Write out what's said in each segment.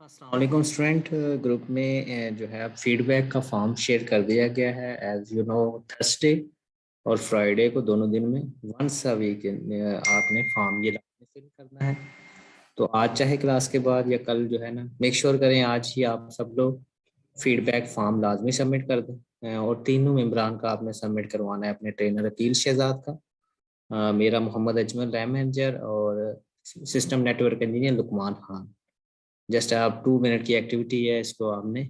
अस्सलाम वालेकुम student. Group में जो है फीडबैक का फॉर्म शेयर कर दिया गया है। एज यू नो, थर्सडे और फ्राइडे को दोनों दिन में वंस अ वीक आपने फॉर्म ये फिल करना है। तो आज चाहे क्लास के बाद या कल जो है ना, मेक श्योर करें आज ही आप सब लोग फीडबैक फॉर्म लाजमी सबमिट कर दें। और तीनों मेम्बरान का आपने सबमिट करवाना है, अपने ट्रेनर अकील शहजाद का, मेरा मोहम्मद अजमल रैम मैनेजर, और system network engineer Luqman Khan. Just आप 2 मिनट की एक्टिविटी है, इसको आपने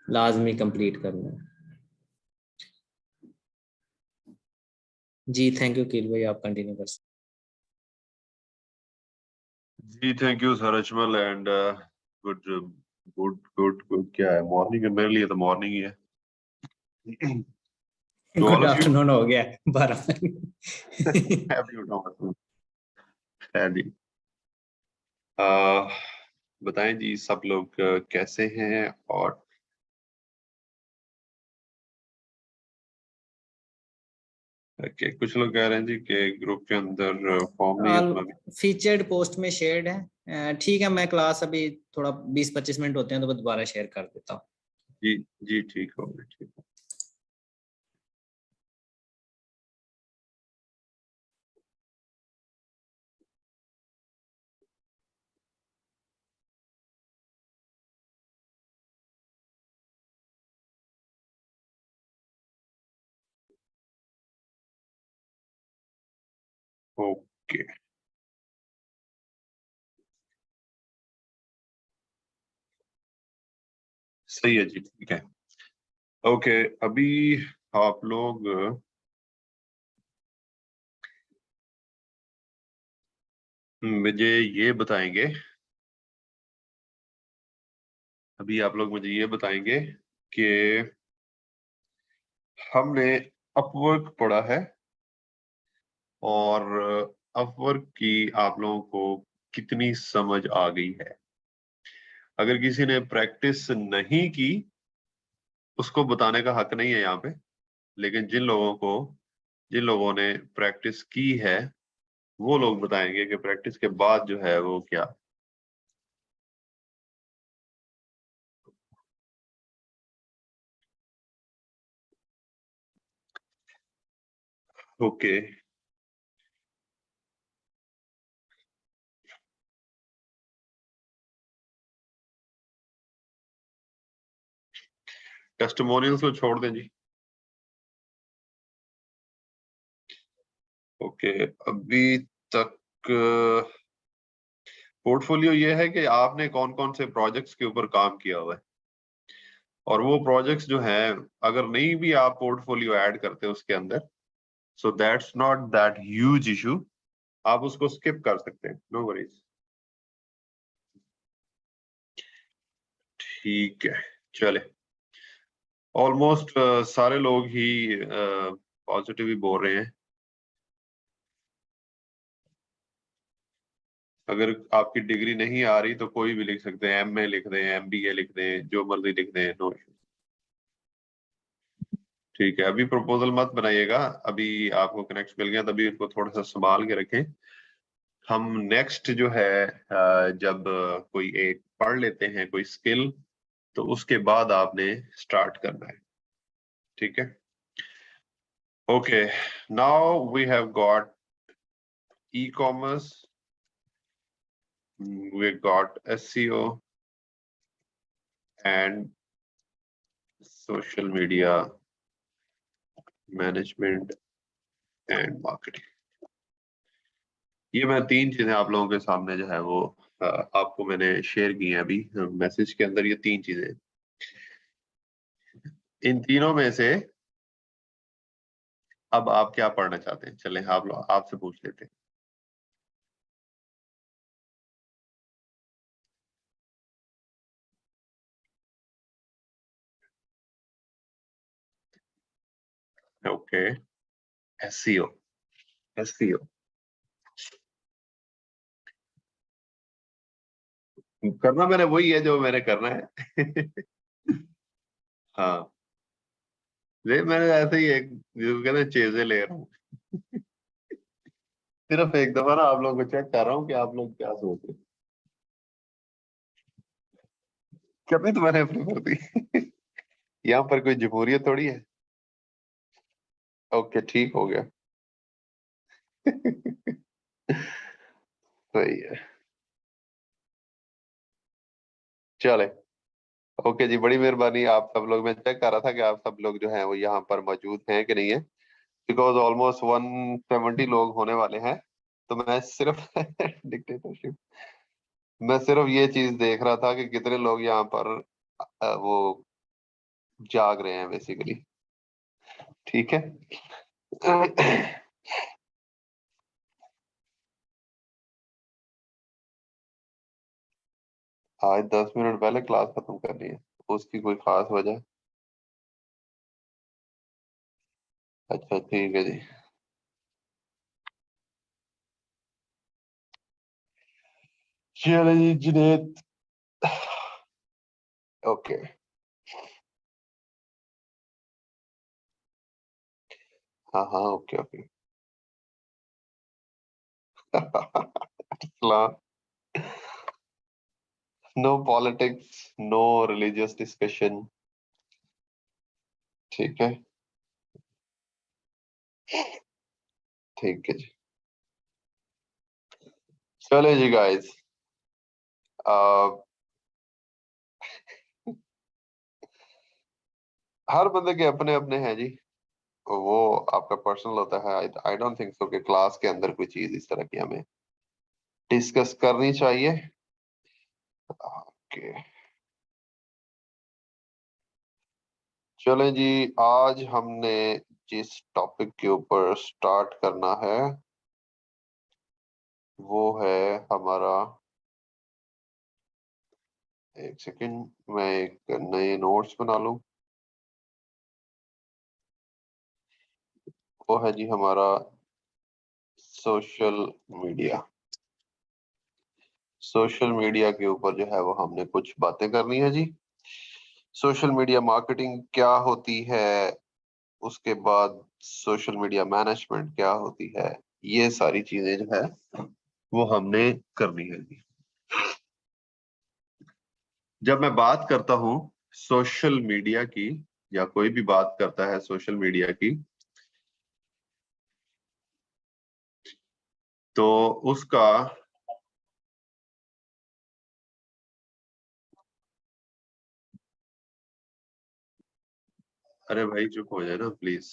लाजमी कंप्लीट करना है। जी थैंक यू कील भाई, आप कंटिन्यू कर सकते जी thank you sir Ajmal and good good good good क्या है मॉर्निंग है मेरे लिए तो मॉर्निंग ही है हैं। तो good all of you afternoon हो गया 12। हैप्पी जी uh, बताएं जी सब लोग कैसे हैं और कुछ लोग कह रहे हैं जी कि ग्रुप के अंदर फॉर्म नहीं है तो मैं फीचर्ड पोस्ट में शेयर्ड है। ठीक है, मैं क्लास अभी थोड़ा 20-25 मिनट होते हैं तो मैं दोबारा शेयर कर देता हूँ। जी जी ठीक हो गया ठीक है ओके सही है जी ठीक है ओके अभी आप लोग मुझे ये बताएंगे अभी आप लोग मुझे ये बताएंगे कि हमने अपवर्क पढ़ा है और अपवर्क की आप लोगों को कितनी समझ आ गई है। अगर किसी ने प्रैक्टिस नहीं की उसको बताने का हक नहीं है यहाँ पे, लेकिन जिन लोगों ने प्रैक्टिस की है वो लोग बताएंगे कि प्रैक्टिस के बाद जो है वो क्या। ओके टेस्टिमोनियल्स को छोड़ दें जी। ओके अभी तक पोर्टफोलियो ये है कि आपने कौन कौन से प्रोजेक्ट्स के ऊपर काम किया हुआ है, और वो प्रोजेक्ट्स जो हैं अगर नहीं भी आप पोर्टफोलियो ऐड करते उसके अंदर, so that's not that huge issue, आप उसको स्किप कर सकते हैं, नो वरीज। ठीक है चले, ऑलमोस्ट सारे लोग ही पॉजिटिव ही बोल रहे हैं। अगर आपकी डिग्री नहीं आ रही तो कोई भी लिख सकते हैं, एमए लिख दें, एमबीए लिख दें, जो मर्जी लिख दें, नो इशू। ठीक है अभी प्रपोजल मत बनाइएगा, अभी आपको कनेक्ट मिल गया तभी इनको थोड़ा सा संभाल के रखें। हम नेक्स्ट जो है जब कोई एक पढ़ लेते हैं कोई स्किल तो उसके बाद आपने स्टार्ट करना है, ठीक है। Okay now we have got e-commerce, we got SEO and social media management and marketing। ये मैं तीन चीजें आप लोगों के सामने जो है वो आपको मैंने शेयर की हैं अभी मैसेज के अंदर, ये तीन चीजें। इन तीनों में से अब आप क्या पढ़ना चाहते हैं, चलें आप लोग आपसे पूछ लेते हैं। ओके एसईओ, एसईओ करना मैंने वही है जो मैंने करना है हाँ ये मैंने ऐसे ही एक जिसको कहते हैं चीजें ले रहा हूँ सिर्फ एक दफा ना आप लोगों को चेक कर रहा हूँ कि आप लोग क्या सोच रहे हैं। करनी तो मैंने अपनी वर्दी। यहाँ पर कोई जमहूरियत थोड़ी है। ओके ठीक हो गया। सही है। चले ओके जी, बड़ी मेहरबानी आप सब लोग। मैं चेक कर रहा था कि आप सब लोग जो हैं वो यहाँ पर मौजूद हैं कि नहीं है, बिकॉज ऑलमोस्ट 170 लोग होने वाले हैं। तो मैं सिर्फ डिक्टेटरशिप, मैं सिर्फ ये चीज देख रहा था कि कितने लोग यहाँ पर वो जाग रहे हैं बेसिकली। ठीक है। आज 10 मिनट पहले क्लास खत्म करनी है, उसकी कोई खास वजह? अच्छा ठीक है जी। चलो जी जुनेद। ओके। हाँ हाँ okay okay. No politics, no religious discussion. ठीक है। ठीक है जी। चले जी गाइस, हर बंदे के अपने अपने हैं जी, वो आपका पर्सनल होता है। आई डोंट थिंक सो कि क्लास के अंदर कोई चीज इस तरह की हमें डिस्कस करनी चाहिए। ओके चलें जी, आज हमने जिस टॉपिक के ऊपर स्टार्ट करना है वो है हमारा, एक सेकंड मैं एक नए नोट्स बना लूं। वो है जी हमारा सोशल मीडिया। सोशल मीडिया के ऊपर जो है वो हमने कुछ बातें करनी है जी। सोशल मीडिया मार्केटिंग क्या होती है, उसके बाद सोशल मीडिया मैनेजमेंट क्या होती है, ये सारी चीजें जो है वो हमने करनी है जी। जब मैं बात करता हूं सोशल मीडिया की, या कोई भी बात करता है सोशल मीडिया की, तो उसका अरे भाई चुप हो जाए ना प्लीज।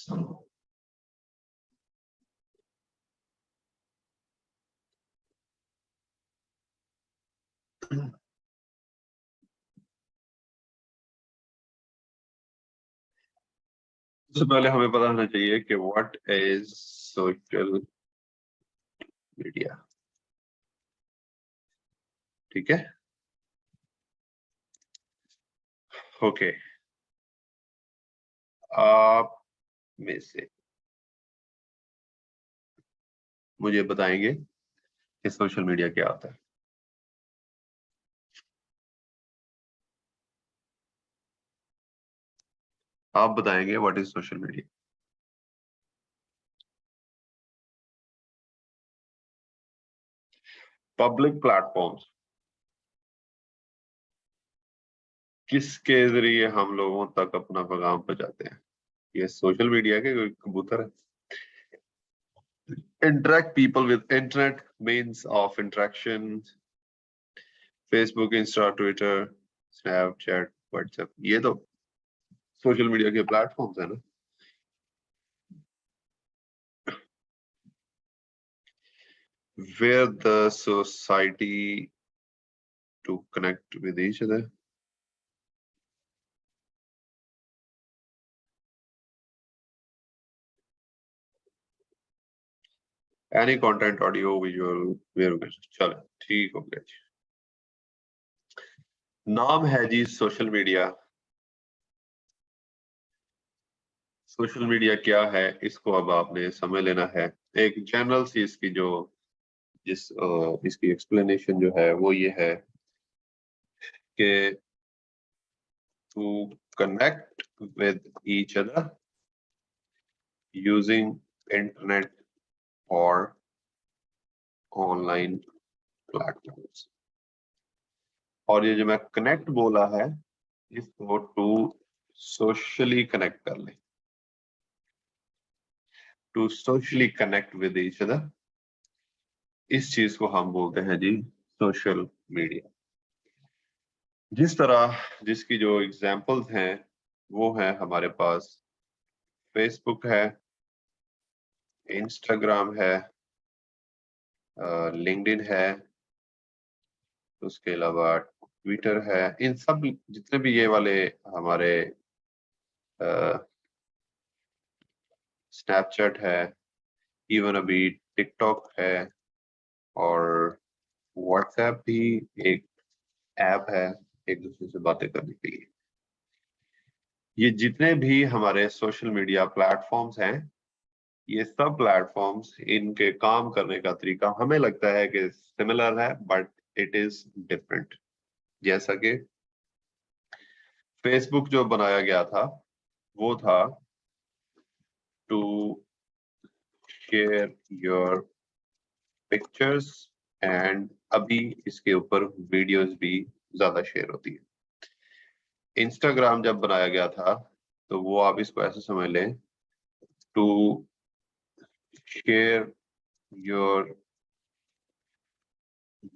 सबसे पहले हमें पता होना चाहिए कि व्हाट इज सोशल मीडिया। ठीक है। ओके। आप में से मुझे बताएंगे कि सोशल मीडिया क्या होता है। आप बताएंगे what is social media. Public platforms, किसके जरिए हम लोगों तक अपना पैगाम पहुंचाते हैं, ये सोशल मीडिया के कोई कबूतर है। Interact people with internet means of interaction, Facebook, Insta, Twitter, Snapchat, WhatsApp, ये तो सोशल मीडिया के प्लेटफॉर्म्स है ना। Where the society to connect with each other. Any content, audio, visual, where चलो ठीक हो गया जी। नाम है जी सोशल मीडिया। सोशल मीडिया क्या है इसको अब आपने समझ लेना है। एक जनरल सी इसकी जो इसकी एक्सप्लेनेशन जो है वो ये है कि to connect with each other using internet or online platforms। और ये जो मैं कनेक्ट बोला है इसको टू सोशली कनेक्ट कर लें, to socially connect with each other, इस चीज को हम बोलते हैं जी सोशल मीडिया। जिस तरह जिसकी जो एग्जांपल्स हैं वो है हमारे पास फेसबुक है, इंस्टाग्राम है, लिंक्डइन है, उसके अलावा ट्विटर है। इन सब जितने भी ये वाले हमारे स्नैपचैट है, इवन अभी टिकटॉक है, और व्हाट्सएप भी एक ऐप है एक दूसरे से बातें करने के लिए। ये जितने भी हमारे सोशल मीडिया प्लेटफॉर्म्स हैं, ये सब प्लेटफॉर्म्स, इनके काम करने का तरीका हमें लगता है कि सिमिलर है, बट इट इज डिफरेंट। जैसा कि फेसबुक जो बनाया गया था वो था to share your pictures, and अभी इसके ऊपर वीडियोस भी ज्यादा शेयर होती है। इंस्टाग्राम जब बनाया गया था तो वो आप इसको ऐसे समझ लें, to share your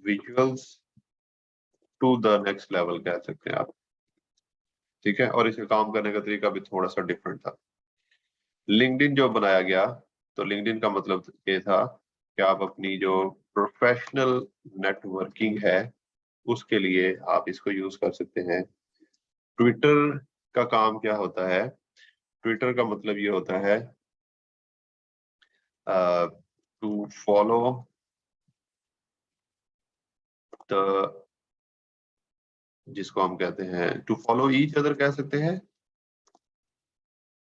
visuals to the next level कह सकते हैं आप, ठीक है। और इसके काम करने का तरीका भी थोड़ा सा डिफरेंट था। लिंक्डइन जो बनाया गया, तो लिंक्डइन का मतलब ये था कि आप अपनी जो प्रोफेशनल नेटवर्किंग है उसके लिए आप इसको यूज कर सकते हैं। ट्विटर का काम क्या होता है? ट्विटर का मतलब ये होता है टू फॉलो द, जिसको हम कहते हैं टू फॉलो ईच अदर कह सकते हैं,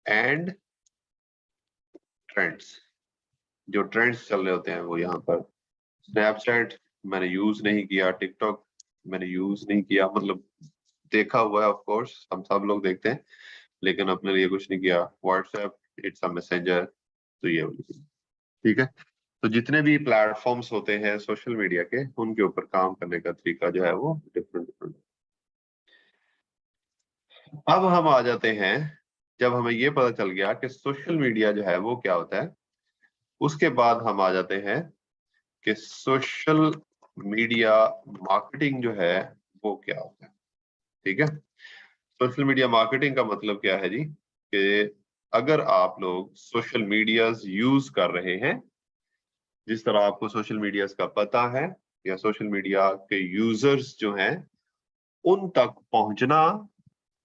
एंड ट्रेंड्स, जो ट्रेंड्स चल रहे होते हैं वो यहाँ पर। स्नैपचैट मैंने यूज नहीं किया, टिकटॉक मैंने यूज नहीं किया, मतलब देखा हुआ है ऑफ कोर्स, हम सब लोग देखते हैं, लेकिन अपने लिए कुछ नहीं किया। व्हाट्सएप इट्स अ मैसेंजर, तो ये वाली चीज, ठीक है। तो जितने भी प्लेटफॉर्म्स होते हैं सोशल मीडिया के, उनके ऊपर काम करने का तरीका जो है वो डिफरेंट डिफरेंट। अब हम आ जाते हैं, जब हमें ये पता चल गया कि सोशल मीडिया जो है वो क्या होता है, उसके बाद हम आ जाते हैं कि सोशल मीडिया मार्केटिंग जो है वो क्या होता है, ठीक है। सोशल मीडिया मार्केटिंग का मतलब क्या है जी, कि अगर आप लोग सोशल मीडिया यूज कर रहे हैं, जिस तरह आपको सोशल मीडिया का पता है, या सोशल मीडिया के यूजर्स जो हैं उन तक पहुंचना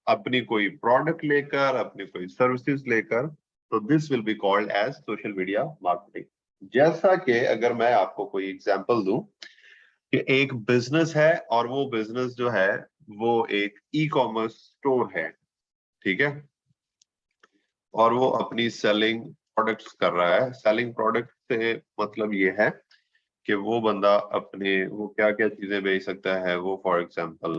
अपनी कोई प्रोडक्ट लेकर, अपनी कोई सर्विसेज लेकर, तो this will be called as social media marketing. जैसा कि अगर मैं आपको कोई एग्जांपल दूं कि एक बिजनेस है, और वो बिजनेस जो है वो एक ई कॉमर्स स्टोर है, ठीक है, और वो अपनी सेलिंग प्रोडक्ट्स कर रहा है। सेलिंग प्रोडक्ट से मतलब ये है कि वो बंदा अपने वो क्या क्या चीजें बेच सकता है। वो फॉर एग्जांपल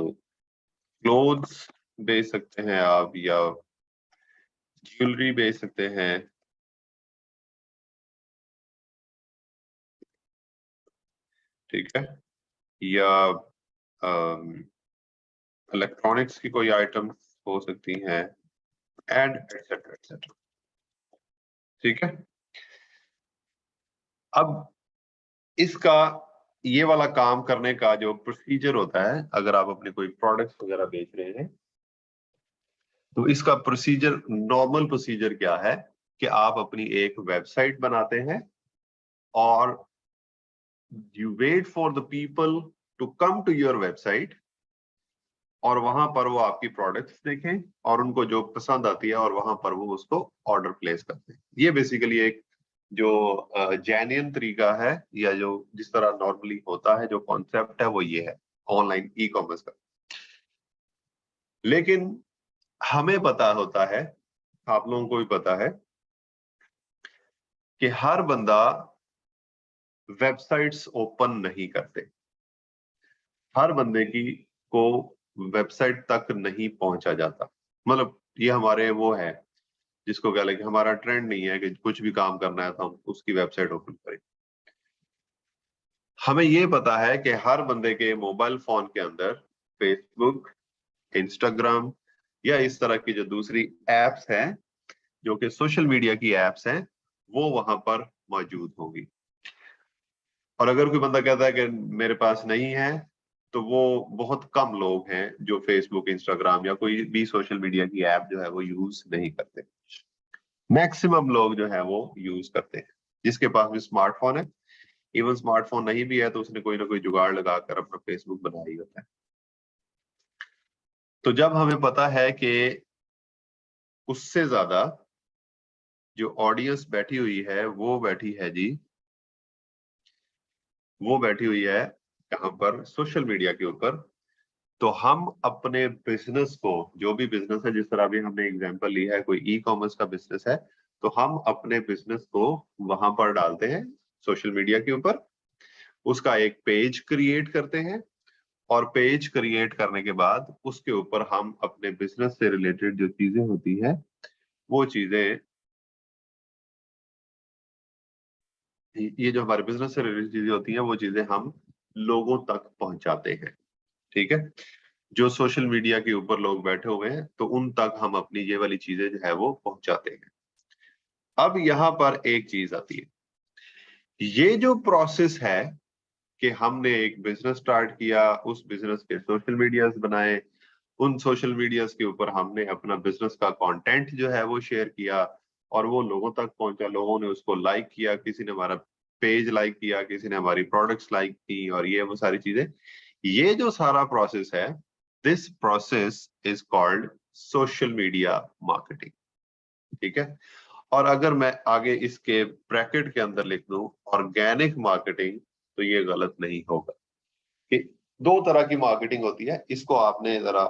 क्लोथ्स बेच सकते हैं आप, या ज्वेलरी बेच सकते हैं, ठीक है, या इलेक्ट्रॉनिक्स की कोई आइटम हो सकती हैं, एंड एटसेट्रा एटसेट्रा, ठीक है। अब इसका ये वाला काम करने का जो प्रोसीजर होता है, अगर आप अपने कोई प्रोडक्ट्स वगैरह बेच रहे हैं, तो इसका प्रोसीजर, नॉर्मल प्रोसीजर क्या है कि आप अपनी एक वेबसाइट बनाते हैं, और you wait for the people to come to your website, और वहां पर वो आपकी प्रोडक्ट्स देखें और उनको जो पसंद आती है, और वहां पर वो उसको ऑर्डर प्लेस करते हैं। ये बेसिकली एक जो जेन्युइन तरीका है, या जो जिस तरह नॉर्मली होता है, जो कॉन्सेप्ट है वो ये है ऑनलाइन ई कॉमर्स का। लेकिन हमें पता होता है, आप लोगों को भी पता है, कि हर बंदा वेबसाइट्स ओपन नहीं करते, हर बंदे की को वेबसाइट तक नहीं पहुंचा जाता। मतलब ये हमारे वो है जिसको कह लें कि हमारा ट्रेंड नहीं है कि कुछ भी काम करना है तो हम उसकी वेबसाइट ओपन करें। हमें ये पता है कि हर बंदे के मोबाइल फोन के अंदर फेसबुक, इंस्टाग्राम या इस तरह की जो दूसरी एप्स हैं जो कि सोशल मीडिया की एप्स हैं वो वहां पर मौजूद होंगी। और अगर कोई बंदा कहता है कि मेरे पास नहीं है, तो वो बहुत कम लोग हैं जो फेसबुक, इंस्टाग्राम या कोई भी सोशल मीडिया की ऐप जो है वो यूज नहीं करते। मैक्सिमम लोग जो है वो यूज करते हैं। जिसके पास भी स्मार्टफोन है, इवन स्मार्टफोन नहीं भी है तो उसने कोई ना कोई जुगाड़ लगाकर अपना फेसबुक बनाया ही होता है। तो जब हमें पता है कि उससे ज्यादा जो ऑडियंस बैठी हुई है वो बैठी है जी, वो बैठी हुई है यहाँ पर सोशल मीडिया के ऊपर, तो हम अपने बिजनेस को, जो भी बिजनेस है, जिस तरह भी हमने एग्जांपल लिया है, कोई ई कॉमर्स का बिजनेस है, तो हम अपने बिजनेस को वहां पर डालते हैं सोशल मीडिया के ऊपर, उसका एक पेज क्रिएट करते हैं, और पेज क्रिएट करने के बाद उसके ऊपर हम अपने बिजनेस से रिलेटेड जो चीजें होती है वो चीजें, ये जो हमारे बिजनेस से रिलेटेड चीजें होती हैं वो चीजें हम लोगों तक पहुंचाते हैं। ठीक है, जो सोशल मीडिया के ऊपर लोग बैठे हुए हैं तो उन तक हम अपनी ये वाली चीजें जो है वो पहुंचाते हैं। अब यहाँ पर एक चीज आती है, ये जो प्रोसेस है कि हमने एक बिजनेस स्टार्ट किया, उस बिजनेस के सोशल मीडियाज बनाए, उन सोशल मीडियाज के ऊपर हमने अपना बिजनेस का कंटेंट जो है वो शेयर किया और वो लोगों तक पहुंचा, लोगों ने उसको लाइक किया, किसी ने हमारा पेज लाइक किया, किसी ने हमारी प्रोडक्ट्स लाइक की, और ये वो सारी चीजें, ये जो सारा प्रोसेस है, this process is called social media marketing. ठीक है, और अगर मैं आगे इसके ब्रैकेट के अंदर लिख दूं ऑर्गेनिक मार्केटिंग, तो ये गलत नहीं होगा कि दो तरह की मार्केटिंग होती है, इसको आपने जरा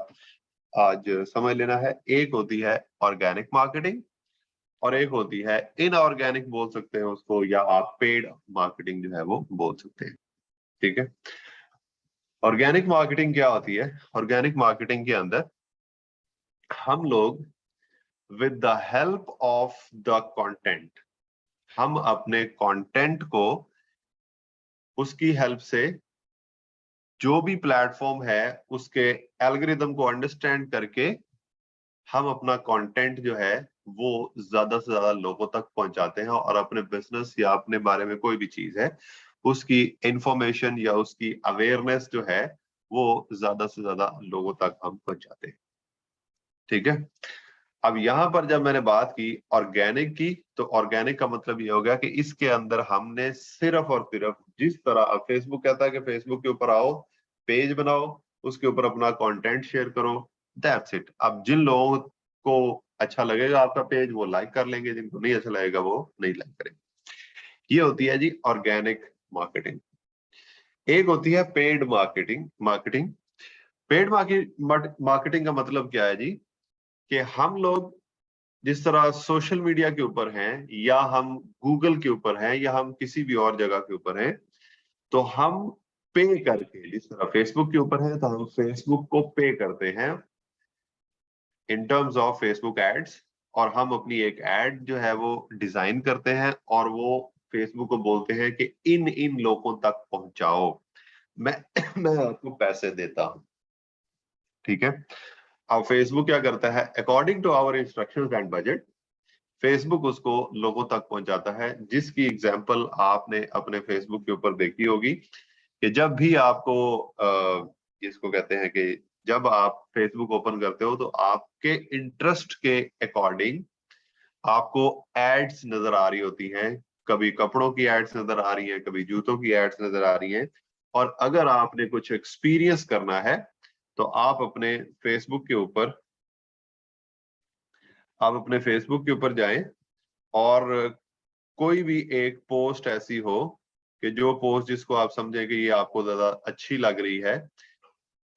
आज समझ लेना है। एक होती है ऑर्गेनिक मार्केटिंग और एक होती है इनऑर्गेनिक, बोल सकते हैं उसको, या आप पेड मार्केटिंग जो है वो बोल सकते हैं। ठीक है, ऑर्गेनिक मार्केटिंग क्या होती है? ऑर्गेनिक मार्केटिंग के अंदर हम लोग with the help of the content, हम अपने कंटेंट को, उसकी हेल्प से, जो भी प्लेटफॉर्म है उसके एल्गोरिदम को अंडरस्टैंड करके हम अपना कंटेंट जो है वो ज्यादा से ज्यादा लोगों तक पहुंचाते हैं, और अपने बिजनेस या अपने बारे में कोई भी चीज है उसकी इंफॉर्मेशन या उसकी अवेयरनेस जो है वो ज्यादा से ज्यादा लोगों तक हम पहुंचाते हैं। ठीक है, अब यहां पर जब मैंने बात की ऑर्गेनिक की, तो ऑर्गेनिक का मतलब ये हो गया कि इसके अंदर हमने सिर्फ और सिर्फ, जिस तरह अब फेसबुक कहता है कि फेसबुक के ऊपर आओ, पेज बनाओ, उसके ऊपर अपना कंटेंट शेयर करो, दैट्स इट। अब जिन लोगों को अच्छा लगेगा आपका पेज वो लाइक कर लेंगे, जिनको नहीं अच्छा लगेगा वो नहीं लाइक करेंगे। ये होती है जी ऑर्गेनिक मार्केटिंग। एक होती है पेड मार्केटिंग। पेड मार्केटिंग का मतलब क्या है जी, कि हम लोग जिस तरह सोशल मीडिया के ऊपर हैं, या हम गूगल के ऊपर हैं, या हम किसी भी और जगह के ऊपर हैं, तो हम पे करके, जिस तरह फेसबुक के ऊपर है तो हम फेसबुक को पे करते हैं in terms of Facebook ads, और हम अपनी एक एड जो है वो डिजाइन करते हैं और वो फेसबुक को बोलते हैं कि इन इन लोगों तक पहुंचाओ, मैं मैं आपको पैसे देता हूं। ठीक है, अब फेसबुक क्या करता है, according to our instructions and budget, Facebook उसको लोगों तक पहुंचाता है, जिसकी एग्जांपल आपने अपने फेसबुक के ऊपर देखी होगी कि जब भी आपको इसको कहते हैं कि जब आप फेसबुक ओपन करते हो तो आपके इंटरेस्ट के अकॉर्डिंग आपको एड्स नजर आ रही होती हैं। कभी कपड़ों की एड्स नजर आ रही हैं, कभी जूतों की एड्स नजर आ रही हैं, और अगर आपने कुछ एक्सपीरियंस करना है तो आप अपने फेसबुक के ऊपर जाएं, और कोई भी एक पोस्ट ऐसी हो कि जो पोस्ट जिसको आप समझें कि ये आपको ज्यादा अच्छी लग रही है,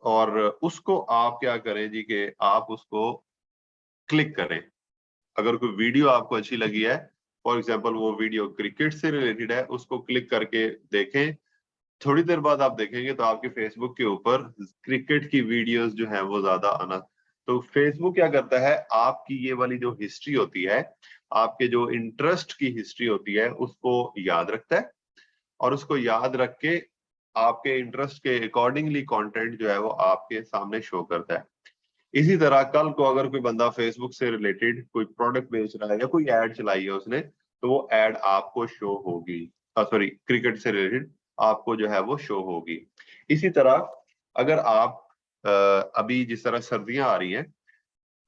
और उसको आप क्या करें जी, कि आप उसको क्लिक करें। अगर कोई वीडियो आपको अच्छी लगी है, फॉर एग्जांपल वो वीडियो क्रिकेट से रिलेटेड है, उसको क्लिक करके देखें। थोड़ी देर बाद आप देखेंगे तो आपके फेसबुक के ऊपर क्रिकेट की वीडियोस जो है वो ज्यादा आना। तो फेसबुक क्या करता है, आपकी ये वाली जो हिस्ट्री होती है, आपके जो इंटरेस्ट की हिस्ट्री होती है, उसको याद रखता है, और उसको याद रख के आपके इंटरेस्ट के अकॉर्डिंगली कंटेंट जो है वो आपके सामने शो करता है। इसी तरह कल को अगर कोई बंदा फेसबुक से रिलेटेड कोई प्रोडक्ट बेच रहा है या कोई ऐड चलाई है उसने, तो वो ऐड आपको शो होगी, सॉरी क्रिकेट से रिलेटेड आपको जो है वो शो होगी। इसी तरह अगर आप अभी जिस तरह सर्दियां आ रही हैं,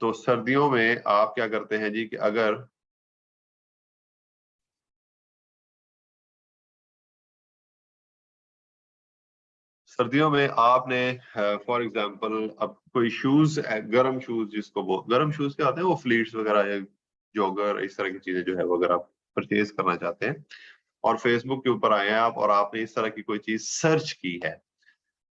तो सर्दियों में आप क्या करते हैं जी कि अगर सर्दियों में आपने फॉर एग्जांपल अब कोई शूज, गर्म शूज जिसको गर्म शूज क्या आते हैं, वो फ्लीट्स वगैरह या जॉगर इस तरह की चीजें जो है वो अगर आप परचेज करना चाहते हैं और फेसबुक के ऊपर आए हैं आप और आपने इस तरह की कोई चीज सर्च की है,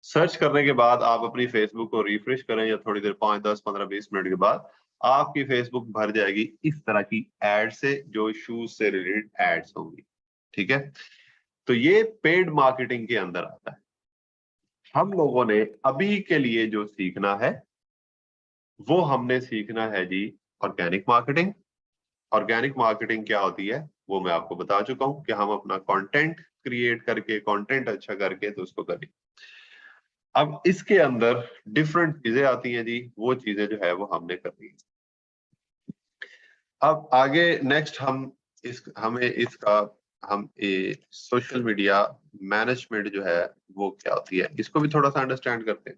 सर्च करने के बाद आप अपनी फेसबुक को रिफ्रेश करें या थोड़ी देर 5, 10, 15, 20 मिनट के बाद आपकी फेसबुक भर जाएगी इस तरह की एड से जो शूज से रिलेटेड एड्स होंगी। ठीक है, तो ये पेड मार्केटिंग के अंदर आता है। हम लोगों ने अभी के लिए जो सीखना है वो हमने सीखना है जी ऑर्गेनिक मार्केटिंग। ऑर्गेनिक मार्केटिंग क्या होती है वो मैं आपको बता चुका हूं कि हम अपना कंटेंट क्रिएट करके, कंटेंट अच्छा करके तो उसको करें। अब इसके अंदर डिफरेंट चीजें आती हैं जी, वो चीजें जो है वो हमने करनी है। अब आगे नेक्स्ट हमें इसका सोशल मीडिया मैनेजमेंट जो है वो क्या होती है, इसको भी थोड़ा सा अंडरस्टैंड करते हैं।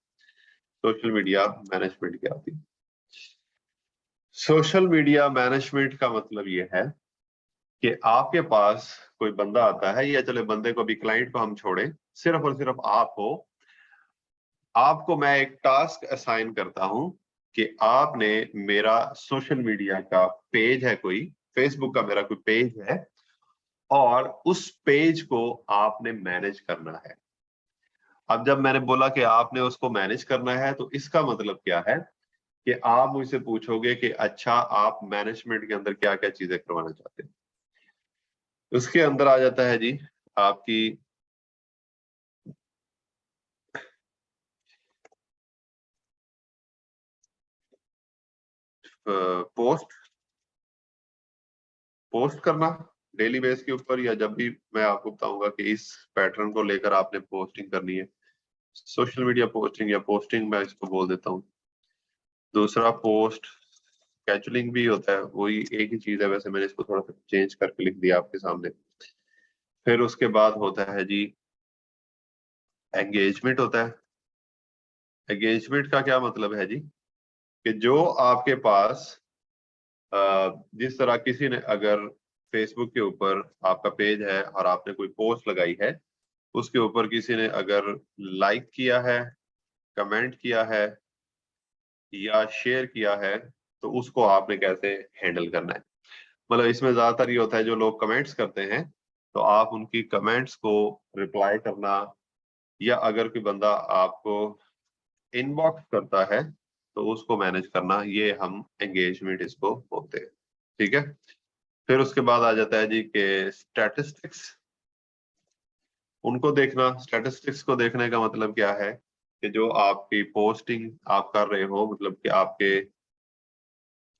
सोशल मीडिया मैनेजमेंट क्या होती है? सोशल मीडिया मैनेजमेंट का मतलब ये है कि आपके पास कोई बंदा आता है, या चले बंदे को भी, क्लाइंट को हम छोड़ें, सिर्फ और सिर्फ आप हो, आपको मैं एक टास्क असाइन करता हूं कि आपने मेरा सोशल मीडिया का पेज है, कोई फेसबुक का मेरा कोई पेज है और उस पेज को आपने मैनेज करना है। अब जब मैंने बोला कि आपने उसको मैनेज करना है, तो इसका मतलब क्या है कि आप मुझसे पूछोगे कि अच्छा आप मैनेजमेंट के अंदर क्या क्या चीजें करवाना चाहते हैं। उसके अंदर आ जाता है जी आपकी पोस्ट करना डेली बेस के ऊपर, या जब भी मैं आपको बताऊंगा कि इस पैटर्न को लेकर आपने पोस्टिंग करनी है, सोशल मीडिया पोस्टिंग या पोस्टिंग मैं इसको बोल देता हूँ। दूसरा पोस्ट स्केजुअलिंग भी होता है, वही एक ही चीज है, वैसे मैंने इसको थोड़ा सा चेंज करके लिख दिया आपके सामने। फिर उसके बाद होता है जी एंगेजमेंट होता है। एंगेजमेंट का क्या मतलब है जी कि जो आपके पास जिस तरह किसी ने अगर फेसबुक के ऊपर आपका पेज है और आपने कोई पोस्ट लगाई है, उसके ऊपर किसी ने अगर लाइक किया है, कमेंट किया है या शेयर किया है, तो उसको आपने कैसे हैंडल करना है। मतलब इसमें ज्यादातर ये होता है जो लोग कमेंट्स करते हैं, तो आप उनकी कमेंट्स को रिप्लाई करना, या अगर कोई बंदा आपको इनबॉक्स करता है तो उसको मैनेज करना, ये हम एंगेजमेंट इसको बोलते हैं। ठीक है, फिर उसके बाद आ जाता है जी के स्टैटिस्टिक्स, उनको देखना। स्टैटिस्टिक्स को देखने का मतलब क्या है कि जो आपकी पोस्टिंग आप कर रहे हो, मतलब कि आपके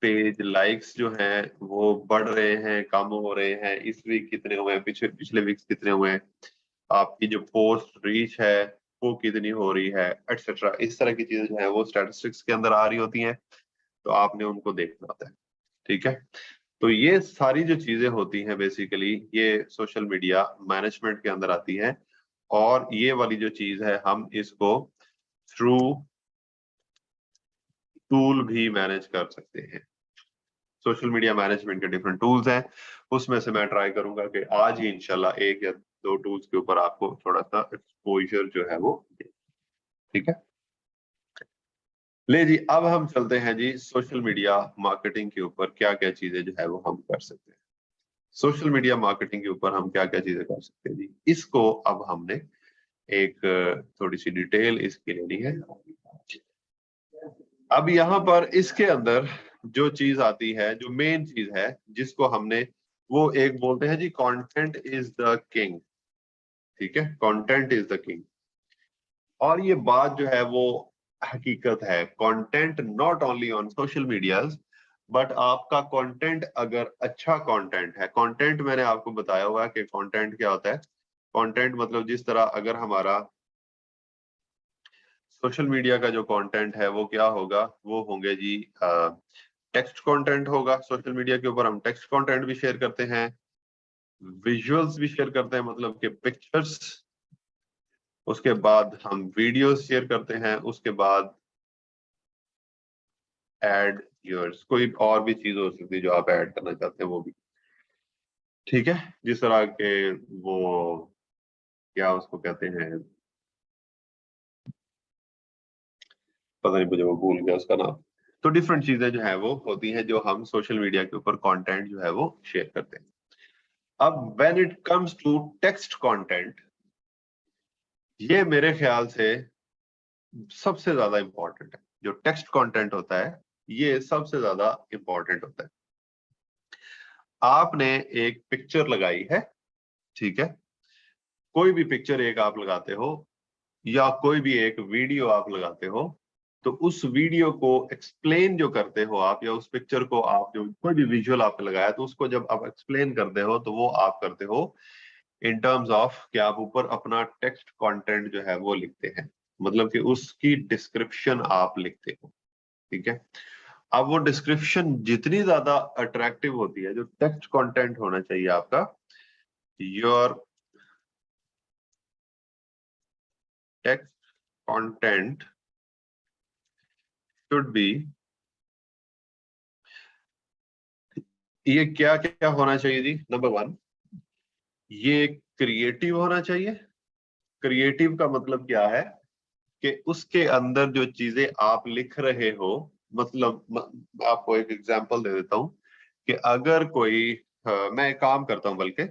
पेज लाइक्स जो हैं वो बढ़ रहे हैं, कम हो रहे हैं, इस वीक कितने हुए हैं, पिछले वीक कितने हुए हैं, आपकी जो पोस्ट रीच है वो कितनी हो रही है, एटसेट्रा। इस तरह की चीजें जो है वो स्टैटिस्टिक्स के अंदर आ रही होती हैं, तो आपने उनको देखना होता है। ठीक है, तो ये सारी जो चीजें होती हैं बेसिकली ये सोशल मीडिया मैनेजमेंट के अंदर आती हैं, और ये वाली जो चीज है हम इसको थ्रू टूल भी मैनेज कर सकते हैं। सोशल मीडिया मैनेजमेंट के डिफरेंट टूल्स हैं, उसमें से मैं ट्राई करूंगा कि आज ही इंशाल्लाह एक या दो टूल्स के ऊपर आपको थोड़ा सा एक्सपोजर जो है वो दे। ठीक है, ले जी अब हम चलते हैं जी सोशल मीडिया मार्केटिंग के ऊपर क्या क्या चीजें जो है वो हम कर सकते हैं। सोशल मीडिया मार्केटिंग के ऊपर हम क्या क्या चीजें कर सकते हैं जी, इसको अब हमने एक थोड़ी सी डिटेल इसकी लेनी है। अब यहाँ पर इसके अंदर जो चीज आती है, जो मेन चीज है जिसको हमने, वो एक बोलते हैं जी कंटेंट इज द किंग। ठीक है, कंटेंट इज द किंग, और ये बात जो है वो हकीकत है। Content not only on social medias, but आपका कंटेंट अगर अच्छा कंटेंट है, कंटेंट मैंने आपको बताया हुआ है कि कंटेंट क्या होता है। कंटेंट मतलब जिस तरह अगर हमारा सोशल मीडिया का जो कंटेंट है वो क्या होगा, वो होंगे जी टेक्स्ट कंटेंट होगा। सोशल मीडिया के ऊपर हम टेक्स्ट कंटेंट भी शेयर करते हैं, विजुअल्स भी शेयर करते हैं, मतलब कि पिक्चर्स, उसके बाद हम वीडियोस शेयर करते हैं, उसके बाद ऐड योर्स, कोई और भी चीज हो सकती है जो आप ऐड करना चाहते हैं वो भी, ठीक है। जिस तरह के वो क्या उसको कहते हैं, पता नहीं मुझे, वो भूल गया उसका नाम। तो डिफरेंट चीजें जो है वो होती हैं जो हम सोशल मीडिया के ऊपर कंटेंट जो है वो शेयर करते हैं। अब when it comes to text content, ये मेरे ख्याल से सबसे ज्यादा इंपॉर्टेंट है। जो टेक्स्ट कंटेंट होता है ये सबसे ज्यादा इंपॉर्टेंट होता है। आपने एक पिक्चर लगाई है, ठीक है, कोई भी पिक्चर एक आप लगाते हो या कोई भी एक वीडियो आप लगाते हो, तो उस वीडियो को एक्सप्लेन जो करते हो आप, या उस पिक्चर को आप, जो कोई भी विजुअल आपने लगाया, तो उसको जब आप एक्सप्लेन करते हो तो वो आप करते हो इन टर्म्स ऑफ कि आप ऊपर अपना टेक्स्ट कंटेंट जो है वो लिखते हैं, मतलब कि उसकी डिस्क्रिप्शन आप लिखते हो, ठीक है। अब वो डिस्क्रिप्शन जितनी ज्यादा अट्रैक्टिव होती है, जो टेक्स्ट कंटेंट होना चाहिए आपका, your text content should be, ये क्या क्या होना चाहिए जी। नंबर 1, ये क्रिएटिव होना चाहिए। क्रिएटिव का मतलब क्या है कि उसके अंदर जो चीजें आप लिख रहे हो, मतलब आपको एक एग्जांपल दे देता हूं कि अगर कोई मैं एक काम करता हूं, बल्कि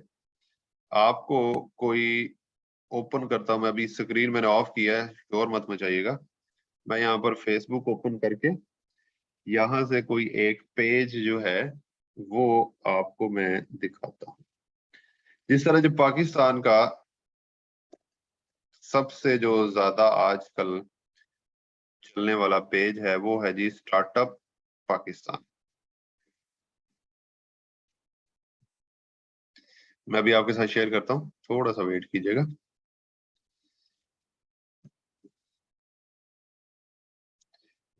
आपको कोई ओपन करता हूं, मैं अभी स्क्रीन मैंने ऑफ किया है, शोर मत मचाइएगा। मैं यहाँ पर फेसबुक ओपन करके यहाँ से कोई एक पेज जो है वो आपको मैं दिखाता हूँ। जिस तरह जो पाकिस्तान का सबसे जो ज्यादा आजकल चलने वाला पेज है वो है जी स्टार्टअप पाकिस्तान। मैं अभी आपके साथ शेयर करता हूँ, थोड़ा सा वेट कीजिएगा।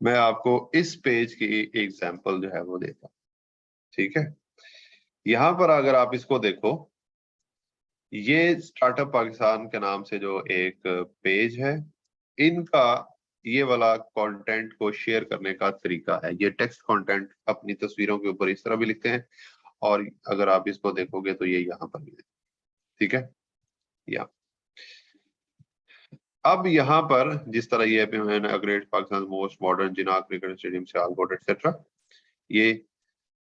मैं आपको इस पेज की एग्जांपल जो है वो देता हूँ, ठीक है। यहाँ पर अगर आप इसको देखो, ये स्टार्टअप पाकिस्तान के नाम से जो एक पेज है, इनका ये वाला कंटेंट को शेयर करने का तरीका है, ये टेक्स्ट कंटेंट अपनी तस्वीरों के ऊपर इस तरह भी लिखते हैं, और अगर आप इसको देखोगे तो ये यहाँ पर भी, ठीक है। या अब यहाँ पर जिस तरह ये great Pakistan most modern Jinnah cricket stadium Sialkot etcetera, ये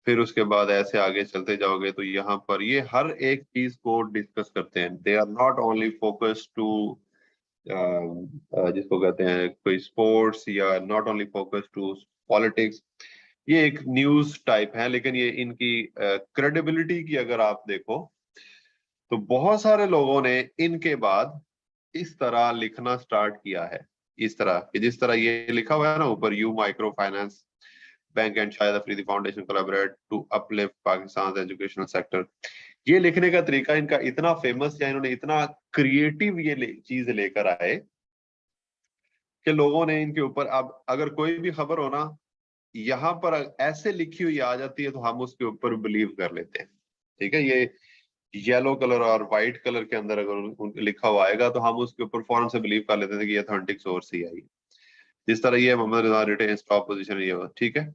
फिर उसके बाद ऐसे आगे चलते जाओगे तो यहाँ पर ये हर एक चीज को डिस्कस करते हैं। They are not only focus to जिसको कहते हैं कोई स्पोर्ट्स, या not only focus to politics, ये एक न्यूज टाइप है, लेकिन ये इनकी क्रेडिबिलिटी की अगर आप देखो तो बहुत सारे लोगों ने इनके बाद इस तरह लिखना स्टार्ट किया है, इस तरह कि जिस तरह ये लिखा हुआ है ना ऊपर, U micro finance bank and शायद Afridi foundation collaborate to uplift Pakistan educational sector. ये लिखने का तरीका इनका इतना फेमस, या इन्होंने इतना क्रिएटिव ये चीज लेकर आए कि लोगों ने इनके ऊपर, अब अगर कोई भी खबर हो ना, यहाँ पर ऐसे लिखी हुई आ जाती है तो हम उसके ऊपर बिलीव कर लेते हैं, ठीक है। ये येलो कलर और व्हाइट कलर के अंदर अगर लिखा हुआ आएगा तो हम उसके ऊपर फौरन से बिलीव कर लेते थे कि ये ऑथेंटिक सोर्स ही आई। जिस तरह ये मोहम्मद रजा रिटेन स्टॉक पोजीशन, ये ठीक है,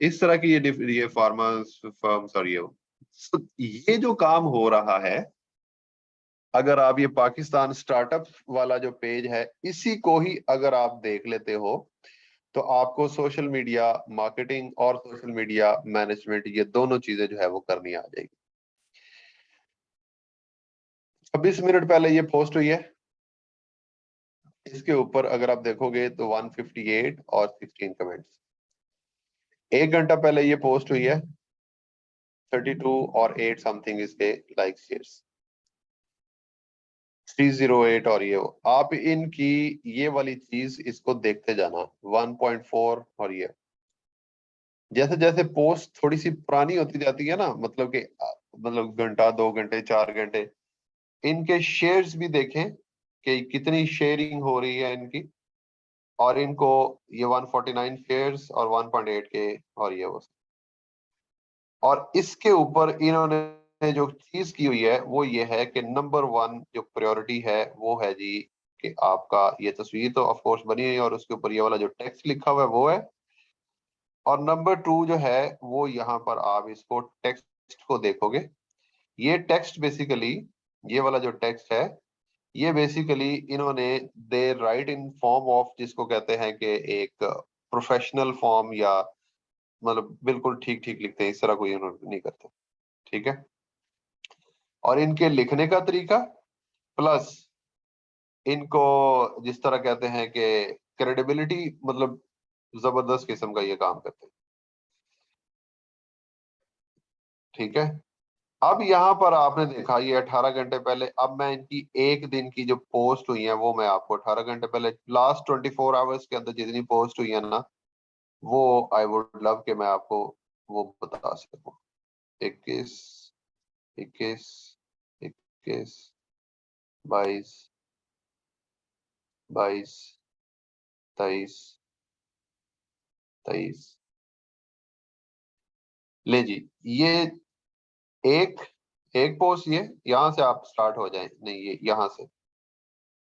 इस तरह की ये फार्मर्स फर्म्स और ये जो काम हो रहा है, अगर आप ये पाकिस्तान स्टार्टअप वाला जो पेज है इसी को ही अगर आप देख लेते हो तो आपको सोशल मीडिया मार्केटिंग और सोशल मीडिया मैनेजमेंट, ये दोनों चीजें जो है वो करनी आ जाएगी। 26 मिनट पहले ये पोस्ट हुई है, इसके ऊपर अगर आप देखोगे तो 158 और 16 कमेंट्स। 1 घंटा पहले ये पोस्ट हुई है, 32 और 8 समथिंग इसके लाइक शेयर्स, 308 और ये आप इनकी ये वाली चीज इसको देखते जाना, 1.4 और ये जैसे जैसे पोस्ट थोड़ी सी पुरानी होती जाती है ना, मतलब कि मतलब घंटा 2 घंटे 4 घंटे, इनके शेयर्स भी देखें कि कितनी शेयरिंग हो रही है इनकी। और इनको ये 149 शेयर्स और 1.8 के और ये वो, और इसके ऊपर इन्होंने जो चीज की हुई है वो ये है कि नंबर 1 जो प्रायोरिटी है वो है जी कि आपका ये तस्वीर तो ऑफ कोर्स बनी हुई है और उसके ऊपर ये वाला जो टेक्स्ट लिखा हुआ है वो है, और नंबर 2 जो है वो यहाँ पर आप इसको टेक्स्ट को देखोगे, ये टेक्स्ट बेसिकली, ये वाला जो टेक्स्ट है ये बेसिकली इन्होंने दे राइट इन फॉर्म ऑफ, जिसको कहते हैं कि एक प्रोफेशनल फॉर्म, या मतलब बिल्कुल ठीक ठीक लिखते हैं, इस तरह कोई इन्होंने नहीं करते, ठीक है। और इनके लिखने का तरीका प्लस इनको जिस तरह कहते हैं कि क्रेडिबिलिटी, मतलब जबरदस्त किस्म का ये काम करते हैं, ठीक है। अब यहाँ पर आपने देखा ये 18 घंटे पहले, अब मैं इनकी एक दिन की जो पोस्ट हुई है वो मैं आपको 18 घंटे पहले, लास्ट 24 आवर्स के अंदर जितनी पोस्ट हुई है ना, वो आई वुड लव कि मैं आपको वो बता सकूं। 21, 21, 21, 22, 22, 23, 23, ले जी, ये एक एक पोस्ट, ये यहाँ से आप स्टार्ट हो जाए, नहीं ये यहाँ से,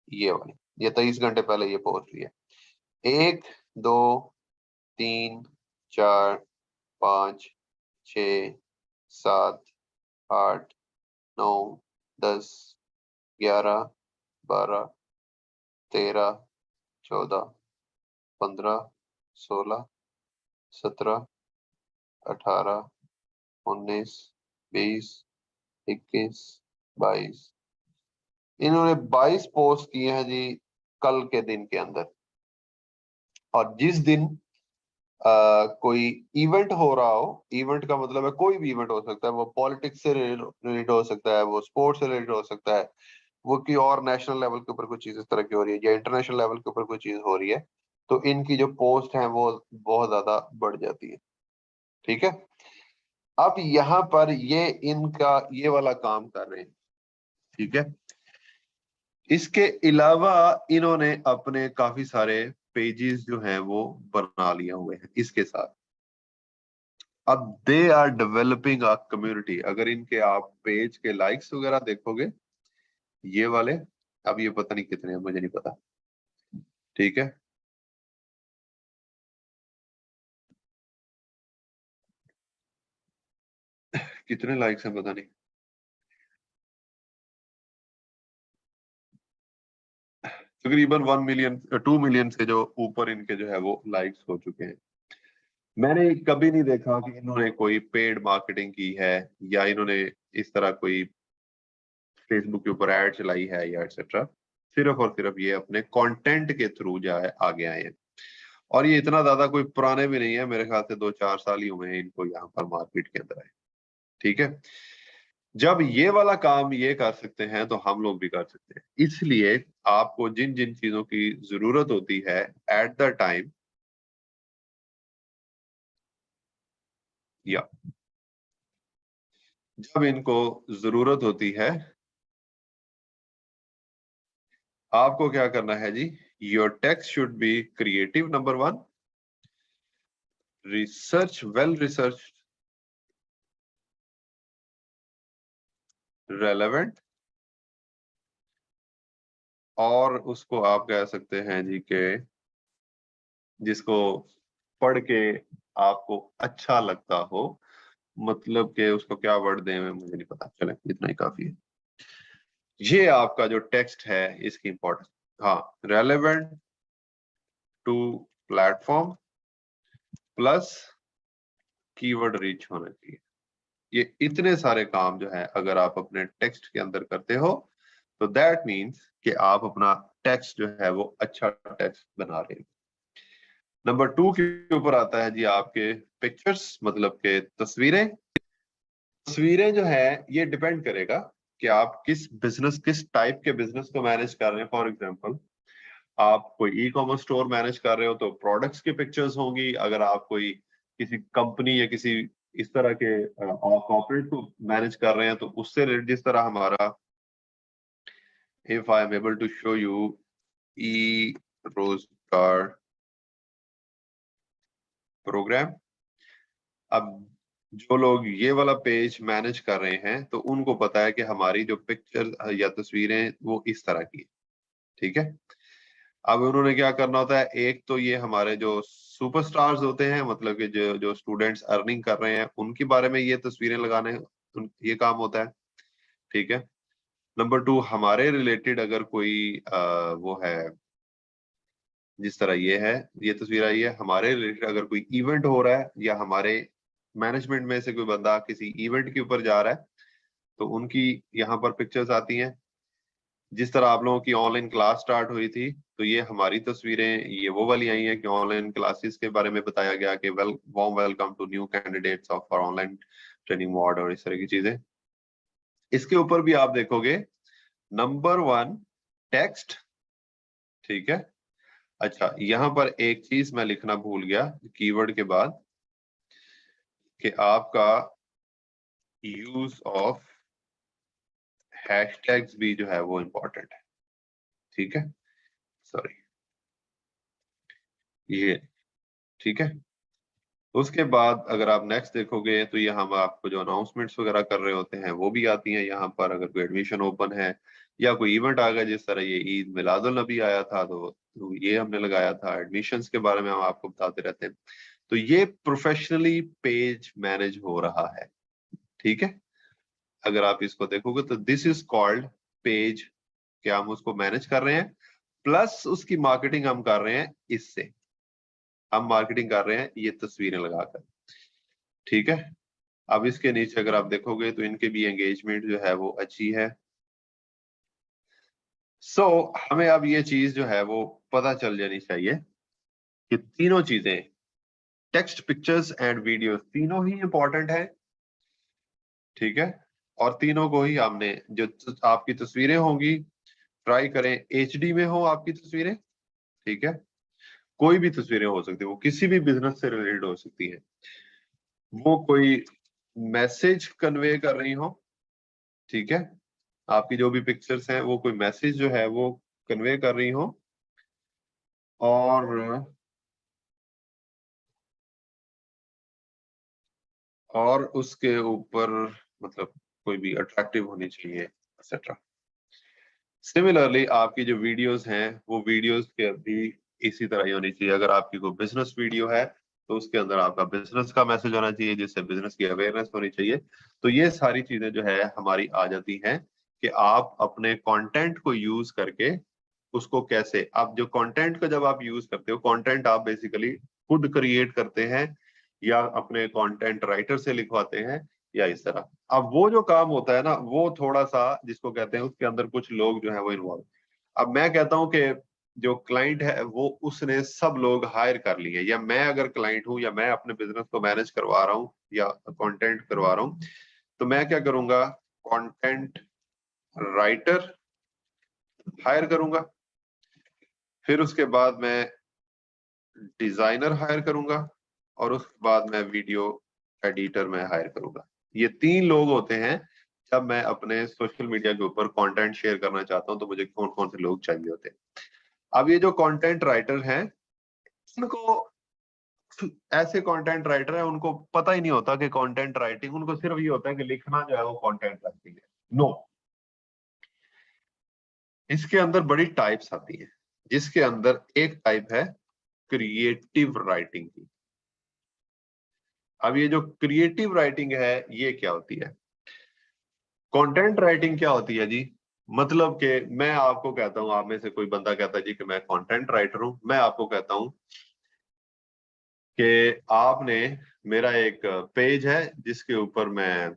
ये वाली, ये 23 घंटे पहले ये पोस्ट हुई है। 1, 2, 3, 4, 5, 6, 7, 8, 9, 10, 11, 12, 13, 14, 15, 16, 17, 18, 19, 20, 21, 22, इन्होंने 22 पोस्ट किए हैं जी कल के दिन के अंदर। और जिस दिन कोई इवेंट हो रहा हो, इवेंट का मतलब है कोई भी इवेंट हो सकता है, वो पॉलिटिक्स से रिलेटेड हो सकता है, वो स्पोर्ट्स से रिलेटेड हो सकता है, वो कि और नेशनल लेवल के ऊपर कुछ चीज इस तरह की हो रही है या इंटरनेशनल लेवल के ऊपर कोई चीज हो रही है, तो इनकी जो पोस्ट है वो बहुत ज्यादा बढ़ जाती है, ठीक है। अब यहाँ पर ये इनका ये वाला काम कर रहे हैं, ठीक है। इसके अलावा इन्होंने अपने काफी सारे पेजेस जो हैं वो बना लिए हुए हैं इसके साथ। अब they are developing a community, अगर इनके आप पेज के लाइक्स वगैरह देखोगे ये वाले, अब ये पता नहीं कितने हैं, मुझे नहीं पता, ठीक है। कितने लाइक्स हैं पता नहीं, तकरीबन 1 मिलियन 2 मिलियन से जो ऊपर इनके जो है वो लाइक्स हो चुके हैं। मैंने कभी नहीं देखा कि इन्होंने कोई पेड मार्केटिंग की है या इन्होंने इस तरह कोई फेसबुक के ऊपर ऐड चलाई है या एक्सेट्रा, सिर्फ और सिर्फ ये अपने कंटेंट के थ्रू जो है आगे आए हैं। और ये इतना ज्यादा कोई पुराने भी नहीं है, मेरे ख्याल से 2-4 साल ही हुए हैं इनको यहाँ पर मार्केट के अंदर आए, ठीक है। जब ये वाला काम ये कर सकते हैं तो हम लोग भी कर सकते हैं, इसलिए आपको जिन जिन चीजों की जरूरत होती है एट द टाइम, या जब इनको जरूरत होती है, आपको क्या करना है जी, your text should be creative, number 1, research, well research, relevant, और उसको आप कह सकते हैं जी के जिसको पढ़ के आपको अच्छा लगता हो, मतलब कि उसको क्या वर्ड दें मुझे नहीं पता, चले इतना ही काफी है। ये आपका जो टेक्स्ट है इसकी इंपॉर्टेंस, हाँ, relevant to platform plus keyword reach होना चाहिए। ये इतने सारे काम जो है अगर आप अपने टेक्स्ट के अंदर करते हो तो दैट मीन्स कि आप अपना टेक्स्ट जो है वो अच्छा टेक्स्ट बना रहे हैं। नंबर 2 के ऊपर आता है जी आपके पिक्चर्स, मतलब के तस्वीरें। तस्वीरें जो है ये डिपेंड करेगा कि आप किस बिजनेस, किस टाइप के बिजनेस को मैनेज कर रहे हैं। फॉर एग्जांपल आप कोई ई कॉमर्स स्टोर मैनेज कर रहे हो तो प्रोडक्ट्स की पिक्चर्स होंगी, अगर आप कोई किसी कंपनी या किसी इस तरह के कॉर्पोरेट को मैनेज कर रहे हैं तो उससे रिलेटेड, जिस तरह हमारा, if I am able to show you E Rozgar program. अब जो लोग ये वाला पेज मैनेज कर रहे हैं तो उनको पता है कि हमारी जो पिक्चर या तस्वीरें वो इस तरह की, ठीक है। अब उन्होंने क्या करना होता है, एक तो ये हमारे जो सुपरस्टार्स होते हैं, मतलब कि जो जो स्टूडेंट्स अर्निंग कर रहे हैं उनके बारे में ये तस्वीरें लगाने ये काम होता है, ठीक है। नंबर 2, हमारे रिलेटेड अगर कोई वो है, जिस तरह ये तस्वीर आई है, हमारे रिलेटेड अगर कोई इवेंट हो रहा है या हमारे मैनेजमेंट में से कोई बंदा किसी इवेंट के ऊपर जा रहा है तो उनकी यहाँ पर पिक्चर्स आती हैं। जिस तरह आप लोगों की ऑनलाइन क्लास स्टार्ट हुई थी तो ये हमारी तस्वीरें ये वो वाली आई हैं कि ऑनलाइन क्लासेस के बारे में बताया गया कि warm welcome to new candidates of for online training mode और इस तरह की चीजें। इसके ऊपर भी आप देखोगे नंबर 1 टेक्स्ट, ठीक है। अच्छा, यहाँ पर एक चीज मैं लिखना भूल गया कीवर्ड के बाद, कि आपका यूज ऑफ हैशटैग्स भी जो है वो इंपॉर्टेंट है, ठीक है। सॉरी, ये ठीक है। उसके बाद अगर आप नेक्स्ट देखोगे तो यहाँ हम आपको जो अनाउंसमेंट्स वगैरह कर रहे होते हैं वो भी आती हैं यहाँ पर। अगर कोई एडमिशन ओपन है या कोई इवेंट आ गया, जिस तरह ये ईद मिलादुल नबी आया था तो ये हमने लगाया था। एडमिशन्स के बारे में हम आपको बताते रहते हैं। तो ये प्रोफेशनली पेज मैनेज हो रहा है, ठीक है। अगर आप इसको देखोगे तो दिस इज कॉल्ड पेज, क्या हम उसको मैनेज कर रहे हैं, प्लस उसकी मार्केटिंग हम कर रहे हैं। इससे हम मार्केटिंग कर रहे हैं ये तस्वीरें लगाकर, ठीक है। अब इसके नीचे अगर आप देखोगे तो इनके भी एंगेजमेंट जो है वो अच्छी है। सो हमें अब ये चीज जो है वो पता चल जानी चाहिए कि तीनों चीजें, टेक्स्ट, पिक्चर्स एंड वीडियोस, तीनों ही इंपॉर्टेंट है, ठीक है। और तीनों को ही हमने जो आपकी तस्वीरें होंगी, ट्राई करें एचडी में हो आपकी तस्वीरें, ठीक है। कोई भी तस्वीरें हो सकती है, वो किसी भी बिजनेस से रिलेटेड हो सकती है, वो कोई मैसेज कन्वे कर रही हो, ठीक है। आपकी जो भी पिक्चर्स हैं वो कोई मैसेज जो है वो कन्वे कर रही हो, और उसके ऊपर मतलब कोई भी अट्रैक्टिव होनी चाहिए, एक्सेट्रा। सिमिलरली आपकी जो वीडियोस हैं वो वीडियोस के भी इसी तरह ही होनी चाहिए। अगर आपकी कोई बिजनेस वीडियो है तो उसके अंदर आपका बिजनेस का मैसेज होना चाहिए, जिससे बिजनेस की अवेयरनेस होनी चाहिए। तो ये सारी चीजें जो है हमारी आ जाती हैं कि आप अपने कंटेंट को यूज करके उसको कैसे, आप जो कंटेंट को जब आप यूज करते हो, कंटेंट आप बेसिकली खुद क्रिएट करते हैं या अपने कंटेंट राइटर से लिखवाते हैं या इस तरह। अब वो जो काम होता है ना, वो थोड़ा सा जिसको कहते हैं उसके अंदर कुछ लोग जो है वो इन्वॉल्व। अब मैं कहता हूं कि जो क्लाइंट है वो उसने सब लोग हायर कर लिए, या मैं अगर क्लाइंट हूं या मैं अपने बिजनेस को मैनेज करवा रहा हूं या कंटेंट करवा रहा हूं, तो मैं क्या करूंगा, कंटेंट राइटर हायर करूंगा, फिर उसके बाद मैं डिजाइनर हायर करूंगा, और उसके बाद मैं वीडियो एडिटर में हायर करूंगा। ये 3 लोग होते हैं जब मैं अपने सोशल मीडिया के ऊपर कंटेंट शेयर करना चाहता हूं तो मुझे कौन कौन से लोग चाहिए होते हैं। अब ये जो कंटेंट राइटर हैं, उनको ऐसे कंटेंट राइटर है उनको पता ही नहीं होता कि कंटेंट राइटिंग, उनको सिर्फ ये होता है कि लिखना जो है वो कंटेंट राइटिंग है। नो, इसके अंदर बड़ी टाइप्स आती हैं, जिसके अंदर एक टाइप है क्रिएटिव राइटिंग की। अब ये जो क्रिएटिव राइटिंग है ये क्या होती है? कंटेंट राइटिंग क्या होती है जी? मतलब कि मैं आपको कहता हूं, आप में से कोई बंदा कहता है जी कि मैं कंटेंट राइटर हूं, मैं आपको कहता हूं कि आपने, मेरा एक पेज है जिसके ऊपर मैं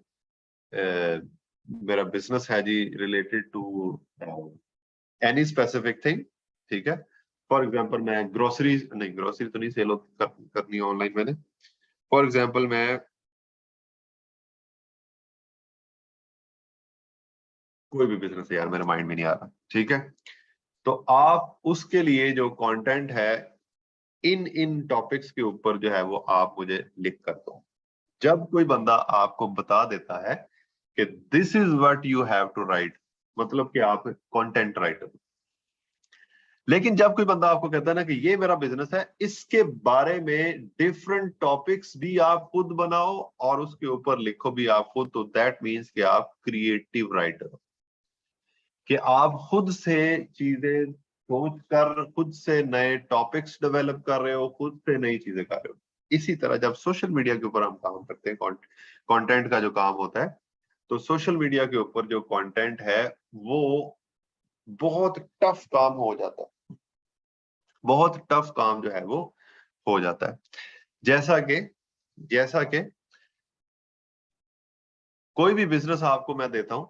मेरा बिजनेस है जी related to any specific thing, ठीक है। फॉर एग्जांपल मैं ग्रोसरी, नहीं ग्रोसरी तो नहीं सेल करनी ऑनलाइन मैंने। फॉर एग्जांपल मैं कोई भी बिजनेस है यार, मेरे माइंड में नहीं आ रहा, ठीक है। तो आप उसके लिए जो कंटेंट है, इन इन टॉपिक्स के ऊपर जो है वो आप मुझे लिख कर दो। जब कोई बंदा आपको बता देता है कि this is what you have to write, मतलब कि आप कंटेंट राइटर, लेकिन जब कोई बंदा आपको कहता है ना कि ये मेरा बिजनेस है, इसके बारे में डिफरेंट टॉपिक्स भी आप खुद बनाओ और उसके ऊपर लिखो भी आप खुद, तो दैट मीन्स कि आप क्रिएटिव राइटर हो, कि आप खुद से चीजें सोच कर खुद से नए टॉपिक्स डेवलप कर रहे हो, खुद से नई चीजें कर रहे हो। इसी तरह जब सोशल मीडिया के ऊपर हम काम करते हैं, कंटेंट का जो काम होता है, तो सोशल मीडिया के ऊपर जो कंटेंट है वो बहुत टफ काम हो जाता है, बहुत टफ काम जो है वो हो जाता है। जैसा कि कोई भी बिजनेस आपको मैं देता हूं,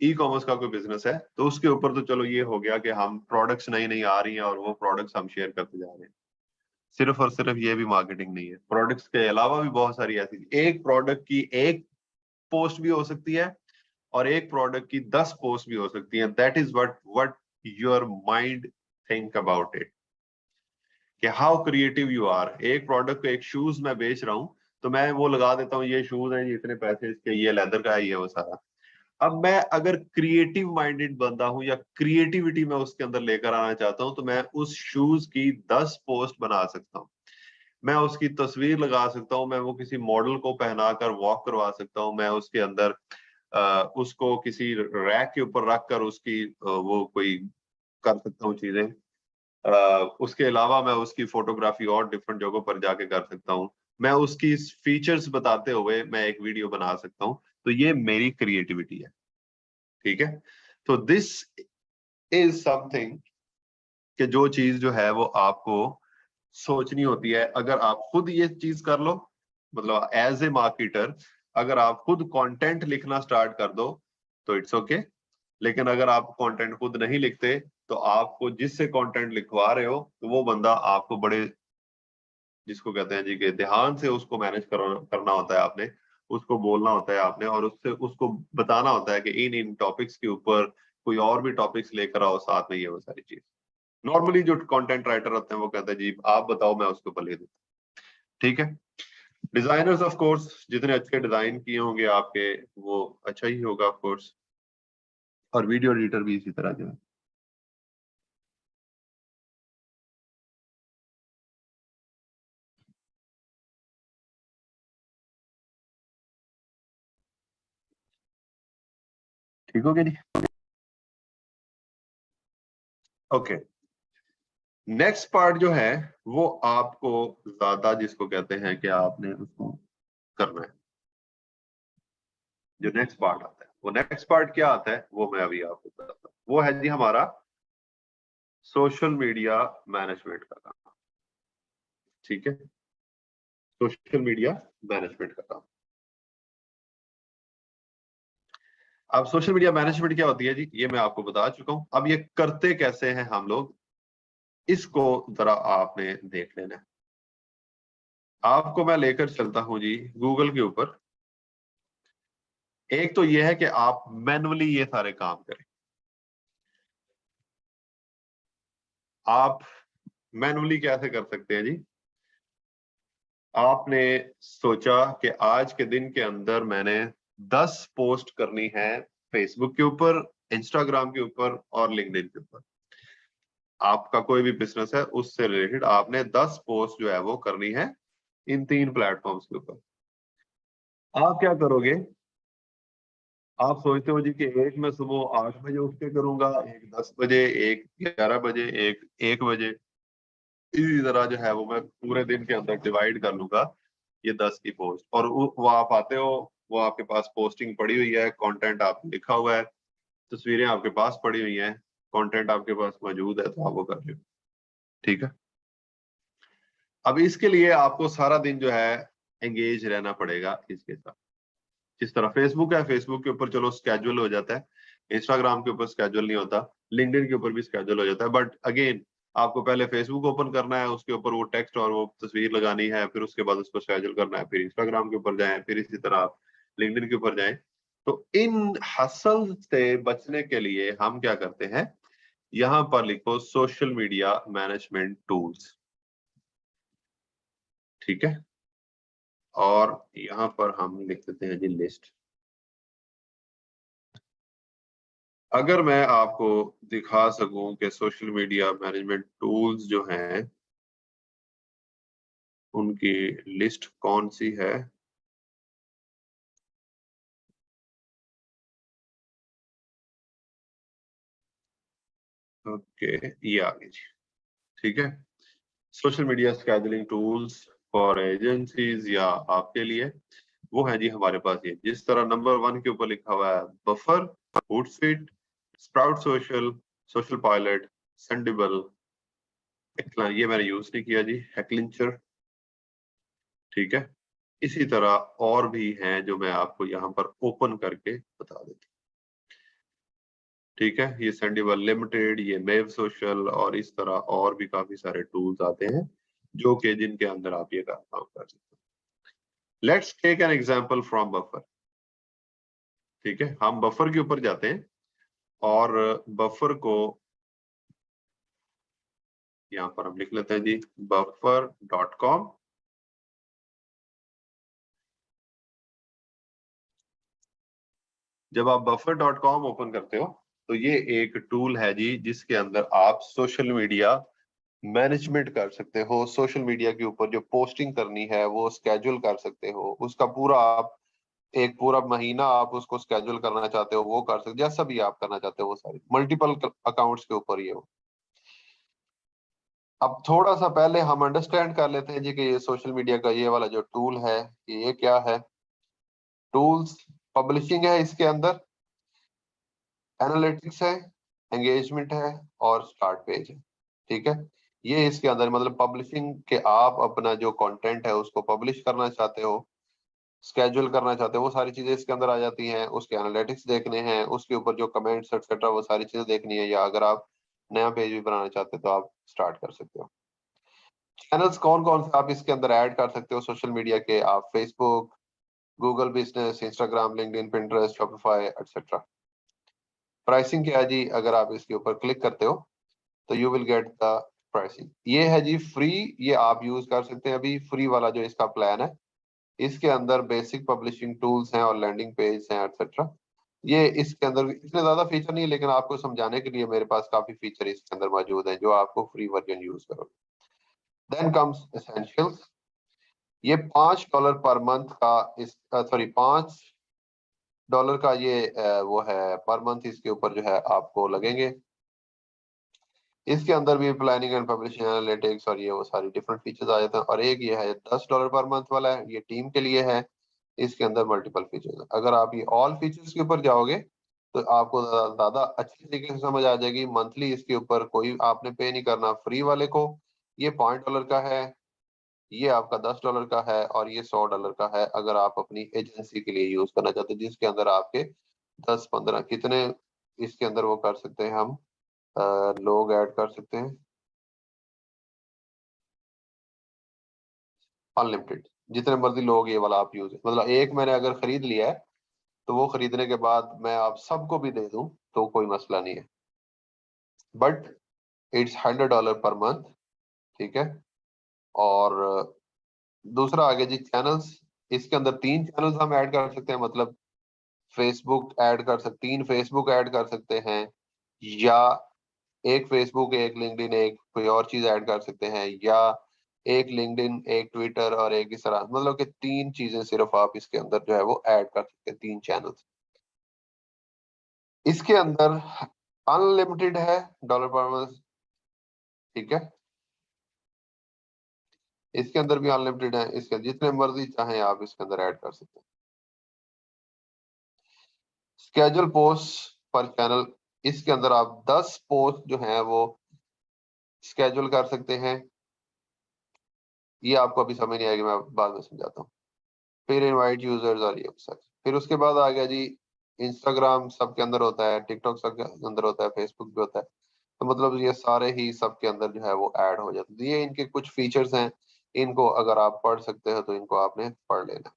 ई कॉमर्स का कोई बिजनेस है, तो उसके ऊपर तो चलो ये हो गया कि हम प्रोडक्ट्स नई नई आ रही हैं और वो प्रोडक्ट्स हम शेयर करते जा रहे हैं। सिर्फ और सिर्फ ये भी मार्केटिंग नहीं है, प्रोडक्ट्स के अलावा भी बहुत सारी ऐसी, एक प्रोडक्ट की एक पोस्ट भी हो सकती है और एक प्रोडक्ट की 10 पोस्ट भी हो सकती है। That is what your mind think about it, कि हाउ क्रिएटिव यू आर। एक प्रोडक्ट को, एक शूज मैं बेच रहा हूं, तो मैं वो लगा देता हूँ, ये शूज है, ये इतने पैसे इसके, ये लेदर का है, ये वो सारा। अब मैं अगर क्रिएटिव माइंडेड बंदा हूं या क्रिएटिविटी में उसके अंदर लेकर आना चाहता हूं, तो मैं उस शूज की 10 पोस्ट बना सकता हूं, मैं उसकी तस्वीर लगा सकता हूं, मैं वो किसी मॉडल को पहनाकर वॉक करवा सकता हूं, मैं उसके अंदर उसको किसी रैक के ऊपर रख कर उसकी वो कोई कर सकता हूँ चीजें। उसके अलावा मैं उसकी फोटोग्राफी और डिफरेंट जगहों पर जाके कर सकता हूँ, मैं उसकी फीचर्स बताते हुए मैं एक वीडियो बना सकता हूँ। तो ये मेरी क्रिएटिविटी है, ठीक है। तो दिस इज समथिंग कि जो चीज जो है वो आपको सोचनी होती है। अगर आप खुद ये चीज कर लो, मतलब एज ए मार्केटर, अगर आप खुद कंटेंट लिखना स्टार्ट कर दो तो इट्स ओके। लेकिन अगर आप कंटेंट खुद नहीं लिखते, तो आपको जिससे कंटेंट लिखवा रहे हो, तो वो बंदा आपको बड़े, जिसको कहते हैं जी, के ध्यान से उसको मैनेज करना होता है आपने, उसको बोलना होता है आपने, और उससे उसको बताना होता है कि इन इन टॉपिक्स के ऊपर कोई और भी टॉपिक्स लेकर आओ साथ में, ये वो सारी चीज। नॉर्मली जो कंटेंट राइटर होते हैं वो कहते हैं जी आप बताओ, मैं उसके ऊपर लिख देता हूं, ठीक है। डिजाइनर्स ऑफ कोर्स जितने अच्छे डिजाइन किए होंगे आपके, वो अच्छा ही होगा ऑफ कोर्स, और वीडियो एडिटर भी इसी तरह जो है। ठीक हो गया जी, ओके। नेक्स्ट पार्ट जो है वो आपको ज्यादा, जिसको कहते हैं कि आपने उसको करना है। जो नेक्स्ट पार्ट आता है, वो नेक्स्ट पार्ट क्या आता है वो मैं अभी आपको बताता हूँ। वो है जी हमारा सोशल मीडिया मैनेजमेंट का काम, ठीक है। सोशल मीडिया मैनेजमेंट का काम। अब सोशल मीडिया मैनेजमेंट क्या होती है जी, ये मैं आपको बता चुका हूं। अब ये करते कैसे हैं हम लोग, इसको जरा आपने देख लेना है। आपको मैं लेकर चलता हूं जी गूगल के ऊपर। एक तो ये है कि आप मैनुअली ये सारे काम करें। आप मैनुअली कैसे कर सकते हैं जी, आपने सोचा कि आज के दिन के अंदर मैंने 10 पोस्ट करनी है फेसबुक के ऊपर, इंस्टाग्राम के ऊपर और लिंक्डइन के ऊपर। आपका कोई भी बिजनेस है उससे रिलेटेड आपने 10 पोस्ट जो है वो करनी है इन 3 प्लेटफॉर्म्स के ऊपर। आप क्या करोगे, आप सोचते हो जी कि एक मैं सुबह 8 बजे उठ के करूंगा, एक 10 बजे, एक 11 बजे, एक 1 बजे। इसी तरह जो है वो मैं पूरे दिन के अंदर डिवाइड कर लूंगा ये 10 की पोस्ट, और वो आप आते हो, वो आपके पास पोस्टिंग पड़ी हुई है, कंटेंट आपने लिखा हुआ है, तस्वीरें आपके पास पड़ी हुई हैं, कंटेंट आपके पास मौजूद है, तो आप वो कर लो, ठीक है। अब इसके लिए आपको सारा दिन जो है एंगेज रहना पड़ेगा इसके साथ। जिस तरह फेसबुक है, फेसबुक के ऊपर चलो स्केड्यूल हो जाता है, इंस्टाग्राम के ऊपर स्केड्यूल नहीं होता, लिंक्डइन के ऊपर भी स्केड्यूल हो जाता है, बट अगेन आपको पहले फेसबुक ओपन करना है, उसके ऊपर वो टेक्स्ट और वो तस्वीर लगानी है, फिर उसके बाद उसको स्केड्यूल करना है, फिर इंस्टाग्राम के ऊपर जाएं, फिर इसी तरह आप लिंक्डइन के ऊपर जाएं। तो इन हसल से बचने के लिए हम क्या करते हैं, यहां पर लिखो सोशल मीडिया मैनेजमेंट टूल्स, ठीक है। और यहां पर हम लिख देते हैं जी लिस्ट। अगर मैं आपको दिखा सकूं कि सोशल मीडिया मैनेजमेंट टूल्स जो हैं उनकी लिस्ट कौन सी है, ओके ये आ गई जी, ठीक है। Social media scheduling tools for agencies या आपके लिए, वो है जी हमारे पास। ये जिस तरह नंबर 1 के ऊपर लिखा हुआ है buffer, Hootsuite, sprout social, social pilot, sendible, ये मैंने यूज नहीं किया जी, हैकलिंचर, ठीक है। इसी तरह और भी हैं जो मैं आपको यहाँ पर ओपन करके बता देता हूँ, ठीक है। ये सेंडिबल लिमिटेड, ये मेव सोशल, और इस तरह और भी काफी सारे टूल्स आते हैं जो कि जिनके अंदर आप ये काम कर सकते हैं। Let's take an example from Buffer, ठीक है। हम बफर के ऊपर जाते हैं और बफर को यहाँ पर हम लिख लेते हैं जी buffer.com। जब आप buffer.com ओपन करते हो तो ये एक टूल है जी जिसके अंदर आप सोशल मीडिया मैनेजमेंट कर सकते हो। सोशल मीडिया के ऊपर जो पोस्टिंग करनी है वो स्केड्यूल कर सकते हो, उसका पूरा आप एक पूरा महीना आप उसको स्केड्यूल करना चाहते हो वो कर सकते, जैसा भी आप करना चाहते हो वो सारी मल्टीपल अकाउंट्स के ऊपर ये हो। अब थोड़ा सा पहले हम अंडरस्टैंड कर लेते हैं जी कि ये सोशल मीडिया का ये वाला जो टूल है ये क्या है। टूल्स, पब्लिशिंग है, इसके अंदर एनालिटिक्स है, एंगेजमेंट है और स्टार्ट पेज है, ठीक है। ये इसके अंदर मतलब पब्लिशिंग के आप अपना जो कंटेंट है उसको पब्लिश करना चाहते हो, स्केड्यूल करना चाहते हो, वो सारी चीजें इसके अंदर आ जाती हैं। उसके एनालिटिक्स देखने हैं, उसके ऊपर जो कमेंट्स एक्सेट्रा वो सारी चीजें देखनी है, या अगर आप नया पेज भी बनाना चाहते हो तो आप स्टार्ट कर सकते हो। चैनल्स कौन कौन से आप इसके अंदर ऐड कर सकते हो सोशल मीडिया के, आप Facebook, Google business, Instagram, LinkedIn, Pinterest, Shopify etcetera. Pricing क्या है जी, अगर आप इसके ऊपर क्लिक करते हो तो you will get the pricing. ये है जी फ्री, ये आप यूज कर सकते हैं अभी फ्री वाला जो इसका प्लान है। इसके अंदर बेसिक पब्लिशिंग टूल्स हैं और लैंडिंग पेज हैं एक्सेट्रा। ये इसके अंदर इतने ज्यादा फीचर नहीं है, लेकिन आपको समझाने के लिए मेरे पास काफी फीचर इसके अंदर मौजूद हैं जो आपको फ्री वर्जन यूज करो। Then comes essentials. ये $5 पर मंथ का इस सॉरी $5 का ये वो है पर मंथ, इसके ऊपर जो है आपको लगेंगे। इसके अंदर भी प्लानिंग एंड पब्लिशिंग एनालिटिक्स और ये वो सारी डिफरेंट फीचर्स आ जाते हैं। और एक ये है $10 पर मंथ वाला है, ये टीम के लिए है। इसके अंदर मल्टीपल फीचर्स है। अगर आप ये ऑल फीचर्स के ऊपर जाओगे तो आपको ज्यादा अच्छी तरीके से समझ आ जाएगी। मंथली इसके ऊपर कोई आपने पे नहीं करना फ्री वाले को। ये $5 का है, ये आपका $10 का है और ये $100 का है अगर आप अपनी एजेंसी के लिए यूज करना चाहते हैं, जिसके अंदर आपके 10-15 कितने इसके अंदर वो कर सकते हैं हम लोग ऐड कर सकते हैं, अनलिमिटेड, जितने मर्जी लोग ये वाला आप यूज, मतलब एक मैंने अगर खरीद लिया है तो वो खरीदने के बाद मैं आप सबको भी दे दूं तो कोई मसला नहीं है। बट इट्स $100 पर मंथ, ठीक है। और दूसरा आगे जी चैनल्स। इसके अंदर 3 चैनल्स हम ऐड कर सकते हैं, मतलब फेसबुक ऐड कर सकते, 3 फेसबुक ऐड कर सकते हैं, या एक फेसबुक, एक लिंक्डइन, एक कोई और चीज ऐड कर सकते हैं, या एक लिंक्डइन, एक ट्विटर और एक इस तरह, मतलब कि 3 चीजें सिर्फ आप इसके अंदर जो है वो ऐड कर सकते हैं, 3 चैनल्स। इसके अंदर अनलिमिटेड है डॉलर पर मंथ, ठीक है। इसके अंदर भी अनलिमिटेड है, इसके जितने मर्जी चाहे आप इसके अंदर ऐड कर सकते हैं। स्केड्यूल पोस्ट पर चैनल, इसके अंदर आप 10 पोस्ट जो हैं वो स्केड्यूल कर सकते हैं। ये आपको अभी समझ नहीं आएगी, मैं बाद में समझाता हूँ। फिर इनवाइट यूजर्स और ये सब। फिर उसके बाद आ गया जी इंस्टाग्राम सबके अंदर होता है, टिकटॉक सबके अंदर होता है, फेसबुक भी होता है। तो मतलब ये सारे ही सबके अंदर जो है वो ऐड हो जाते हैं। तो ये इनके कुछ फीचर्स हैं, इनको अगर आप पढ़ सकते हो तो इनको आपने पढ़ लेना।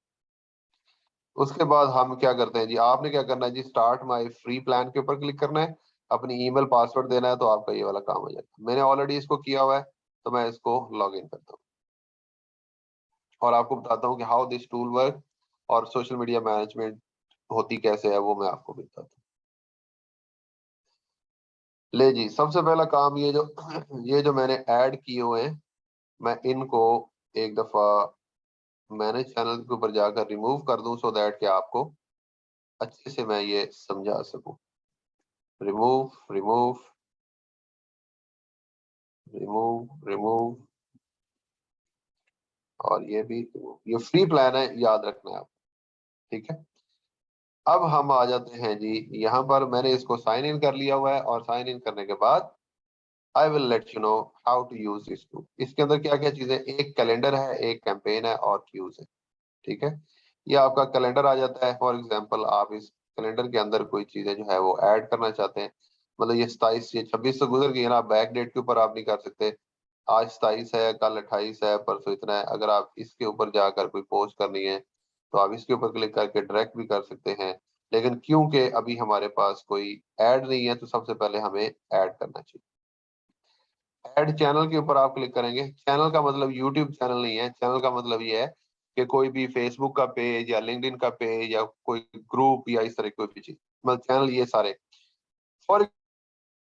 उसके बाद हम क्या करते हैं जी, आपने क्या करना है जी, स्टार्ट माय फ्री प्लान के ऊपर क्लिक करना है, अपनी ईमेल पासवर्ड देना है, तो आपका ये वाला काम हो जाएगा। मैंने ऑलरेडी इसको किया हुआ है तो मैं इसको लॉग इन करता हूँ और आपको बताता हूँ कि हाउ दिस टूल वर्क और सोशल मीडिया मैनेजमेंट होती कैसे है वो मैं आपको बताता हूँ। ले जी, सबसे पहला काम ये जो मैंने ऐड किए हुए हैं, मैं इनको एक दफा मैनेज चैनल के ऊपर जाकर रिमूव कर दूं, सो दैट कि आपको अच्छे से मैं ये समझा सकूं। रिमूव रिमूव रिमूव रिमूव, और ये भी remove। ये फ्री प्लान है, याद रखना है आप, ठीक है। अब हम आ जाते हैं जी, यहाँ पर मैंने इसको साइन इन कर लिया हुआ है, और साइन इन करने के बाद I will let you know how to use this too. इसके अंदर क्या क्या चीजें, एक कैलेंडर है, एक कैंपेन है, और क्यूज है, ठीक है। ये आपका कैलेंडर आ जाता है। फॉर एग्जांपल आप इस कैलेंडर के अंदर कोई चीजें जो है वो ऐड करना चाहते हैं, मतलब ये 27 ये 26 तो गुजर गई है ना, बैक डेट के ऊपर आप नहीं कर सकते। आज 27 है, कल 28 है, परसों इतना है। अगर आप इसके ऊपर जाकर कोई पोस्ट करनी है तो आप इसके ऊपर क्लिक करके डायरेक्ट भी कर सकते हैं। लेकिन क्योंकि अभी हमारे पास कोई ऐड नहीं है, तो सबसे पहले हमें ऐड करना चाहिए। ऐड चैनल के ऊपर आप क्लिक करेंगे। चैनल का मतलब यूट्यूब चैनल नहीं है, चैनल का मतलब ये है कि कोई भी फेसबुक का पेज या लिंक्डइन का पेज या कोई ग्रुप या इस तरह की कोई भी चीज, मतलब चैनल ये सारे। फॉर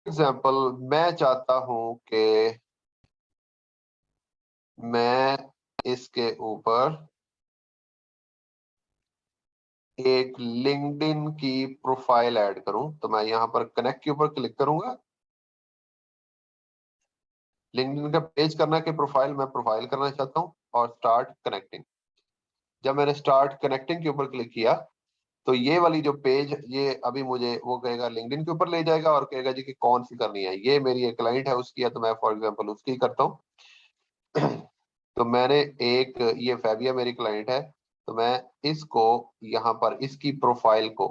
एग्जाम्पल मैं चाहता हूं कि मैं इसके ऊपर एक लिंक्डइन की प्रोफाइल ऐड करूं, तो मैं यहां पर कनेक्ट के ऊपर क्लिक करूंगा। लिंक्डइन का पेज करना कि प्रोफाइल, मैं प्रोफाइल करना चाहता हूं, और स्टार्ट कनेक्टिंग। जब मैंने स्टार्ट कनेक्टिंग के ऊपर क्लिक किया, तो ये वाली जो पेज, ये अभी मुझे वो कहेगा लिंक्डइन के ऊपर ले जाएगा, और कहेगा जी कि कौन सी करनी है। ये मेरी एक क्लाइंट है, उसकी है, तो मैं फॉर एग्जांपल उसकी ही करता हूँ। तो मैंने एक, ये फैबिया मेरी क्लाइंट है, तो मैं इसको यहाँ पर इसकी प्रोफाइल को,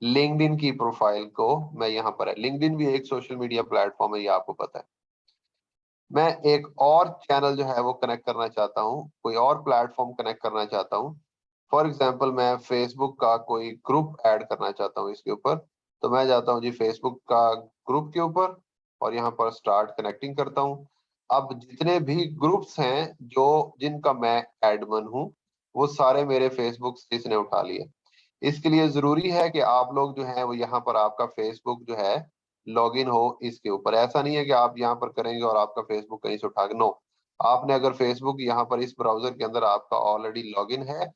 लिंक्डइन की प्रोफाइल को मैं यहाँ पर है। लिंक्डइन भी एक सोशल मीडिया प्लेटफॉर्म है, ये आपको पता है। मैं एक और चैनल जो है वो कनेक्ट करना चाहता हूँ, कोई और प्लेटफॉर्म कनेक्ट करना चाहता हूँ। फॉर एग्जांपल मैं फेसबुक का कोई ग्रुप ऐड करना चाहता हूँ इसके ऊपर, तो मैं जाता हूँ जी फेसबुक का ग्रुप के ऊपर, और यहाँ पर स्टार्ट कनेक्टिंग करता हूँ। अब जितने भी ग्रुप्स हैं जो जिनका मैं एडमिन हूँ, वो सारे मेरे फेसबुक से इसने उठा लिए। इसके लिए जरूरी है कि आप लोग जो है वो यहाँ पर आपका फेसबुक जो है लॉगिन हो इसके ऊपर। ऐसा नहीं है कि आप यहाँ पर करेंगे और आपका फेसबुक कहीं से उठा के, नो। आपने अगर फेसबुक यहाँ पर इस ब्राउजर के अंदर आपका ऑलरेडी लॉगिन है,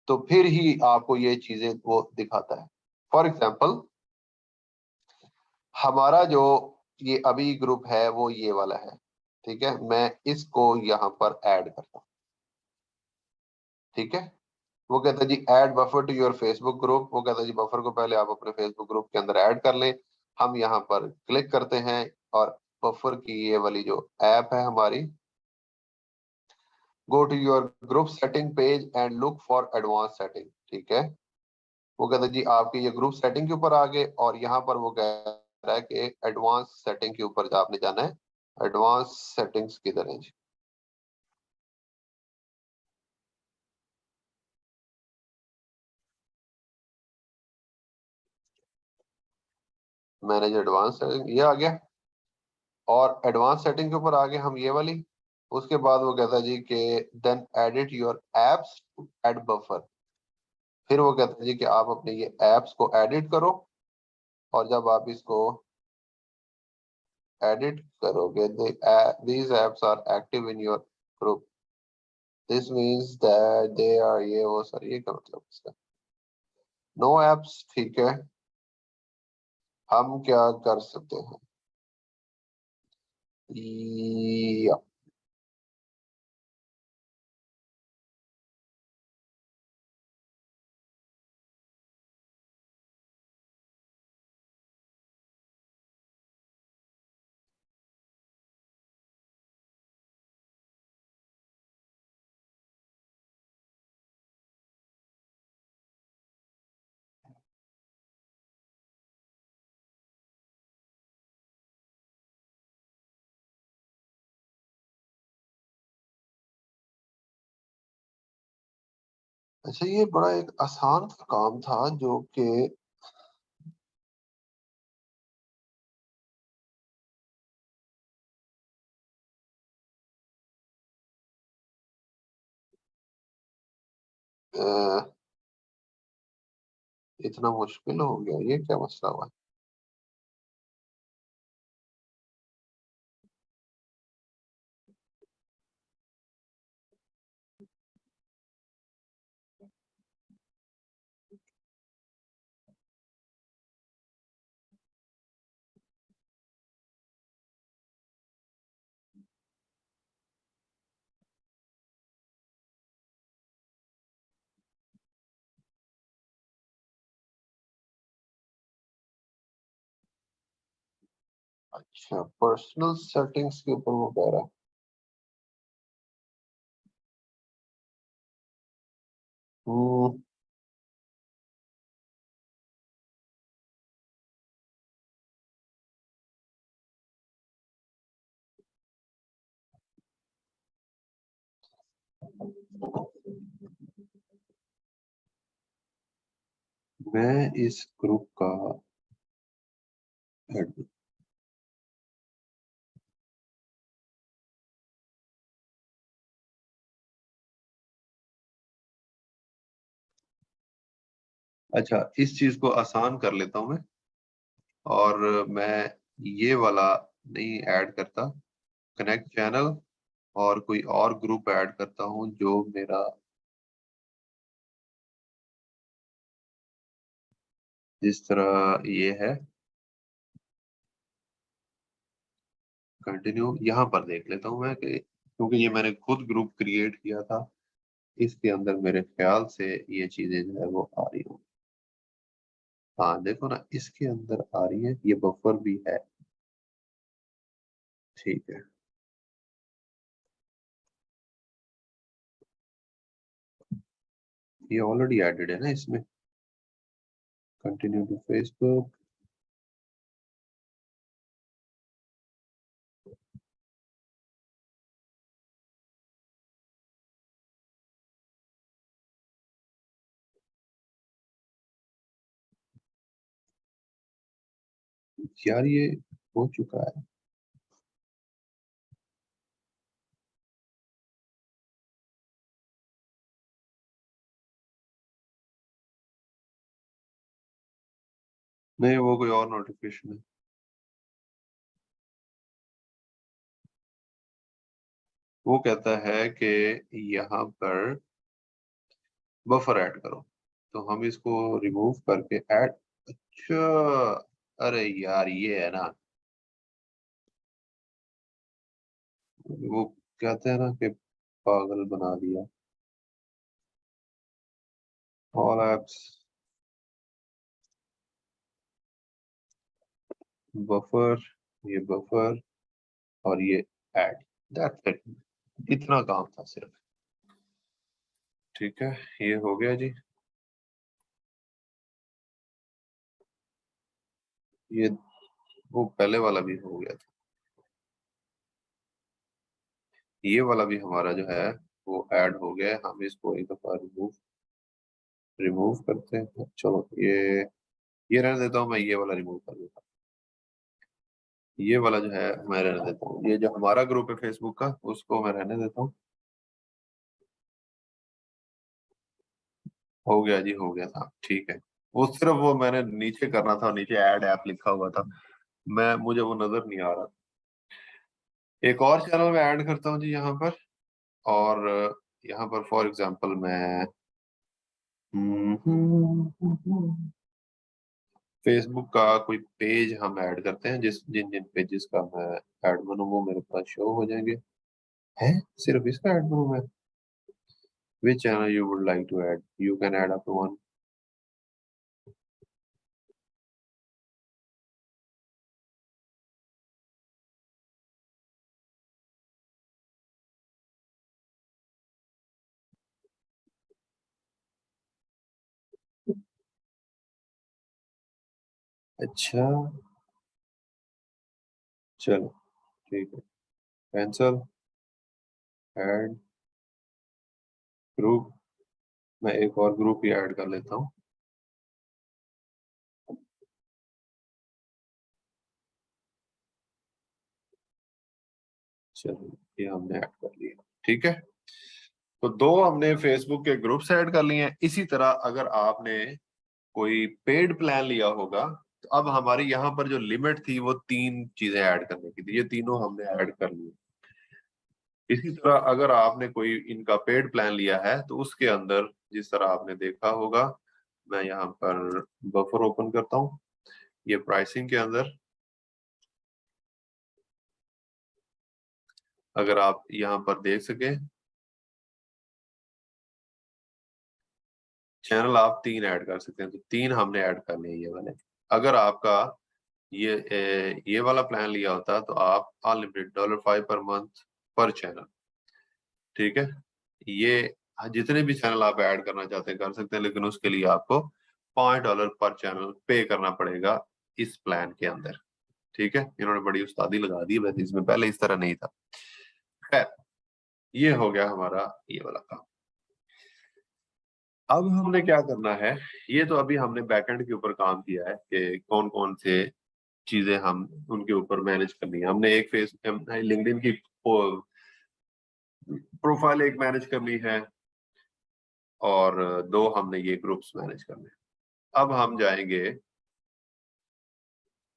तो फिर ही आपको ये चीजें वो दिखाता है। फॉर एग्जाम्पल हमारा जो ये अभी ग्रुप है वो ये वाला है, ठीक है। मैं इसको यहाँ पर ऐड करता हूँ, ठीक है। वो कहता है जी add buffer to your Facebook group. वो कहता है जी बफर को पहले आप अपने फेसबुक ग्रुप के अंदर ऐड कर लें। हम यहाँ पर क्लिक करते हैं, और बफर की ये वाली जो ऐप है हमारी, go to your group setting page and look for advance setting, ठीक है। वो कहता है जी आपके ये ग्रुप सेटिंग के ऊपर आ गए, और यहाँ पर वो कह रहा है कि एडवांस सेटिंग के ऊपर आपने जाना है। एडवांस सेटिंग्स किधर है जी? मैनेज एडवांस सेटिंग, ये आ गया। और एडवांस सेटिंग के ऊपर आ गए हम, ये वाली। उसके बाद वो कहता है जी कि then edit your apps to add Buffer. फिर वो कहता है जी कि आप अपने ये एप्स को एडिट करो, और जब आप इसको एडिट करोगे, these apps are active in your group, this means that they are, ये वो सर, ये क्या मतलब इसका? नो एप्स, ठीक है। हम क्या कर सकते हैं? या अच्छा, ये बड़ा एक आसान सा काम था जो कि इतना मुश्किल हो गया, ये क्या मसला हुआ? अच्छा, पर्सनल सेटिंग्स के ऊपर वो कह रहा है। मैं इस ग्रुप का head- अच्छा, इस चीज को आसान कर लेता हूं मैं, और मैं ये वाला नहीं ऐड करता, कनेक्ट चैनल, और कोई और ग्रुप ऐड करता हूं जो मेरा जिस तरह ये है। कंटिन्यू यहाँ पर देख लेता हूँ मैं कि, क्योंकि ये मैंने खुद ग्रुप क्रिएट किया था, इसके अंदर मेरे ख्याल से ये चीजें जो है वो आ रही हूँ। हाँ देखो ना, इसके अंदर आ रही है, ये बफर भी है। ठीक है, ये ऑलरेडी एडेड है ना इसमें। कंटिन्यू टू फेसबुक, यार ये हो चुका है। नहीं, वो कोई और नोटिफिकेशन है। वो कहता है कि यहाँ पर बफर ऐड करो, तो हम इसको रिमूव करके ऐड। अच्छा, अरे यार ये है ना, वो कहते हैं ना कि पागल बना दिया। ऑल एप्स, बफर, ये बफर, और ये ऐड, दैट्स इट। इतना काम था सिर्फ। ठीक है, ये हो गया जी। ये वो पहले वाला भी हो गया था, ये वाला भी हमारा जो है वो ऐड हो गया है। हम इसको एक दफा रिमूव रिमूव करते हैं। चलो ये रहने देता हूँ, मैं ये वाला रिमूव कर देता हूँ। ये वाला जो है मैं रहने देता हूँ, ये जो हमारा ग्रुप है फेसबुक का उसको मैं रहने देता हूँ। हो गया जी, हो गया था, ठीक है। वो सिर्फ वो मैंने नीचे करना था, नीचे ऐड ऐप लिखा हुआ था, मैं मुझे वो नजर नहीं आ रहा। एक और चैनल में ऐड करता हूँ जी यहाँ पर, और यहाँ पर फॉर एग्जांपल मैं फेसबुक का कोई पेज हम ऐड करते हैं, जिस जिन जिन पेजेस का मैं ऐड बनूँ वो मेरे पास शो हो जाएंगे। है, सिर्फ इसका ऐड बनूँ मैं? Which channel you would like to add, you can add up to 1। अच्छा, चलो ठीक है, कैंसल, ऐड ग्रुप, मैं एक और ग्रुप ही ऐड कर लेता हूँ। चलो, ये हमने ऐड कर लिया, ठीक है। तो दो हमने फेसबुक के ग्रुप्स ऐड कर लिए हैं। इसी तरह अगर आपने कोई पेड प्लान लिया होगा, तो अब हमारी यहाँ पर जो लिमिट थी वो 3 चीजें ऐड करने की थी, ये तीनों हमने ऐड कर ली। इसी तरह अगर आपने कोई इनका पेड प्लान लिया है तो उसके अंदर जिस तरह आपने देखा होगा, मैं यहाँ पर बफर ओपन करता हूँ, ये प्राइसिंग के अंदर अगर आप यहाँ पर देख सके, चैनल आप 3 ऐड कर सकते हैं, तो 3 हमने ऐड कर लिए ये वाले। अगर आपका ये वाला प्लान लिया होता तो आप अनलिमिटेड $5 पर मंथ पर चैनल, ठीक है। ये जितने भी चैनल आप ऐड करना चाहते हैं कर सकते हैं, लेकिन उसके लिए आपको $5 पर चैनल पे करना पड़ेगा इस प्लान के अंदर, ठीक है। इन्होंने बड़ी उस्तादी लगा दी, वैसे इसमें पहले इस तरह नहीं था। खैर, ये हो गया हमारा ये वाला काम। अब हमने क्या करना है, ये तो अभी हमने बैकएंड के ऊपर काम किया है कि कौन कौन से चीजें हम उनके ऊपर मैनेज करनी है। हमने एक फेस लिंक्डइन की प्रोफाइल एक मैनेज करनी है और दो हमने ये ग्रुप्स मैनेज करने हैं। अब हम जाएंगे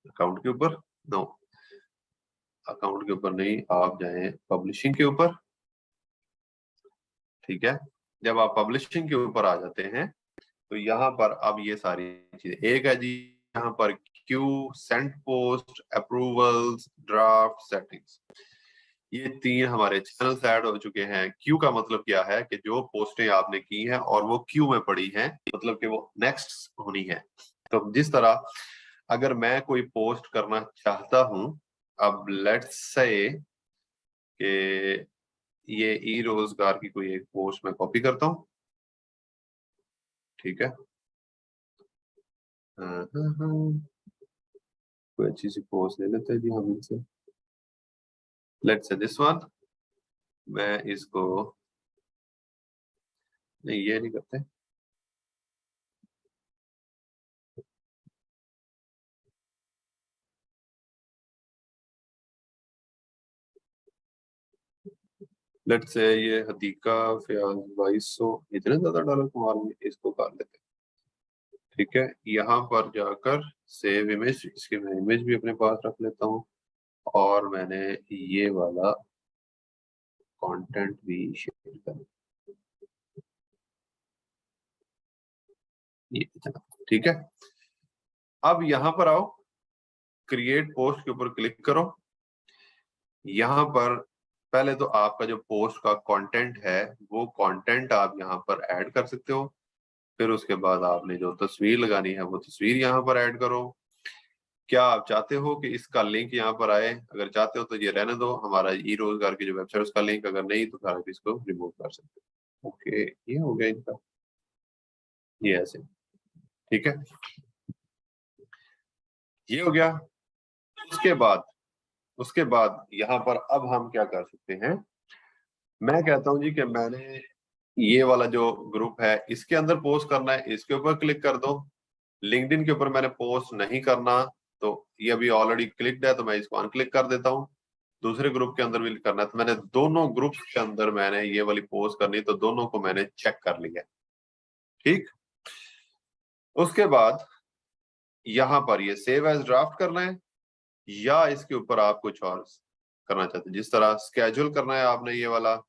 अकाउंट के ऊपर, नो अकाउंट के ऊपर नहीं, आप जाएं पब्लिशिंग के ऊपर, ठीक है। जब आप पब्लिशिंग के ऊपर आ जाते हैं तो यहाँ पर अब ये सारी चीजें, एक है जी यहाँ पर Q, send post, approvals, draft, settings, ये तीन हमारे चैनल्स ऐड हो चुके हैं। क्यू का मतलब क्या है कि जो पोस्टें आपने की हैं और वो क्यू में पड़ी हैं, मतलब कि वो नेक्स्ट होनी है। तो जिस तरह अगर मैं कोई पोस्ट करना चाहता हूं, अब लेट्स से कि ये ई रोजगार की कोई एक पोस्ट मैं कॉपी करता हूं, ठीक है। कोई अच्छी सी पोस्ट ले लेते हैं जी हम इनसे, लेट्स से दिस वन। मैं इसको नहीं, ये नहीं करते, लेट्स से ये हदीका फयाज 2200 इतने ज्यादा डॉलर कमा रही है, इसको कर लेते हैं, ठीक है। यहाँ पर जाकर सेव इमेज, इसकी मैं इमेज भी अपने पास रख लेता हूँ और मैंने ये वाला कंटेंट भी शेयर कर, ये ठीक है। अब यहाँ पर आओ, क्रिएट पोस्ट के ऊपर क्लिक करो। यहाँ पर पहले तो आपका जो पोस्ट का कंटेंट है वो कंटेंट आप यहाँ पर ऐड कर सकते हो। फिर उसके बाद आपने जो तस्वीर लगानी है वो तस्वीर यहाँ पर ऐड करो। क्या आप चाहते हो कि इसका लिंक यहाँ पर आए? अगर चाहते हो तो ये रहने दो, हमारा ई रोजगार की जो वेबसाइट उसका लिंक, अगर नहीं तो फिर आप इसको रिमूव कर सकते हो। ओके, ये हो गया इनका, ये ऐसे, ठीक है, ये हो गया। उसके बाद यहाँ पर अब हम क्या कर सकते हैं, मैं कहता हूँ जी कि मैंने ये वाला जो ग्रुप है इसके अंदर पोस्ट करना है, इसके ऊपर क्लिक कर दो। लिंक्डइन के ऊपर मैंने पोस्ट नहीं करना, तो ये अभी ऑलरेडी क्लिक्ड है तो मैं इसको अनक्लिक कर देता हूँ। दूसरे ग्रुप के अंदर भी करना है, तो मैंने दोनों ग्रुप्स के अंदर मैंने ये वाली पोस्ट करनी, तो दोनों को मैंने चेक कर लिया, ठीक। उसके बाद यहाँ पर ये सेव एज ड्राफ्ट करना है या इसके ऊपर आप कुछ और करना चाहते हैं, जिस तरह स्केड्यूल करना है आपने ये वाला,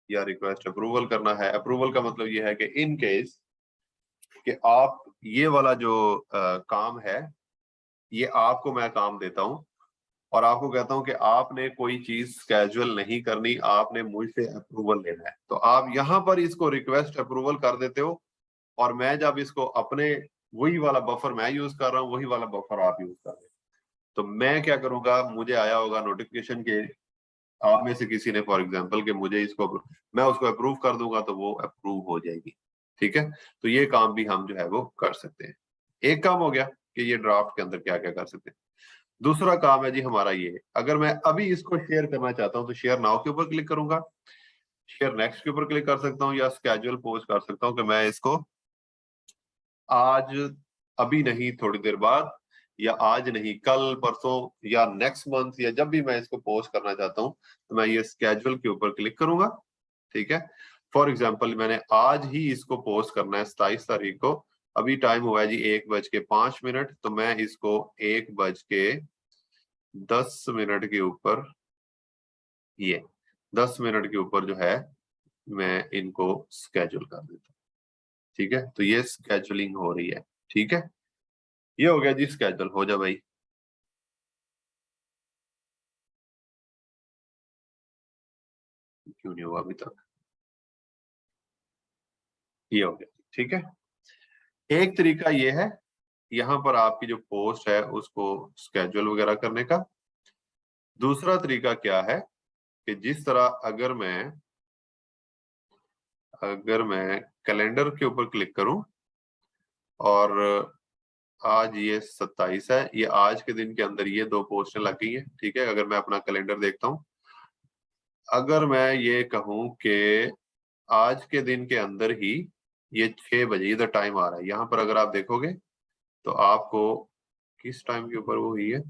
या रिक्वेस्ट अप्रूवल करना है। अप्रूवल का मतलब ये है कि इन केस कि आप ये वाला जो काम है ये आपको मैं काम देता हूं और आपको कहता हूं कि आपने कोई चीज स्केड्यूल नहीं करनी, आपने मुझसे अप्रूवल लेना है, तो आप यहाँ पर इसको रिक्वेस्ट अप्रूवल कर देते हो और मैं जब इसको अपने वही वाला बफर मैं यूज कर रहा हूँ, वही वाला बफर आप यूज कर रहे हैं, तो मैं क्या करूंगा, मुझे आया होगा नोटिफिकेशन के आप में से किसी ने फॉर एग्जांपल कि मुझे इसको, मैं उसको अप्रूव कर दूंगा तो वो अप्रूव हो जाएगी, ठीक है। तो ये काम भी हम जो है वो कर सकते हैं। एक काम हो गया कि ये ड्राफ्ट के अंदर क्या क्या कर सकते हैं। दूसरा काम है जी हमारा ये, अगर मैं अभी इसको शेयर करना चाहता हूं तो शेयर नाउ के ऊपर क्लिक करूंगा, शेयर नेक्स्ट के ऊपर क्लिक कर सकता हूं या स्केड्यूल पोस्ट कर सकता हूं कि मैं इसको आज, अभी नहीं थोड़ी देर बाद, या आज नहीं कल परसों या नेक्स्ट मंथ, या जब भी मैं इसको पोस्ट करना चाहता हूं तो मैं ये स्केड्यूल के ऊपर क्लिक करूंगा, ठीक है। फॉर एग्जाम्पल मैंने आज ही इसको पोस्ट करना है 27 तारीख को, अभी टाइम हुआ है जी 1:05, तो मैं इसको 1:10 के ऊपर, ये 10 मिनट के ऊपर जो है मैं इनको स्केड्यूल कर देता हूँ, ठीक है। तो ये स्केड्यूलिंग हो रही है, ठीक है। ये हो गया जी स्केड्यूल, हो जा भाई, क्यों नहीं हुआ अभी तक, ये हो गया, ठीक है। एक तरीका ये है, यहाँ पर आपकी जो पोस्ट है उसको स्केड्यूल वगैरह करने का। दूसरा तरीका क्या है कि जिस तरह अगर मैं कैलेंडर के ऊपर क्लिक करूं और आज ये 27 है, ये आज के दिन के अंदर ये 2 पोस्टें लग गई हैं, ठीक है। अगर मैं अपना कैलेंडर देखता हूं, अगर मैं ये कहूं कि आज के दिन के अंदर ही ये 6 बजे इधर टाइम आ रहा है, यहाँ पर अगर आप देखोगे तो आपको किस टाइम के ऊपर वो हुई है,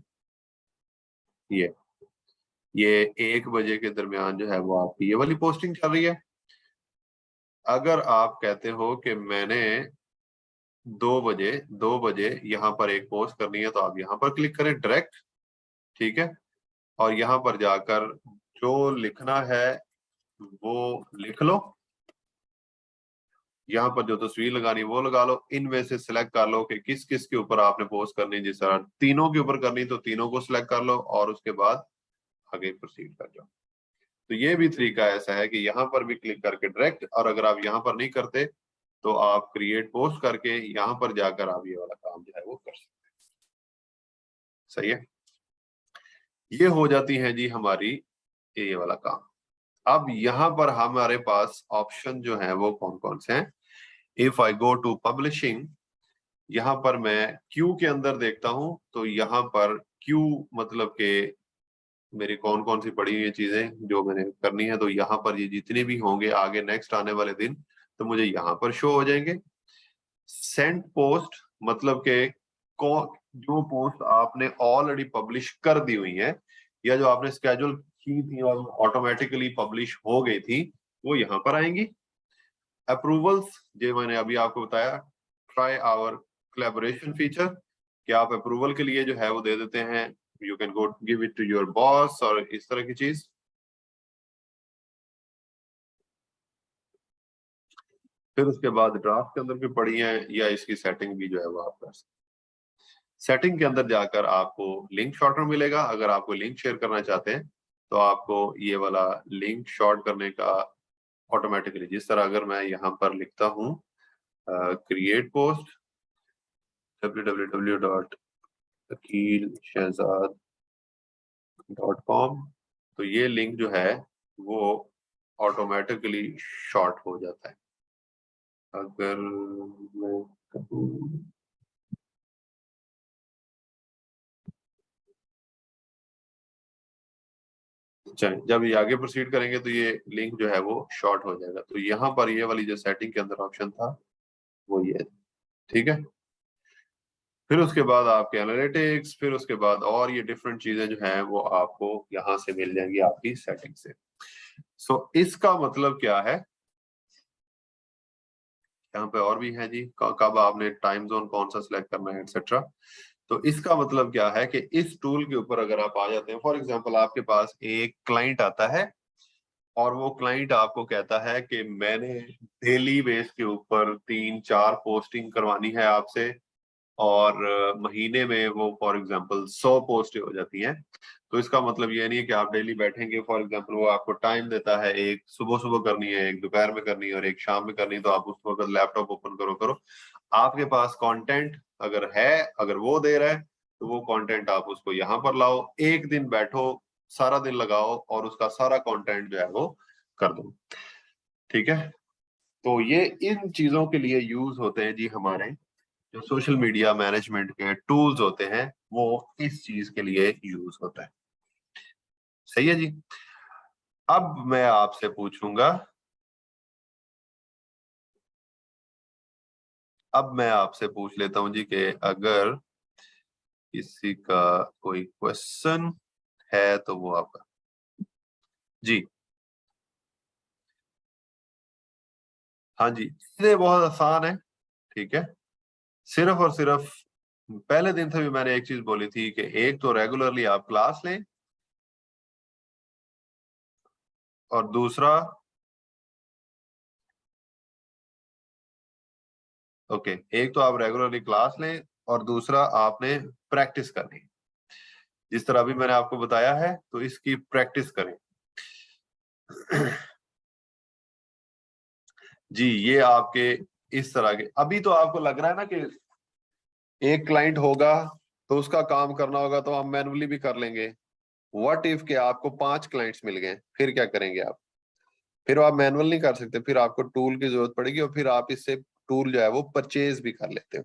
ये 1 बजे के दरमियान जो है वो आपकी ये वाली पोस्टिंग चल रही है। अगर आप कहते हो कि मैंने 2 बजे यहाँ पर एक पोस्ट करनी है, तो आप यहाँ पर क्लिक करें डायरेक्ट, ठीक है। और यहाँ पर जाकर जो लिखना है वो लिख लो, यहाँ पर जो तस्वीर लगानी वो लगा लो, इनमें से सिलेक्ट कर लो कि किस किस के ऊपर आपने पोस्ट करनी है। जिस तरह तीनों के ऊपर करनी तो तीनों को सिलेक्ट कर लो और उसके बाद आगे प्रोसीड कर जाओ। तो ये भी तरीका ऐसा है कि यहाँ पर भी क्लिक करके डायरेक्ट, और अगर आप यहाँ पर नहीं करते तो आप क्रिएट पोस्ट करके यहाँ पर जाकर आप ये वाला काम जो है वो कर सकते हैं। सही है, ये हो जाती है जी हमारी ये वाला काम। अब यहाँ पर हमारे पास ऑप्शन जो है वो कौन कौन से हैं। If I go to publishing, यहाँ पर मैं क्यू के अंदर देखता हूं, तो यहाँ पर क्यू मतलब के मेरी कौन कौन सी पड़ी हुई चीजें जो मैंने करनी है, तो यहाँ पर ये जितने भी होंगे आगे नेक्स्ट आने वाले दिन तो मुझे यहाँ पर शो हो जाएंगे। सेंड पोस्ट मतलब के जो पोस्ट आपने ऑलरेडी पब्लिश कर दी हुई है या जो आपने स्केड्यूल की थी और ऑटोमेटिकली पब्लिश हो गई थी, वो यहाँ पर आएंगी। अप्रूवल्स, जो मैंने अभी आपको बताया, ट्राई आवर कोलैबोरेशन फीचर, कि आप अप्रूवल के लिए जो है वो दे देते हैं, you can go give it to your boss और इस तरह की चीज। फिर उसके बाद ड्राफ्ट के अंदर भी पड़ी है या इसकी सेटिंग भी जो है वो आप कर सकते हैं। सेटिंग के अंदर जाकर आपको लिंक शॉर्टर मिलेगा। अगर आपको लिंक शेयर करना चाहते हैं तो आपको ये वाला लिंक शॉर्ट करने का ऑटोमेटिकली, जिस तरह अगर मैं यहाँ पर लिखता हूँ क्रिएट पोस्ट www.akilshehzad.com, तो ये लिंक जो है वो ऑटोमेटिकली शॉर्ट हो जाता है। अगर मैं कहूँ चलिए, जब ये आगे प्रोसीड करेंगे तो ये लिंक जो है वो शॉर्ट हो जाएगा। तो यहाँ पर ये वाली जो सेटिंग के अंदर ऑप्शन था वो ये, ठीक है। फिर उसके बाद आपके एनालिटिक्स, फिर उसके बाद और ये डिफरेंट चीजें जो हैं वो आपको यहाँ से मिल जाएंगी आपकी सेटिंग से। सो इसका मतलब क्या है, यहाँ पे और भी है जी, कब आपने टाइम जोन कौन सा सिलेक्ट करना है एक्सेट्रा। तो इसका मतलब क्या है कि इस टूल के ऊपर अगर आप आ जाते हैं, फॉर एग्जांपल आपके पास एक क्लाइंट आता है और वो क्लाइंट आपको कहता है कि मैंने डेली बेस के ऊपर 3-4 पोस्टिंग करवानी है आपसे, और महीने में वो फॉर एग्जांपल 100 पोस्टें हो जाती हैं। तो इसका मतलब ये नहीं है कि आप डेली बैठेंगे, फॉर एग्जांपल वो आपको टाइम देता है, एक सुबह सुबह करनी है, एक दोपहर में करनी है और एक शाम में करनी है, तो आप उस वक्त लैपटॉप ओपन करो। आपके पास कंटेंट अगर है, अगर वो दे रहा है तो वो कंटेंट आप उसको यहाँ पर लाओ, एक दिन बैठो, सारा दिन लगाओ और उसका सारा कंटेंट जो है वो कर दो, ठीक है। तो ये इन चीजों के लिए यूज होते हैं जी हमारे जो सोशल मीडिया मैनेजमेंट के टूल्स होते हैं, वो इस चीज के लिए यूज होता है। सही है जी। अब मैं आपसे पूछूंगा, अब मैं आपसे पूछ लेता हूं जी कि अगर किसी का कोई क्वेश्चन है तो वो आपका जी। हाँ जी, ये बहुत आसान है, ठीक है। सिर्फ और सिर्फ पहले दिन से भी मैंने एक चीज बोली थी कि एक तो रेगुलरली आप क्लास लें, और दूसरा ओके, एक तो आप रेगुलरली क्लास लें और दूसरा आपने प्रैक्टिस करनी है। जिस तरह अभी मैंने आपको बताया है तो इसकी प्रैक्टिस करें। जी, ये आपके इस तरह के, अभी तो आपको लग रहा है ना कि एक क्लाइंट होगा तो उसका काम करना होगा तो हम मैनुअली भी कर लेंगे। व्हाट इफ के आपको 5 क्लाइंट्स मिल गए, फिर क्या करेंगे आप? फिर आप मैनुअल नहीं कर सकते, फिर आपको टूल की जरूरत पड़ेगी और फिर आप इससे टूल जो है वो परचेज भी कर लेते हो।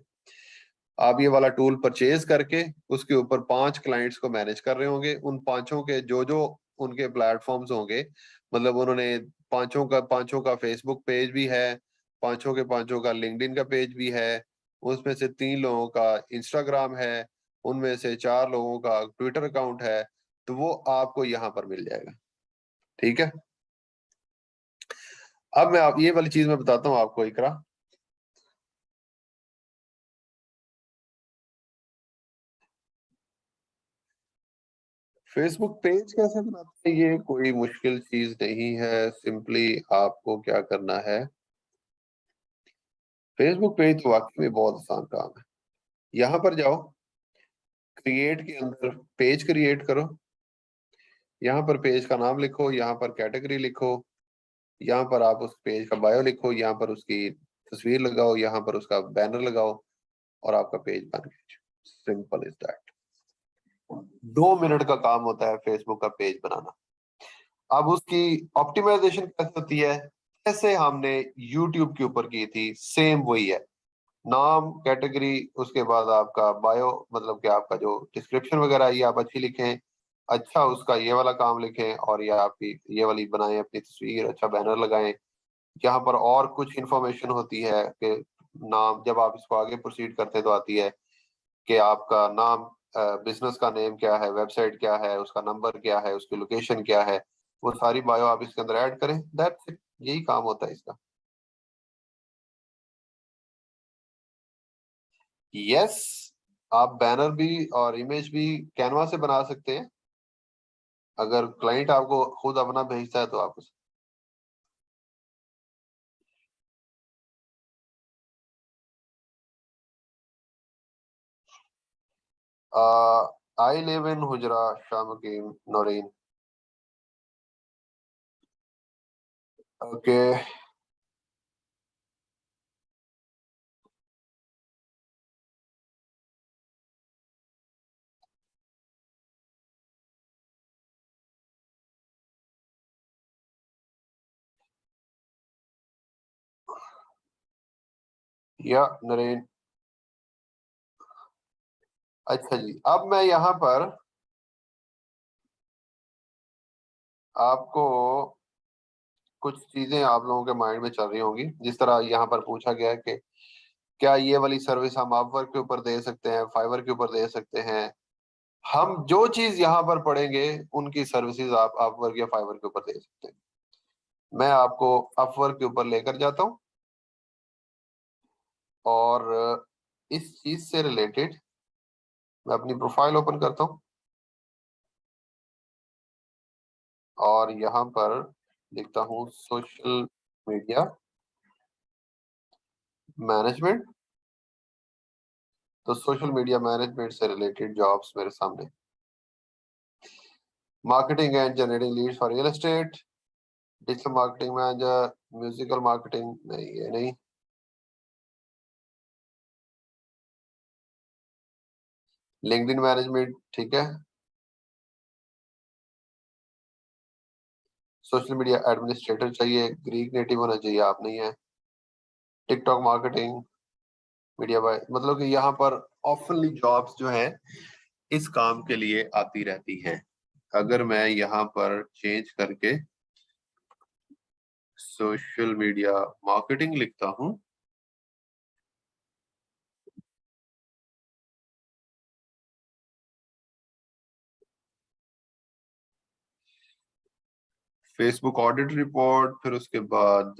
आप ये वाला टूल परचेज करके उसके ऊपर 5 क्लाइंट्स को मैनेज कर रहे होंगे। उन पांचों के जो जो उनके प्लेटफॉर्म्स होंगे, मतलब उन्होंने पांचों का फेसबुक पेज भी है, पांचों का लिंक्डइन का पेज भी है, उसमें से 3 लोगों का इंस्टाग्राम है, उनमें से 4 लोगों का ट्विटर अकाउंट है, तो वो आपको यहाँ पर मिल जाएगा। ठीक है, अब मैं आप ये वाली चीज मैं बताता हूँ आपको इकरा। फेसबुक पेज कैसे बनाते हैं, ये कोई मुश्किल चीज नहीं है। सिंपली आपको क्या करना है, फेसबुक पेज तो वाकई में बहुत आसान काम है। यहाँ पर जाओ, क्रिएट के अंदर पेज क्रिएट करो, यहाँ पर पेज का नाम लिखो, यहाँ पर कैटेगरी लिखो, यहाँ पर आप उस पेज का बायो लिखो, यहाँ पर उसकी तस्वीर लगाओ, यहाँ पर उसका बैनर लगाओ और आपका पेज बन गया। Simple is that. 2 मिनट का काम होता है फेसबुक का पेज बनाना। अब उसकी ऑप्टिमाइजेशन कैसे होती है, जैसे हमने यूट्यूब के ऊपर की थी, सेम वही है। नाम, कैटेगरी, उसके बाद आपका बायो, मतलब कि आपका जो डिस्क्रिप्शन वगैरह ये आप अच्छी लिखें, अच्छा उसका ये वाला काम लिखें, और ये आपकी ये वाली बनाएं अपनी तस्वीर, अच्छा बैनर लगाएं। यहाँ पर और कुछ इंफॉर्मेशन होती है कि नाम, जब आप इसको आगे प्रोसीड करते हैं तो आती है कि आपका नाम, बिजनेस का नेम क्या है, वेबसाइट क्या है, उसका नंबर क्या है, उसकी लोकेशन क्या है, वो सारी बायो आप इसके अंदर ऐड करें। दैट्स इट, यही काम होता है इसका। यस, आप बैनर भी और इमेज भी कैनवा से बना सकते हैं। अगर क्लाइंट आपको खुद अपना भेजता है तो आप I live in Hujra Shah Muqeem Noreen. Okay, या नरेन। अच्छा जी, अब मैं यहाँ पर आपको कुछ चीजें आप लोगों के माइंड में चल रही होंगी। जिस तरह यहाँ पर पूछा गया है कि क्या ये वाली सर्विस हम अपवर्क के ऊपर दे सकते हैं, फाइवर के ऊपर दे सकते हैं। हम जो चीज यहाँ पर पढ़ेंगे उनकी सर्विसेज आप अपवर्क या फाइवर के ऊपर दे सकते हैं। मैं आपको अपवर्क के ऊपर लेकर जाता हूँ और इस चीज से रिलेटेड मैं अपनी प्रोफाइल ओपन करता हूँ और यहाँ पर लिखता हूँ सोशल मीडिया मैनेजमेंट। तो सोशल मीडिया मैनेजमेंट से रिलेटेड जॉब्स मेरे सामने। Marketing and generating leads for real estate, digital marketing manager, musical marketing, नहीं ये नहीं। लिंक्डइन मैनेजमेंट, ठीक है। सोशल मीडिया एडमिनिस्ट्रेटर चाहिए, ग्रीक नेटिव होना चाहिए, आप नहीं है। टिकटॉक मार्केटिंग, मीडिया बाय, मतलब कि यहाँ पर ऑफनली जॉब्स जो है इस काम के लिए आती रहती हैं। अगर मैं यहाँ पर चेंज करके सोशल मीडिया मार्केटिंग लिखता हूँ, फेसबुक ऑडिट रिपोर्ट, फिर उसके बाद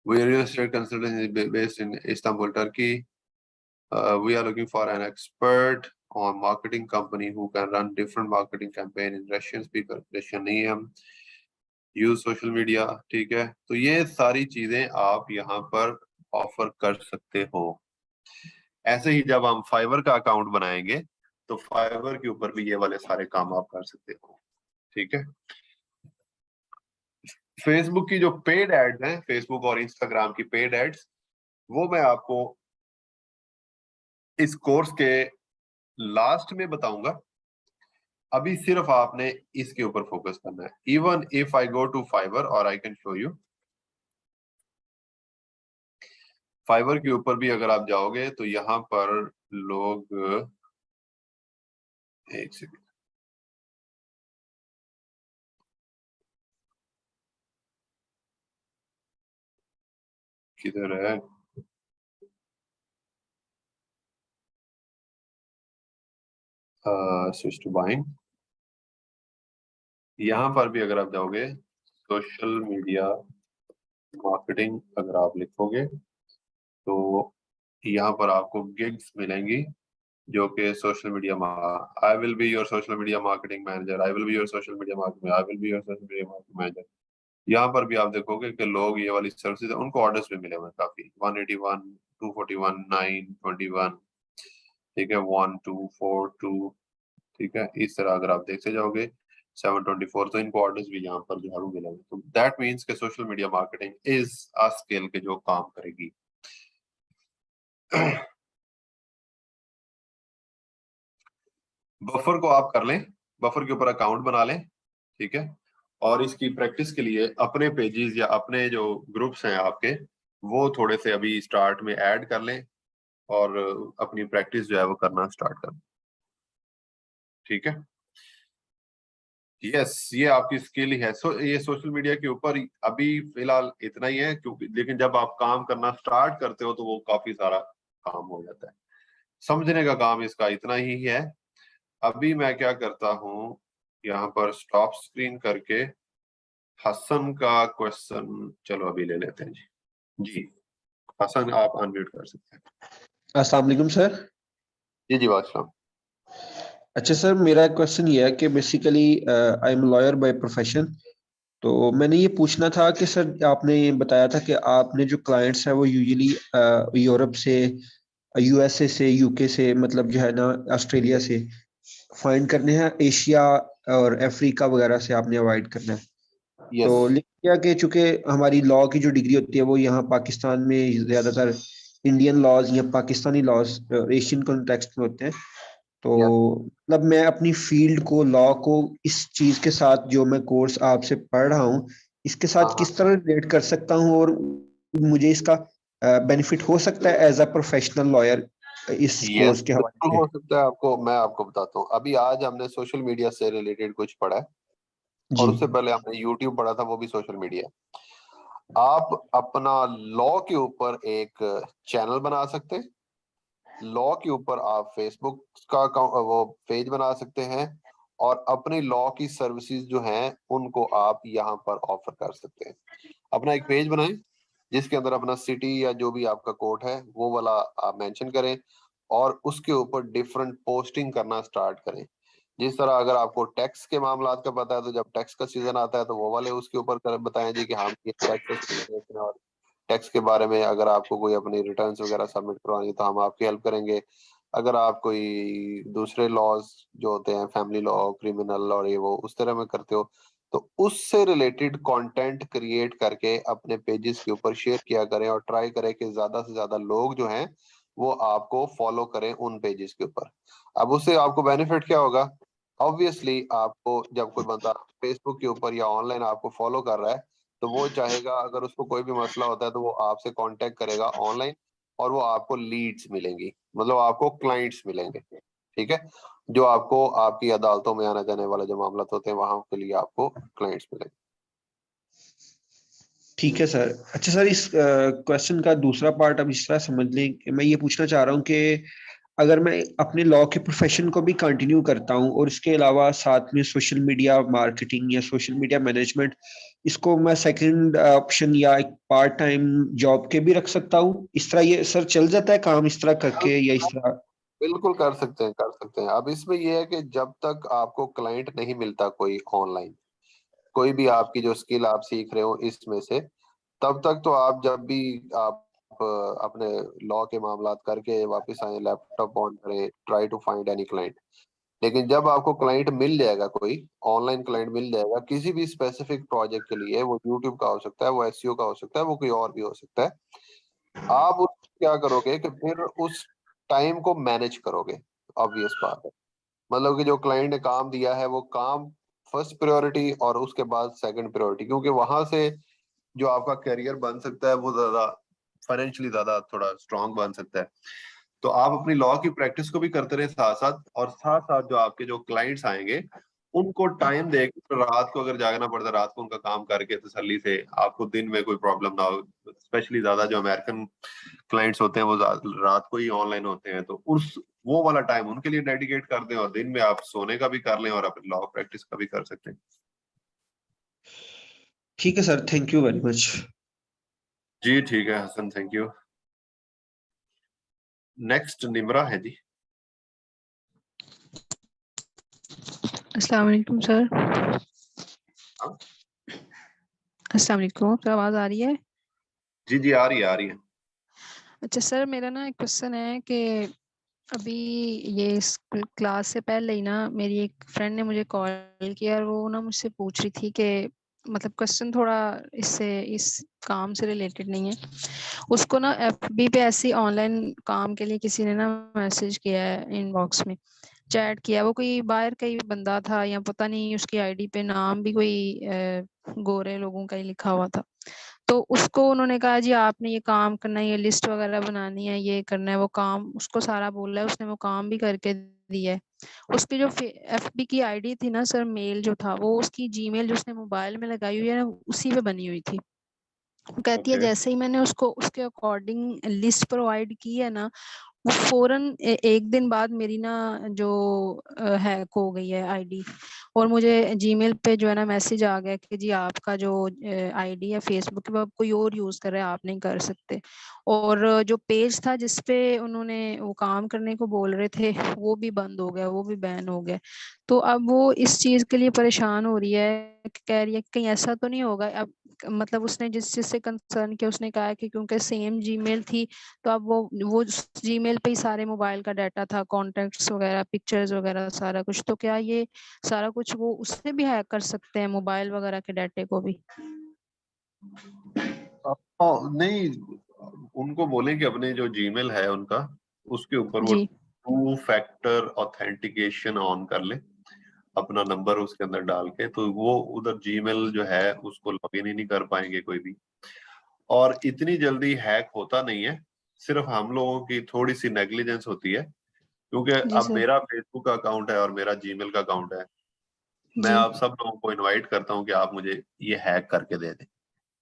we are real estate consultancy based in Istanbul, Turkey. We are looking for an expert on marketing company who can run different marketing campaign in Russian speaker, Russian नहीं है हम, use social media, ठीक है। तो ये सारी चीजें आप यहाँ पर ऑफर कर सकते हो। ऐसे ही जब हम फाइवर का अकाउंट बनाएंगे तो फाइवर के ऊपर भी ये वाले सारे काम आप कर सकते हो, ठीक है। फेसबुक की जो पेड एड्स हैं, फेसबुक और इंस्टाग्राम की पेड एड्स, वो मैं आपको इस कोर्स के लास्ट में बताऊंगा। अभी सिर्फ आपने इसके ऊपर फोकस करना है। Even if I go to Fiverr और I can show you, Fiverr के ऊपर भी अगर आप जाओगे तो यहाँ पर लोग, एक सेकंड, किधर है, स्विच टू बाइंग। यहाँ पर भी अगर आप जाओगे सोशल मीडिया मार्केटिंग, अगर आप लिखोगे तो यहाँ पर आपको गिग्स मिलेंगी जो कि सोशल media, I will be your social media marketing manager, I will be your social media marketing, I will be your social media marketing manager. यहाँ पर भी आप देखोगे कि लोग ये वाली सर्विसेज, उनको ऑर्डर्स भी मिले हुए हैं काफी, 181, 241, 921, ठीक है, 1242, ठीक है। इस तरह अगर आप देखते जाओगे 724, तो इनको ऑर्डर्स भी यहाँ पर झाड़ू मिले हुए। तो दैट मीन्स के social media marketing is a skill के जो काम करेगी। बफर को आप कर लें, बफर के ऊपर अकाउंट बना लें, ठीक है। और इसकी प्रैक्टिस के लिए अपने पेजेस या अपने जो ग्रुप्स हैं आपके, वो थोड़े से अभी स्टार्ट में ऐड कर लें और अपनी प्रैक्टिस जो है वो करना स्टार्ट कर, ठीक है। यस, ये आपकी स्किल ही है। ये सोशल मीडिया के ऊपर अभी फिलहाल इतना ही है, क्योंकि लेकिन जब आप काम करना स्टार्ट करते हो तो वो काफी सारा काम हो जाता है। समझने का काम इसका इतना ही है। अभी मैं क्या करता हूँ, यहाँ पर स्टॉप स्क्रीन करके हसन का क्वेश्चन चलो अभी ले लेते हैं जी। जी हसन, आप अनम्यूट कर सकते हैं। अस्सलाम वालेकुम सर। जी जी वासलाम। अच्छा सर, मेरा क्वेश्चन ये है कि basically I am lawyer by profession. तो मैंने ये पूछना था कि सर आपने ये बताया था कि आपने जो क्लाइंट्स हैं वो यूजुअली यूरोप से, यूएसए से, यूके से, मतलब जो है ना ऑस्ट्रेलिया से फाइंड करने हैं, एशिया और अफ्रीका वगैरह से आपने अवॉइड करना है। यस, तो लेकिन क्या कि चूंकि हमारी लॉ की जो डिग्री होती है वो यहाँ पाकिस्तान में ज्यादातर इंडियन लॉज या पाकिस्तानी लॉज एशियन कॉन्टेक्स्ट में होते हैं। तो मतलब मैं अपनी फील्ड को, लॉ को, इस चीज के साथ जो मैं कोर्स आपसे पढ़ रहा हूँ इसके हाँ साथ हाँ, किस तरह रिलेट कर सकता हूँ और मुझे इसका बेनिफिट हो सकता है एज अ प्रोफेशनल लॉयर इस यस कोर्स के हवाले बिल्कुल से। हो सकता है। आपको मैं आपको बताता हूँ, अभी आज हमने सोशल मीडिया से रिलेटेड कुछ पढ़ा है, जी और उससे पहले हमने यूट्यूब पढ़ा था, वो भी सोशल मीडिया। आप अपना लॉ के ऊपर एक चैनल बना सकते हैं, लॉ के ऊपर आप फेसबुक का वो पेज बना सकते हैं, और अपनी लॉ की सर्विसेज जो हैं उनको आप यहाँ पर ऑफर कर सकते हैं। अपना एक पेज बनाएं जिसके अंदर अपना सिटी या जो भी आपका कोर्ट है वो वाला आप मेंशन करें, और उसके ऊपर डिफरेंट पोस्टिंग करना स्टार्ट करें। जिस तरह अगर आपको टैक्स के मामलात का पता है तो जब टैक्स का सीजन आता है तो वो वाले उसके ऊपर बताएं जी कि हम ये टैक्स, और टैक्स के बारे में अगर आपको कोई अपनी रिटर्न्स वगैरह सबमिट करवानी है तो हम आपकी हेल्प करेंगे। अगर आप कोई दूसरे लॉज जो होते हैं, फैमिली लॉ, क्रिमिनल और ये वो उस तरह में करते हो, तो उससे रिलेटेड कंटेंट क्रिएट करके अपने पेजेस के ऊपर शेयर किया करें, और ट्राई करें कि ज्यादा से ज्यादा लोग जो हैं वो आपको फॉलो करें उन पेजेस के ऊपर। अब उससे आपको बेनिफिट क्या होगा? ऑब्वियसली आपको जब कोई बंदा फेसबुक के ऊपर या ऑनलाइन आपको फॉलो कर रहा है तो वो चाहेगा, अगर उसको कोई भी मसला होता है तो वो आपसे कांटेक्ट करेगा ऑनलाइन, और वो आपको लीड्स मिलेंगी, मतलब आपको क्लाइंट्स मिलेंगे, ठीक है, जो आपको आपकी अदालतों में आने जाने वाले जो मामला होते हैं वहां के लिए आपको क्लाइंट्स मिलेंगे। ठीक है सर। अच्छा सर, इस क्वेश्चन का दूसरा पार्ट अब इस तरह समझ लें कि मैं ये पूछना चाह रहा हूँ कि अगर मैं अपने लॉ के प्रोफेशन को भी कंटिन्यू करता हूँ और इसके अलावा साथ में सोशल मीडिया मार्केटिंग या सोशल मीडिया मैनेजमेंट, इसको मैं सेकंड ऑप्शन या एक पार्ट टाइम जॉब के भी रख सकता हूँ, इस तरह ये सर चल जाता है काम इस तरह करके या इस तरह? बिल्कुल कर सकते हैं, कर सकते हैं। अब इसमें यह है कि जब तक आपको क्लाइंट नहीं मिलता कोई ऑनलाइन, कोई भी आपकी जो स्किल आप सीख रहे हो इसमें से, तब तक तो आप जब भी आप अपने लॉ के मामलात करके वापस आए, लैपटॉप ऑन करें, try to find any client. लेकिन जब आपको क्लाइंट मिल जाएगा, कोई ऑनलाइन क्लाइंट मिल जाएगा किसी भी स्पेसिफिक प्रोजेक्ट के लिए, वो यूट्यूब का हो सकता है, वो एसईओ का हो सकता है, वो कोई और भी हो सकता है, आप क्या करोगे कि फिर उस टाइम को मैनेज करोगे, ऑब्वियस बात है। मतलब कि जो क्लाइंट ने काम दिया है वो काम फर्स्ट प्रायोरिटी और उसके बाद सेकंड प्रायोरिटी, क्योंकि वहां से जो आपका करियर बन सकता है वो ज्यादा फाइनेंशियली ज्यादा थोड़ा स्ट्रांग बन सकता है। तो आप अपनी लॉ की प्रैक्टिस को भी करते रहे साथ साथ, और साथ साथ जो आपके जो क्लाइंट्स आएंगे उनको टाइम दे के, रात को अगर जागना पड़ता है रात को उनका काम करके तसल्ली से, आपको दिन में कोई प्रॉब्लम ना हो। स्पेशली ज्यादा जो अमेरिकन क्लाइंट्स होते हैं वो रात को ही ऑनलाइन होते हैं, तो उस वो वाला टाइम उनके लिए डेडिकेट कर दें और दिन में आप सोने का भी कर लें और अपनी लॉ प्रैक्टिस का भी कर सकते हैं। ठीक है sir, thank you very much. जी ठीक है Hassan, thank you. Next Nimra है जी। अस्सलाम वालेकुम सर। हाँ? अस्सलाम वालेकुम, क्या आवाज आ रही है? जी जी आ रही है, आ रही है। अच्छा सर, मेरा ना एक क्वेश्चन है कि अभी ये क्लास से पहले ही ना मेरी एक फ्रेंड ने मुझे कॉल किया और वो ना मुझसे पूछ रही थी कि मतलब क्वेश्चन थोड़ा इस काम से रिलेटेड नहीं है। उसको ना एफबी पे ऐसी ऑनलाइन काम के लिए किसी ने ना मैसेज किया है, इनबॉक्स में चैट किया। वो कोई बाहर का ही बंदा था या पता नहीं, उसकी आईडी पे नाम भी कोई गोरे लोगों का ही लिखा हुआ था। तो उसको उन्होंने कहा जी आपने ये काम करना है, ये लिस्ट वगैरह बनानी है, ये करना है, वो काम उसको सारा बोला है। उसने वो काम भी करके दिया है। उसकी जो एफबी की आईडी थी ना सर, मेल जो था वो उसकी जीमेल जो उसने मोबाइल में लगाई हुई है ना, उसी पे बनी हुई थी। वो कहती है ओके जैसे ही मैंने उसको उसके अकॉर्डिंग लिस्ट प्रोवाइड की है ना, वो फौरन एक दिन बाद मेरी ना जो हैक हो गई है आईडी, और मुझे जीमेल पे जो है ना मैसेज आ गया कि जी आपका जो आईडी है फेसबुक पे, अब कोई और यूज कर रहा है, आप नहीं कर सकते। और जो पेज था जिसपे उन्होंने वो काम करने को बोल रहे थे वो भी बंद हो गया, वो भी बैन हो गया। तो अब वो इस चीज के लिए परेशान हो रही है, कह रही है कहीं ऐसा तो नहीं होगा। अब मतलब उसने जिस चीज से कंसर्न किया, उसने कहा कि क्योंकि सेम जीमेल थी तो अब वो जीमेल पे ही सारे मोबाइल का डाटा था, कॉन्टेक्ट्स वगैरह, पिक्चर्स वगैरह, सारा कुछ। तो क्या ये सारा कुछ वो उससे भी हैक कर सकते हैं, मोबाइल वगैरह के डाटे को भी? नहीं, उनको बोलें कि अपने जो जीमेल है उनका उसके ऊपर वो जी 2 फैक्टर ऑथेंटिकेशन ऑन कर ले, अपना नंबर उसके अंदर डाल के, तो वो उधर जीमेल जो है उसको लॉगिन ही नहीं कर पाएंगे कोई भी। और इतनी जल्दी हैक होता नहीं है, सिर्फ हम लोगों की थोड़ी सी नेग्लिजेंस होती है, क्योंकि जी अब सर। मेरा फेसबुक का अकाउंट है और मेरा जीमेल का अकाउंट है। मैं जी आप सब लोगों को इनवाइट करता हूं कि आप मुझे ये हैक करके दे दें,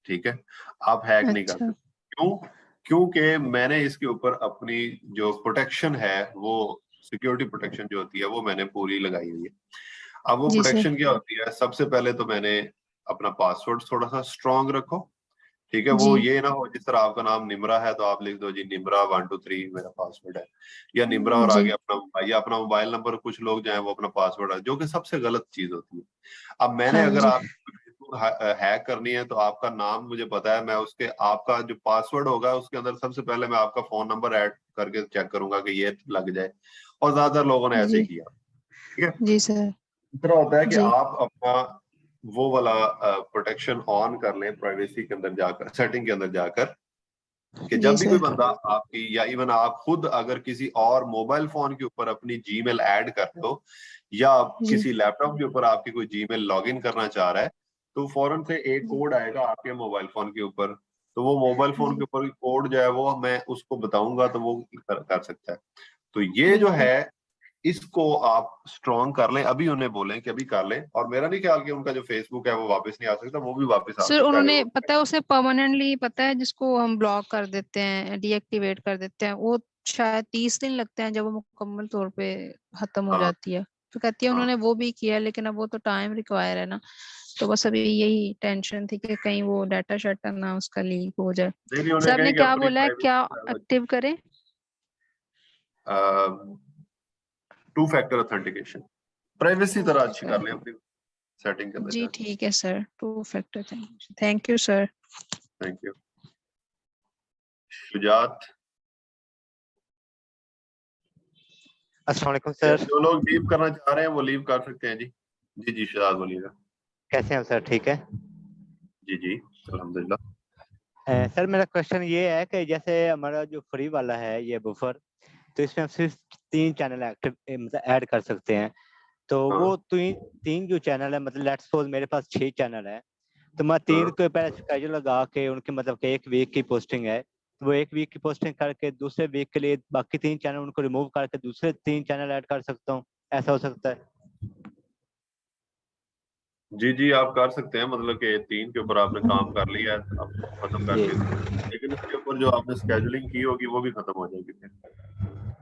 ठीक है? आप हैक नहीं कर अच्छा। सकते। क्यों? क्योंकि मैंने इसके ऊपर अपनी जो प्रोटेक्शन है, वो सिक्योरिटी प्रोटेक्शन जो होती है वो मैंने पूरी लगाई हुई है। अब वो जी सर। प्रोटेक्शन क्या होती है? सबसे पहले तो मैंने अपना पासवर्ड थोड़ा सा स्ट्रांग रखो, ठीक है? वो जी ये ना हो जिस तरह आपका नाम निम्रा है तो आप लिख दो जी निम्रा 123 मेरा पासवर्ड है, या निम्रा और जी आगे अपना मोबाइल नंबर। कुछ लोग जो है वो अपना पासवर्ड है, जो कि सबसे गलत चीज होती है। अब मैंने हाँ अगर जी। आप हैक करनी है तो आपका नाम मुझे पता है, मैं उसके आपका जो पासवर्ड होगा उसके अंदर सबसे पहले मैं आपका फोन नंबर ऐड करके चेक करूंगा कि ये लग जाए, और ज्यादातर लोगों ने ऐसे ही जी किया, ठीक है? जी सर। इतना होता है कि जी आप अपना वो वाला प्रोटेक्शन ऑन कर लें प्राइवेसी के अंदर जाकर, सेटिंग के अंदर जाकर, कि जी जब भी कोई सर। बंदा आपकी, या इवन आप खुद अगर किसी और मोबाइल फोन के ऊपर अपनी जीमेल ऐड कर रहे हो, या आप जी किसी लैपटॉप के ऊपर आपकी कोई जीमेल लॉगिन करना चाह रहा है, तो फौरन से एक जी कोड आएगा आपके मोबाइल फोन के ऊपर। तो वो मोबाइल फोन के जी ऊपर कोड जो है वो मैं उसको बताऊंगा तो वो कर सकता है। तो ये जो बिल्कुल। है इसको आप स्ट्रॉन्ग कर लें, अभी उन्हें बोलें कि अभी कर लें। और मेरा नहीं ख्याल कि उनका जो फेसबुक है वो वापस नहीं आ सकता, वो भी वापस आ सर सकता है अगर उन्होंने वो। पता है उसे परमानेंटली, पता है जिसको हम ब्लॉक कर देते हैं, डीएक्टिवेट कर देते हैं, वो शायद 30 दिन लगते हैं जब वो मुकम्मल तौर पे खत्म हो हाँ जाती है। तो कहती है हाँ, उन्होंने वो भी किया, लेकिन अब वो तो टाइम रिक्वायर है ना। तो बस अभी यही टेंशन थी कि कहीं वो डाटा शाटा ना उसका लीक हो जाए। नहीं नहीं, सर उन्हें आपने कहें कि क्या अपनी बोला है, क्या एक्टिव करें? 2 फैक्टर ऑथेंटिकेशन, प्राइवेसी टू तरह अच्छी कर फैक्टर। लें अपनी सेटिंग के अंदर जी जाके। ठीक है sir, 2 factor. Thank you sir. Thank you. Shujaat, अस्सलाम वालेकुम या सर। जो लोग लीव करना चाह रहे हैं वो लीव कर सकते हैं जी। जी जी शुजात बोलिएगा। कैसे हैं सर? ठीक है। जी जी अल्हम्दुलिल्लाह। सर मेरा क्वेश्चन ये है कि जैसे हमारा जो फ्री वाला है ये बुफर, तो इसमें हम सिर्फ 3 चैनल एक्टिव मतलब ऐड कर सकते हैं। तो हाँ। वो 3 जो चैनल है, मतलब लेट्स सपोज मेरे पास 6 चैनल है, तो मैं 3 के पहले स्केड्यूल लगा के उनके मतलब कि 1 वीक की पोस्टिंग है, तो वो 1 वीक की पोस्टिंग करके दूसरे वीक के लिए बाकी 3 चैनल उनको रिमूव करके दूसरे 3 चैनल ऐड कर सकता हूँ, ऐसा हो सकता है? जी जी, आप कर सकते हैं, मतलब कि 3 के ऊपर आपने काम कर लिया है, आप खत्म कर जी। दीजिए, लेकिन उसके ऊपर जो आपने स्केजुलिंग की होगी वो भी खत्म हो जाएगी फिर।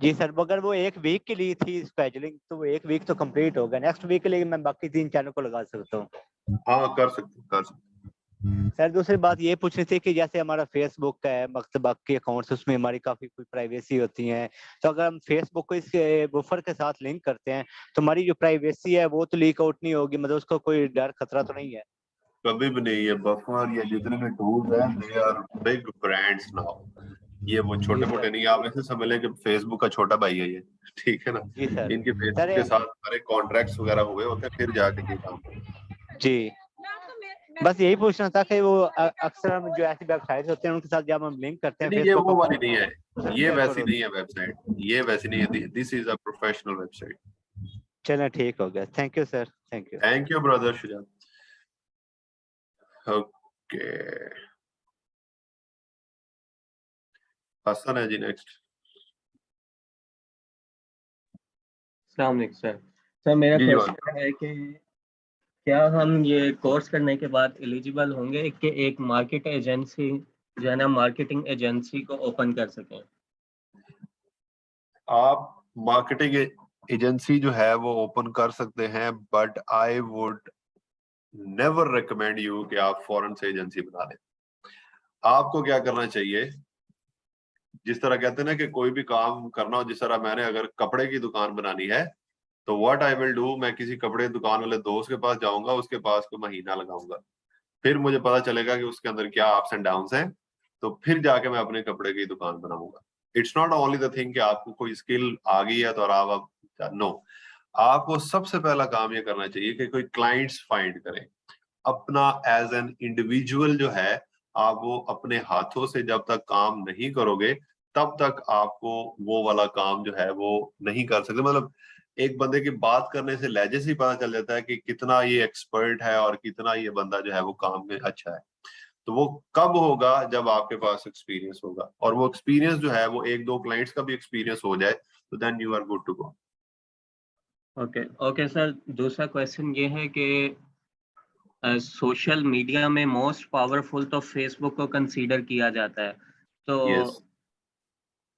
जी सर, अगर वो 1 वीक के लिए थी स्केड्यूलिंग, तो वो 1 वीक तो कंप्लीट हो गया, नेक्स्ट वीक के लिए मैं बाकी 3 चैनल को लगा सकता हूँ। हाँ कर सकते हैं, कर सकते हैं। सर दूसरी बात ये पूछनी थी कि जैसे हमारा फेसबुक का है, मतलब बाकी अकाउंट्स, उसमें हमारी काफी कोई प्राइवेसी होती है, तो अगर हम फेसबुक को इसके बफर के साथ लिंक करते हैं तो हमारी जो प्राइवेसी है वो तो लीक आउट नहीं होगी, मतलब उसको कोई डर खतरा तो नहीं है? कभी भी नहीं है, बफर या जितने भी टूल्स हैं they are big brands now, ये वो छोटे मोटे नहीं, आप ऐसे समझ लें कि फेसबुक का छोटा भाई है ये, ठीक है ना। जी सर। इनके फेसबुक सर के साथ सारे कॉन्ट्रैक्ट्स वगैरह हुए होते हैं, फिर जाके ये काम जी, बस यही पूछना था कि वो अक्सर हम जो ऐसी वेबसाइट होते हैं उनके साथ जब हम लिंक करते हैं नहीं, ये फेसबुक वो को, वाली नहीं है, ये वैसी होती नहीं है वेबसाइट, ये वैसी नहीं है, this is a professional website. चलो ठीक हो गया, thank you sir, thank you. Thank you brother Shujaat. Okay, Hasan है जी नेक्स्ट। अस्सलाम वालेकुम सर। सर मेरा जी जी क्वेश्चन है कि क्या हम ये कोर्स करने के बाद एलिजिबल होंगे कि एक मार्केट एजेंसी जो है ना, मार्केटिंग एजेंसी को ओपन कर सकें? आप मार्केटिंग एजेंसी जो है वो ओपन कर सकते हैं, but I would never recommend you कि आप फॉरेन से एजेंसी बना लें। आपको क्या करना चाहिए, जिस तरह कहते हैं ना कि कोई भी काम करना हो, जिस तरह मैंने अगर कपड़े की दुकान बनानी है तो व्हाट आई विल डू, मैं किसी कपड़े की दुकान वाले दोस्त के पास जाऊंगा, उसके पास को महीना लगाऊंगा, फिर मुझे पता चलेगा कि उसके अंदर क्या अप्स एंड डाउन्स हैं, तो फिर जाके मैं अपने कपड़े की दुकान बनाऊंगा। It's not only the thing कि आपको कोई स्किल आ गई है तो आप नो, आपको सबसे पहला काम ये करना चाहिए कि कोई क्लाइंट्स फाइंड करें। अपना एज एन इंडिविजुअल जो है, आप वो अपने हाथों से जब तक काम नहीं करोगे तब तक आपको वो वाला काम जो है वो नहीं कर सकते। मतलब एक बंदे की बात करने से लहजे से ही पता चल जाता है कि कितना ये एक्सपर्ट है और कितना ये बंदा जो है वो काम में अच्छा है। तो वो कब होगा, जब आपके पास एक्सपीरियंस होगा, और वो एक्सपीरियंस जो है वो 1-2 क्लाइंट्स का भी एक्सपीरियंस हो जाए, तो then you are good to go. Okay okay sir, दूसरा क्वेश्चन ये है कि सोशल मीडिया में मोस्ट पावरफुल तो फेसबुक को कंसीडर किया जाता है, तो यस,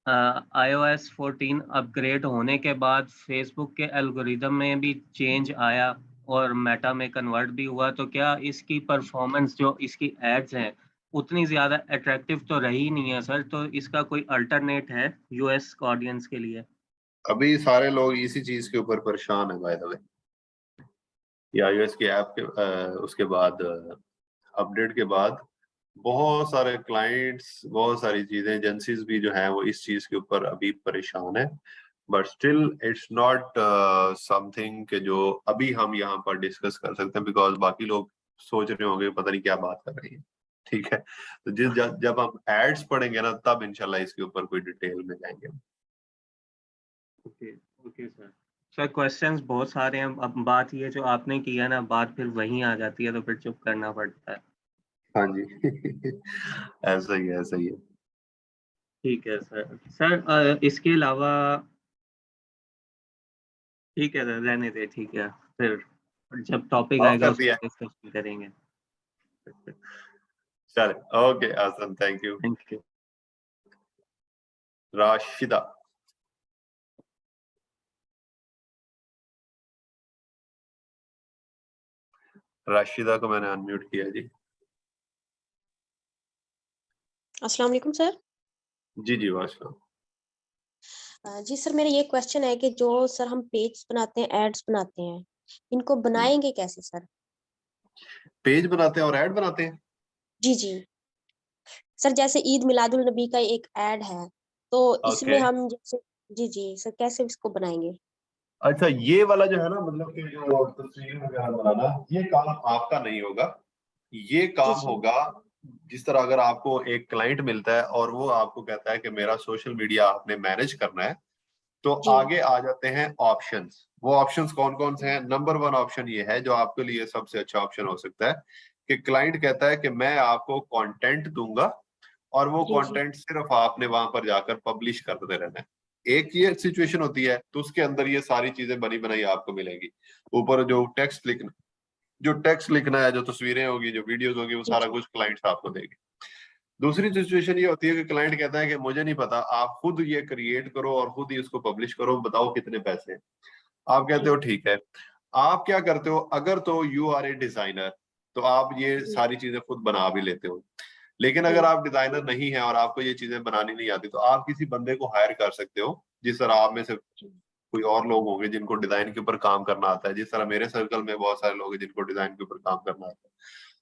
iOS 14 अपग्रेड होने के बाद फेसबुक के एल्गोरिदम में भी चेंज आया और मेटा में कन्वर्ट भी हुआ, तो क्या इसकी परफॉर्मेंस, जो इसकी एड्स हैं, उतनी ज़्यादा अट्रैक्टिव तो रही नहीं है सर? तो इसका कोई अल्टरनेट है यूएस ऑडियंस के लिए? अभी सारे लोग इसी चीज के ऊपर परेशान है बाय द वे, या iOS की ऐप के उसके बाद अपडेट के बाद बहुत सारे क्लाइंट्स, बहुत सारी चीजें, एजेंसीज भी जो है वो इस चीज के ऊपर अभी परेशान है, but still it's not something के जो अभी हम यहाँ पर डिस्कस कर सकते हैं, बिकॉज बाकी लोग सोच रहे होंगे पता नहीं क्या बात कर रही है, ठीक है। तो जब हम एड्स पढ़ेंगे ना, तब इंशाल्लाह इसके ऊपर कोई डिटेल में जाएंगे। Okay okay sir. Sir questions बहुत सारे हैं, अब बात ये जो आपने किया ना, बात फिर वहीं आ जाती है, तो फिर चुप करना पड़ता है। हाँ जी ऐसा ही है, ऐसा ही है। ठीक है सर। सर इसके अलावा ठीक है सर, रहने दे, ठीक है, फिर जब टॉपिक ऑफ आएगा कर उस दिया, पर डिस्कशन करेंगे। चले, ओके आसन, thank you. Thank you. Rashida, Rashida को मैंने अनम्यूट किया जी। अस्सलाम वालेकुम सर। जी जी, वाशलाम। जी सर, मेरा ये क्वेश्चन है कि जो सर हम पेज बनाते हैं, एड्स बनाते हैं, इनको बनाएंगे कैसे सर? पेज बनाते हैं और ऐड बनाते हैं। जी जी सर, जैसे ईद मिलादुल नबी का एक ऐड है, तो इसमें ओके, हम जैसे जी जी सर, कैसे इसको बनाएंगे? अच्छा, ये वाला जो है ना, मतलब कि जो तस्वीर वगैरह बनाना, ये काम आपका नहीं होगा। ये जी काम जी होगा, जिस तरह अगर आपको एक क्लाइंट मिलता है और वो आपको कहता है कि मेरा सोशल मीडिया आपने मैनेज करना है, तो जी। आगे आ जाते हैं ऑप्शंस। वो ऑप्शंस कौन कौन से हैं? नंबर 1 ऑप्शन ये है जो आपके लिए सबसे अच्छा ऑप्शन हो सकता है कि क्लाइंट कहता है कि मैं आपको कंटेंट दूंगा और वो जी जी कंटेंट सिर्फ आपने वहां पर जाकर पब्लिश करते रहना है। एक ये सिचुएशन होती है, तो उसके अंदर ये सारी चीजें बनी बनाई आपको मिलेंगी। ऊपर जो टेक्स्ट लिखना है, जो तस्वीरें होगी, जो वीडियोस होगी, वो जी सारा जी कुछ क्लाइंट्स आपको देंगे। दूसरी सिचुएशन ये होती है कि क्लाइंट कहता है कि मुझे नहीं पता, आप खुद ये क्रिएट करो और खुद ही उसको पब्लिश करो, बताओ कितने पैसे हैं। आप कहते जी हो ठीक है। आप क्या करते हो? अगर तो यू आर ए डिजाइनर, तो आप ये जी सारी चीजें खुद बना भी लेते हो। लेकिन जी अगर आप डिजाइनर नहीं है और आपको ये चीजें बनानी नहीं आती, तो आप किसी बंदे को हायर कर सकते हो। जिस तरह आप में से जी कोई और लोग होंगे जिनको डिजाइन के ऊपर काम करना आता है, जिस तरह मेरे सर्कल में बहुत सारे लोग हैं जिनको डिजाइन के ऊपर काम करना आता है,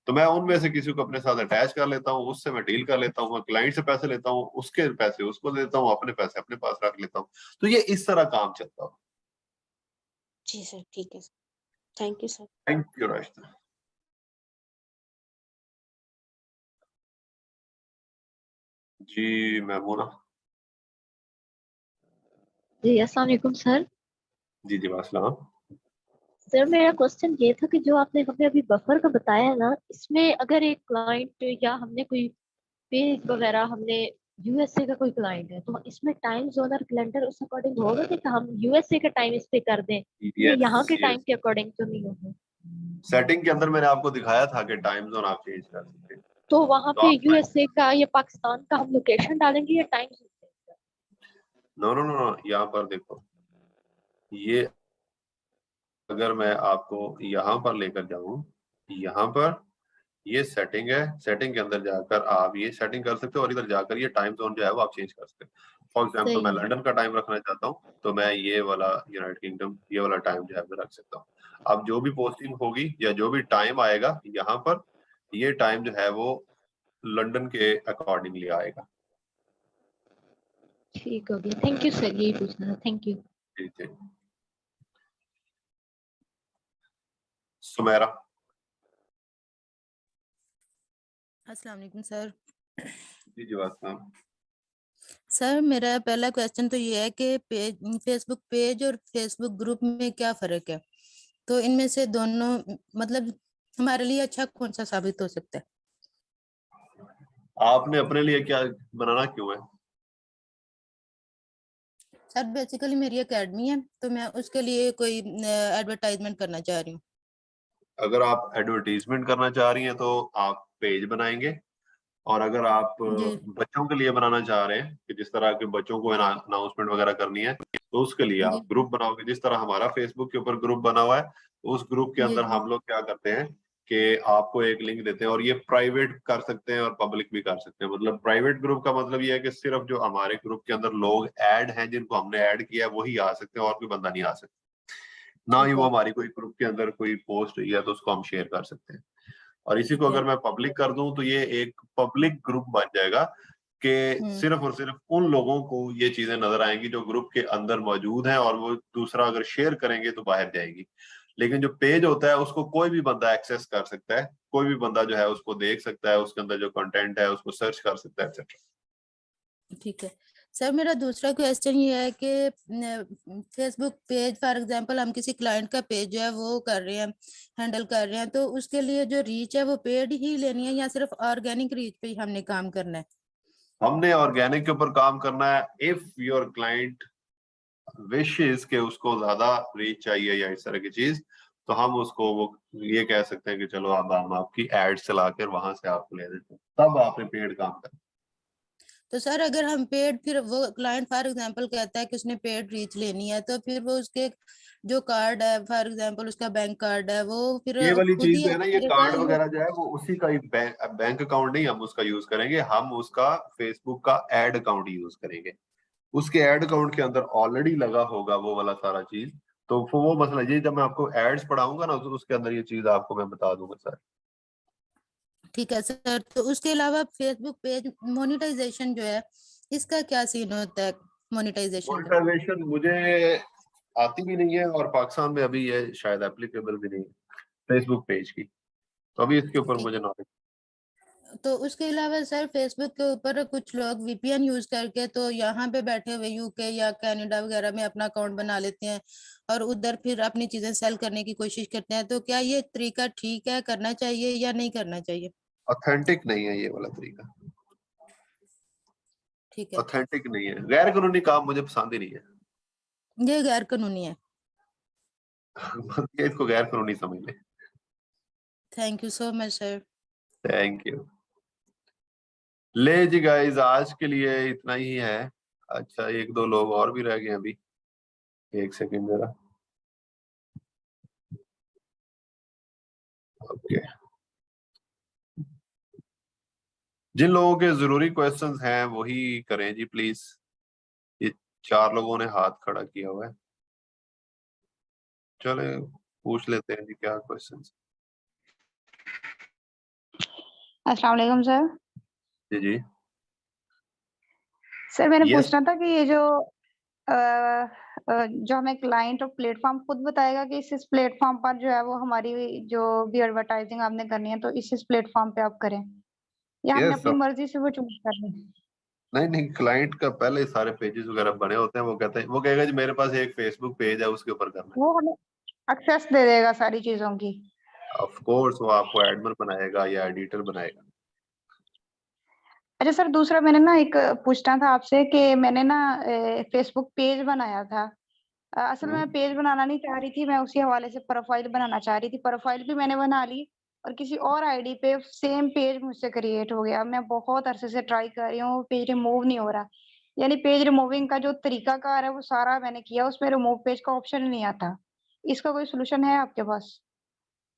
तो मैं उनमें से किसी को अपने साथ अटैच कर लेता हूँ, उससे मैं डील कर लेता हूँ, क्लाइंट से पैसे लेता हूँ, उसके पैसे उसको देता हूँ, अपने पैसे अपने पास रख लेता हूँ। तो ये इस तरह काम चलता है। जी सर, ठीक है sir, thank you sir. Thank you Rashida. जी महमूना। जी अस्सलाम वालेकुम सर। जी जी वासलाम। सर मेरा क्वेश्चन ये था कि जो आपने हमें अभी बफर का बताया है ना, इसमें अगर एक क्लाइंट या हमने कोई पेज वगैरह हमने यूएसए का कोई क्लाइंट है, तो इसमें टाइम जोन और कैलेंडर उस अकॉर्डिंग होगा कि हम यूएसए का टाइम इस पे कर दें या यहाँ यस के टाइम यस, के अकॉर्डिंग तो नहीं होगा? सेटिंग के अंदर मैंने आपको दिखाया था कि टाइम जोन आप चेंज कर सकते हैं। तो वहाँ तो पे आप यूएसए का या पाकिस्तान का हम लोकेशन डालेंगे या time zone? No no no no, यहाँ पर देखो, ये अगर मैं आपको यहाँ पर लेकर जाऊं, यहाँ पर ये सेटिंग है। सेटिंग के अंदर जाकर आप ये सेटिंग कर सकते हो और इधर जाकर ये टाइम जोन जो है वो आप चेंज कर सकते हो। फॉर एग्जांपल सही मैं है। लंदन का टाइम रखना चाहता हूँ, तो मैं ये वाला यूनाइटेड किंगडम ये वाला टाइम जो है मैं रख सकता हूँ। अब जो भी पोस्टिंग होगी या जो भी टाइम आएगा यहाँ पर, ये टाइम जो है वो लंदन के अकॉर्डिंगली आएगा। ठीक हो गया, थैंक यू सर, यही पूछना था, थैंक यू। जी जी। सुमेरा। अस्सलाम वालेकुम सर। जी जी वास्ता। सर मेरा पहला क्वेश्चन तो ये है कि फेसबुक पेज और फेसबुक ग्रुप में क्या फ़र्क है? तो इनमें से दोनों मतलब हमारे लिए अच्छा कौन सा साबित हो सकता है? आपने अपने लिए क्या बनाना क्यों है? सर बेसिकली मेरी एकेडमी है, तो मैं उसके लिए कोई एडवर्टाइजमेंट करना चाह रही हूँ। अगर आप एडवर्टीजमेंट करना चाह रही हैं तो आप पेज बनाएंगे, और अगर आप जी बच्चों के लिए बनाना चाह रहे हैं कि जिस तरह के बच्चों को अनाउंसमेंट वगैरह करनी है, तो उसके लिए जी आप ग्रुप बनाओगे। जिस तरह हमारा फेसबुक के ऊपर ग्रुप बना हुआ है, तो उस ग्रुप के जी अंदर हम लोग क्या करते हैं कि आपको एक लिंक देते हैं, और ये प्राइवेट कर सकते हैं और पब्लिक भी कर सकते हैं। मतलब प्राइवेट ग्रुप का मतलब ये है कि सिर्फ जो हमारे ग्रुप के अंदर लोग ऐड हैं, जिनको हमने ऐड किया है, वही आ सकते हैं, और कोई बंदा नहीं आ सकता। ना ही ठीक वो है। हमारी कोई ग्रुप के अंदर कोई पोस्ट हुई है तो उसको हम शेयर कर सकते हैं। और इसी को ठीक है। अगर मैं पब्लिक कर दूं, तो ये एक पब्लिक ग्रुप बन जाएगा कि सिर्फ और सिर्फ उन लोगों को ये चीजें नजर आएंगी जो ग्रुप के अंदर मौजूद हैं, और वो दूसरा अगर शेयर करेंगे तो बाहर जाएगी। लेकिन जो पेज होता है उसको कोई भी बंदा एक्सेस कर सकता है, कोई भी बंदा जो है उसको देख सकता है, उसके अंदर जो कंटेंट है उसको सर्च कर सकता है, एक्सेट्रा। ठीक है। सर मेरा दूसरा क्वेश्चन ये है कि फेसबुक पेज फॉर एग्जांपल हम किसी क्लाइंट का पेज जो है वो कर रहे हैं, हैंडल कर रहे हैं, तो उसके लिए जो रीच है वो पेड ही लेनी है या सिर्फ ऑर्गेनिक रीच पे ही हमने काम करना है? हमने ऑर्गेनिक के ऊपर काम करना है। इफ योर क्लाइंट विशेस के उसको ज्यादा रीच चाहिए या इस तरह की चीज, तो हम उसको वो ये कह सकते हैं कि चलो अब हम आपकी एड चला कर वहां से आपको ले देते हैं, तब आपने पेड काम करना। तो सर अगर हम पेड, फिर वो क्लाइंट फॉर एग्जांपल कहता है कि उसने पेड रीच लेनी है, तो फिर वो उसके जो कार्ड है, फॉर एग्जांपल उसका बैंक कार्ड है, वो फिर ये वाली खुद चीज ही जो है ना, ये करेगा कार्ड या? वगैरह जो है वो उसी का एक बैंक अकाउंट नहीं हम उसका यूज करेंगे, हम उसका फेसबुक का एड अकाउंट यूज करेंगे। उसके एड अकाउंट के अंदर ऑलरेडी लगा होगा वो वाला सारा चीज। तो वो मसला ये, जब मैं आपको एड्स पढ़ाऊंगा ना, तो उसके अंदर ये चीज आपको मैं बता दूंगा सर। ठीक है सर। तो उसके अलावा फेसबुक पेज मोनेटाइजेशन जो है, इसका क्या सीन होता है मोनेटाइजेशन का? मोनेटाइजेशन मुझे आती भी नहीं है, और पाकिस्तान में अभी ये शायद एप्लीकेबल भी नहीं है फेसबुक पेज की, तो अभी इसके ऊपर ठीक मुझे नॉलेज। तो उसके अलावा सर फेसबुक के ऊपर कुछ लोग वीपीएन यूज करके तो यहाँ पे बैठे हुए यूके या कनाडा वगैरह में अपना अकाउंट बना लेते हैं और उधर फिर अपनी चीजें सेल करने की कोशिश करते हैं, तो क्या ये तरीका ठीक है, करना चाहिए या नहीं करना चाहिए? ऑथेंटिक नहीं है ये वाला तरीका, ठीक है, ऑथेंटिक नहीं है, गैर कानूनी काम मुझे पसंद ही नहीं है। ये गैर कानूनी है। ये इसको गैर कानूनी समझ ले। Thank you so much sir. Thank you. ले जी गाइस, आज के लिए इतना ही है। अच्छा, एक दो लोग और भी रह गए अभी, एक सेकंड जरा। ओके, जिन लोगों के जरूरी क्वेश्चंस हैं वही करें जी प्लीज। ये 4 लोगों ने हाथ खड़ा किया हुआ है, चले पूछ लेते हैं जी क्या क्वेश्चंस। अस्सलाम वालेकुम सर। जी जी सर मैंने यस पूछना था कि ये जो हमें क्लाइंट और प्लेटफॉर्म खुद बताएगा कि इस प्लेटफॉर्म पर जो है वो हमारी जो भी एडवर्टाइजिंग आपने करनी है तो इस प्लेटफॉर्म पे आप करें, या हमने यस। अपनी मर्जी से वो चूज करनी है? नहीं नहीं, क्लाइंट का पहले ही सारे पेजेस वगैरह बने होते हैं, वो कहते हैं, वो कहेगा जी मेरे पास एक फेसबुक पेज है उसके ऊपर करना वो हमें एक्सेस दे देगा सारी चीजों की? है। ऑफ कोर्स वो आपको एडमिन बनाएगा या एडिटर बनाएगा। अच्छा सर, दूसरा मैंने ना एक पूछना था आपसे कि मैंने ना फेसबुक पेज बनाया था। असल में मैं पेज बनाना नहीं चाह रही थी, मैं उसी हवाले से प्रोफाइल बनाना चाह रही थी। प्रोफाइल भी मैंने बना ली और किसी और आईडी पे सेम पेज मुझसे क्रिएट हो गया। मैं बहुत अरसे से ट्राई कर रही हूँ, पेज रिमूव नहीं हो रहा। यानी पेज रिमूविंग का जो तरीकाकार है वो सारा मैंने किया, उसमें रिमूव पेज का ऑप्शन नहीं आता। इसका कोई सोल्यूशन है आपके पास?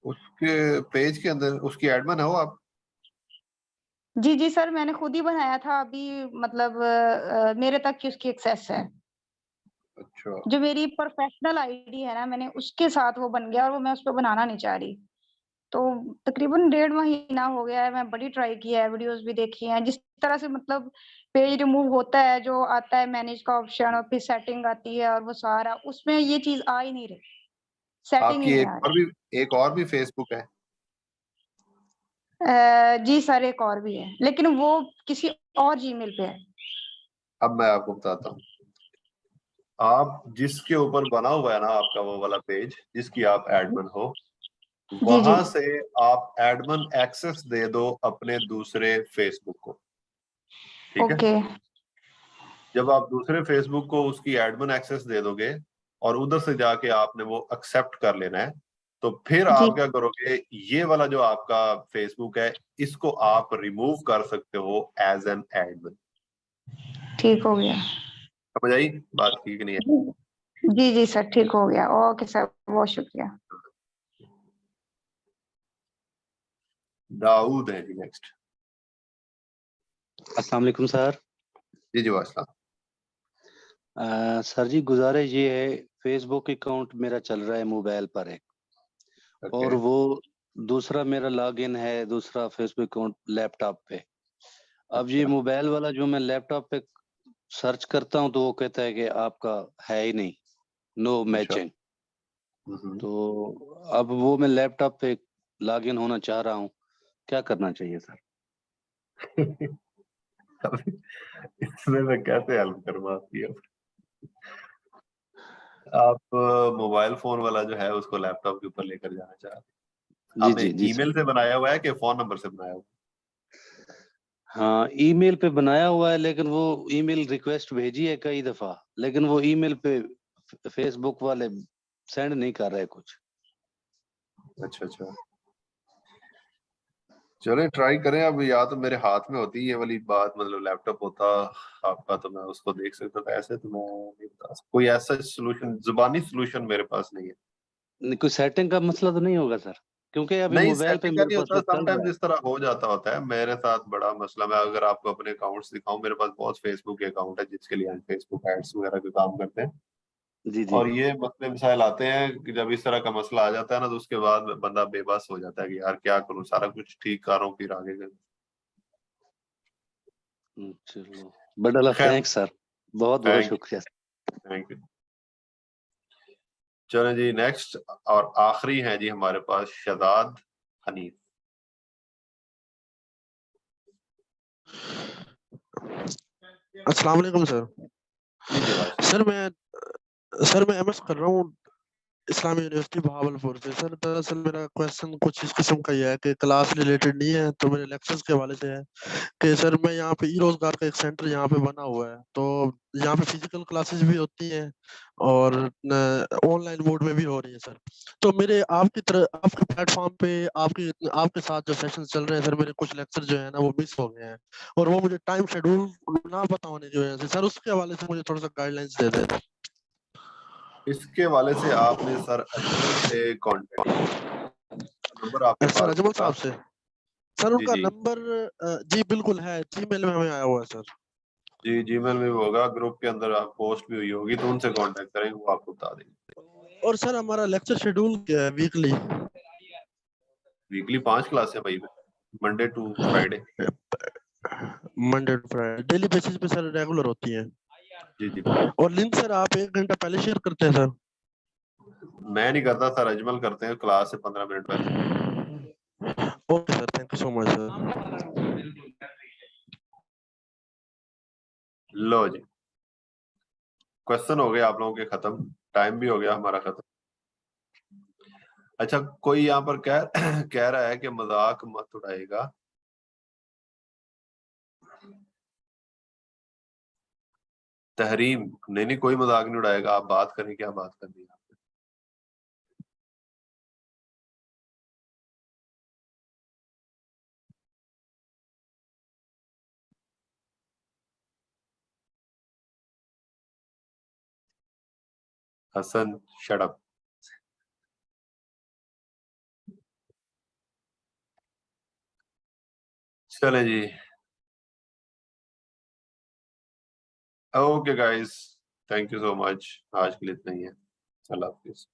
उसके पेज के अंदर उसकी एडमिन हो आप? जी सर, मैंने खुद ही बनाया था अभी, मतलब मेरे तक की उसकी एक्सेस है। अच्छा, जो मेरी प्रोफेशनल आईडी है ना, मैंने उसके साथ वो बन गया और वो मैं उस पे बनाना नहीं चाह रही। तो तकरीबन 1.5 महीना हो गया है, मैं बड़ी ट्राई किया है, वीडियोस भी देखी हैं। जिस तरह से मतलब पेज रिमूव होता है, जो आता है मैनेज का ऑप्शन और फिर सेटिंग आती है और वो सारा, उसमें ये चीज़ आ ही नहीं रही, सेटिंग ही आपकी नहीं एक आ और रही। भी एक और भी फेसबुक है? जी सर, एक और भी है, लेकिन वो किसी और जीमेल पे है। अब मैं आपको बताता हूँ, आप जिसके ऊपर बना हुआ है ना आपका वो वाला पेज, जिसकी आप एडमिन हो, जी वहां से आप एडमिन एक्सेस दे दो अपने दूसरे फेसबुक को, ठीक है? ओके। जब आप दूसरे फेसबुक को उसकी एडमिन एक्सेस दे दोगे और उधर से जाके आपने वो एक्सेप्ट कर लेना है, तो फिर जी, आप क्या करोगे, ये वाला जो आपका फेसबुक है इसको आप रिमूव कर सकते हो एज एन एडमिन। ठीक हो गया। समझ आई बात, ठीक नहीं है? जी सर, ठीक हो गया। ओके सर, बहुत शुक्रिया। दाऊद है जी नेक्स्ट। अस्सलाम वालेकुम सर। जी जी वास्ता। सर जी गुजारिश ये है, फेसबुक अकाउंट मेरा चल रहा है मोबाइल पर एक, और ओके, वो दूसरा मेरा लॉगिन है दूसरा फेसबुक अकाउंट लैपटॉप पे। अब ये अच्छा, मोबाइल वाला जो मैं लैपटॉप पे सर्च करता हूँ तो वो कहता है कि आपका है ही नहीं, नो अच्छा। मैचिंग। तो अब वो मैं लैपटॉप पे लॉगिन होना चाह रहा हूँ, क्या करना चाहिए सर? इसमें मैं कैसे हेल्प करूँ आपकी? आप मोबाइल फोन वाला जो है उसको लैपटॉप के ऊपर लेकर जाना चाह रहे हैं। जी आपने जी जी सर। ईमेल से बनाया हुआ है कि फोन नंबर से बनाया हुआ हाँ, ईमेल पे बनाया हुआ है, लेकिन वो ईमेल रिक्वेस्ट भेजी है कई दफा, लेकिन वो ईमेल पे फेसबुक वाले सेंड नहीं कर रहे कुछ। है? अच्छा अच्छा, चले ट्राई करें। अब या तो मेरे हाथ में होती ये वाली बात, मतलब लैपटॉप होता आपका तो मैं उसको देख सकता था, ऐसे तो मैं नहीं बता सकता। कोई ऐसा सोल्यूशन, जुबानी सोल्यूशन मेरे पास नहीं है। कोई सेटिंग का मसला तो नहीं होगा सर, क्योंकि अभी नहीं, मोबाइल पे सेटिंग का मेरे नहीं पास होता, वो चल रहा समटाइम्स है। इस तरह हो जाता होता है। मेरे साथ बड़ा मसला, मैं अगर आपको अपने अकाउंट्स दिखाऊं, मेरे पास बहुत फेसबुक के अकाउंट है जिसके लिए हम फेसबुक एड्स वगैरह का काम करते हैं। जी जी। और ये मसले मसाइल आते हैं कि जब इस तरह का मसला आ जाता है ना, तो उसके बाद बंदा बेबस हो जाता है कि यार क्या करूं, सारा कुछ ठीक कर रहा हूं फिर आगे चलो, बड़ा खैर। थैंक्स सर, बहुत बहुत थैंक शुक्रिया। Thank you. चलो जी नेक्स्ट और आखिरी है जी हमारे पास शहजाद हनीफ। अस्सलाम वालेकुम सर। सर मैं एमएस कर रहा हूँ इस्लामी यूनिवर्सिटी बहावलपुर से। सर दरअसल मेरा क्वेश्चन कुछ इस किस्म का ही है कि क्लास रिलेटेड नहीं है, तो मेरे लेक्चर्स के हवाले से है कि सर मैं यहाँ पे ई रोजगार का एक सेंटर यहाँ पे बना हुआ है, तो यहाँ पे फिजिकल क्लासेस भी होती हैं और ऑनलाइन मोड में भी हो रही है सर। तो मेरे आपके प्लेटफॉर्म पे आपके साथ जो सेशन चल रहे हैं सर, मेरे कुछ लेक्चर जो है ना वो मिस हो गए हैं और वो मुझे टाइम शेड्यूल ना पता होने की वजह से सर, उसके हवाले से मुझे थोड़ा सा गाइडलाइंस दे दें। इसके वाले से आपने सर अजमल से कांटेक्ट नंबर आपके सर पास अजमल होगा? साहब से सर जी उनका जी नंबर जी बिल्कुल है, जीमेल में हमें आया हुआ है सर। जी, जीमेल में भी होगा, ग्रुप के अंदर आप पोस्ट भी हुई होगी, तो उनसे कांटेक्ट करें, वो आपको बता देंगे। और सर हमारा लेक्चर शेड्यूल क्या है वीकली? वीकली 5 क्लासें भाई, Monday to Friday. Monday to Friday daily basis पे सर रेगुलर होती है। जी जी, और लिंक सर आप 1 घंटा पहले शेयर करते हैं सर? मैं नहीं करता सर, अजमल करते हैं क्लास से 15 मिनट पहले। Okay sir, thank you so much sir. लो जी, क्वेश्चन हो गए आप लोगों के खत्म, टाइम भी हो गया हमारा खत्म। अच्छा, कोई यहाँ पर कह रहा है कि मजाक मत उड़ाएगा। तहरीम, नहीं नहीं, कोई मजाक नहीं उड़ाएगा, आप बात करें, क्या बात करनी है। Hassan shut up. चले जी, okay guys, thank you so much, आज के लिए इतना ही है। अल्लाह हाफिज।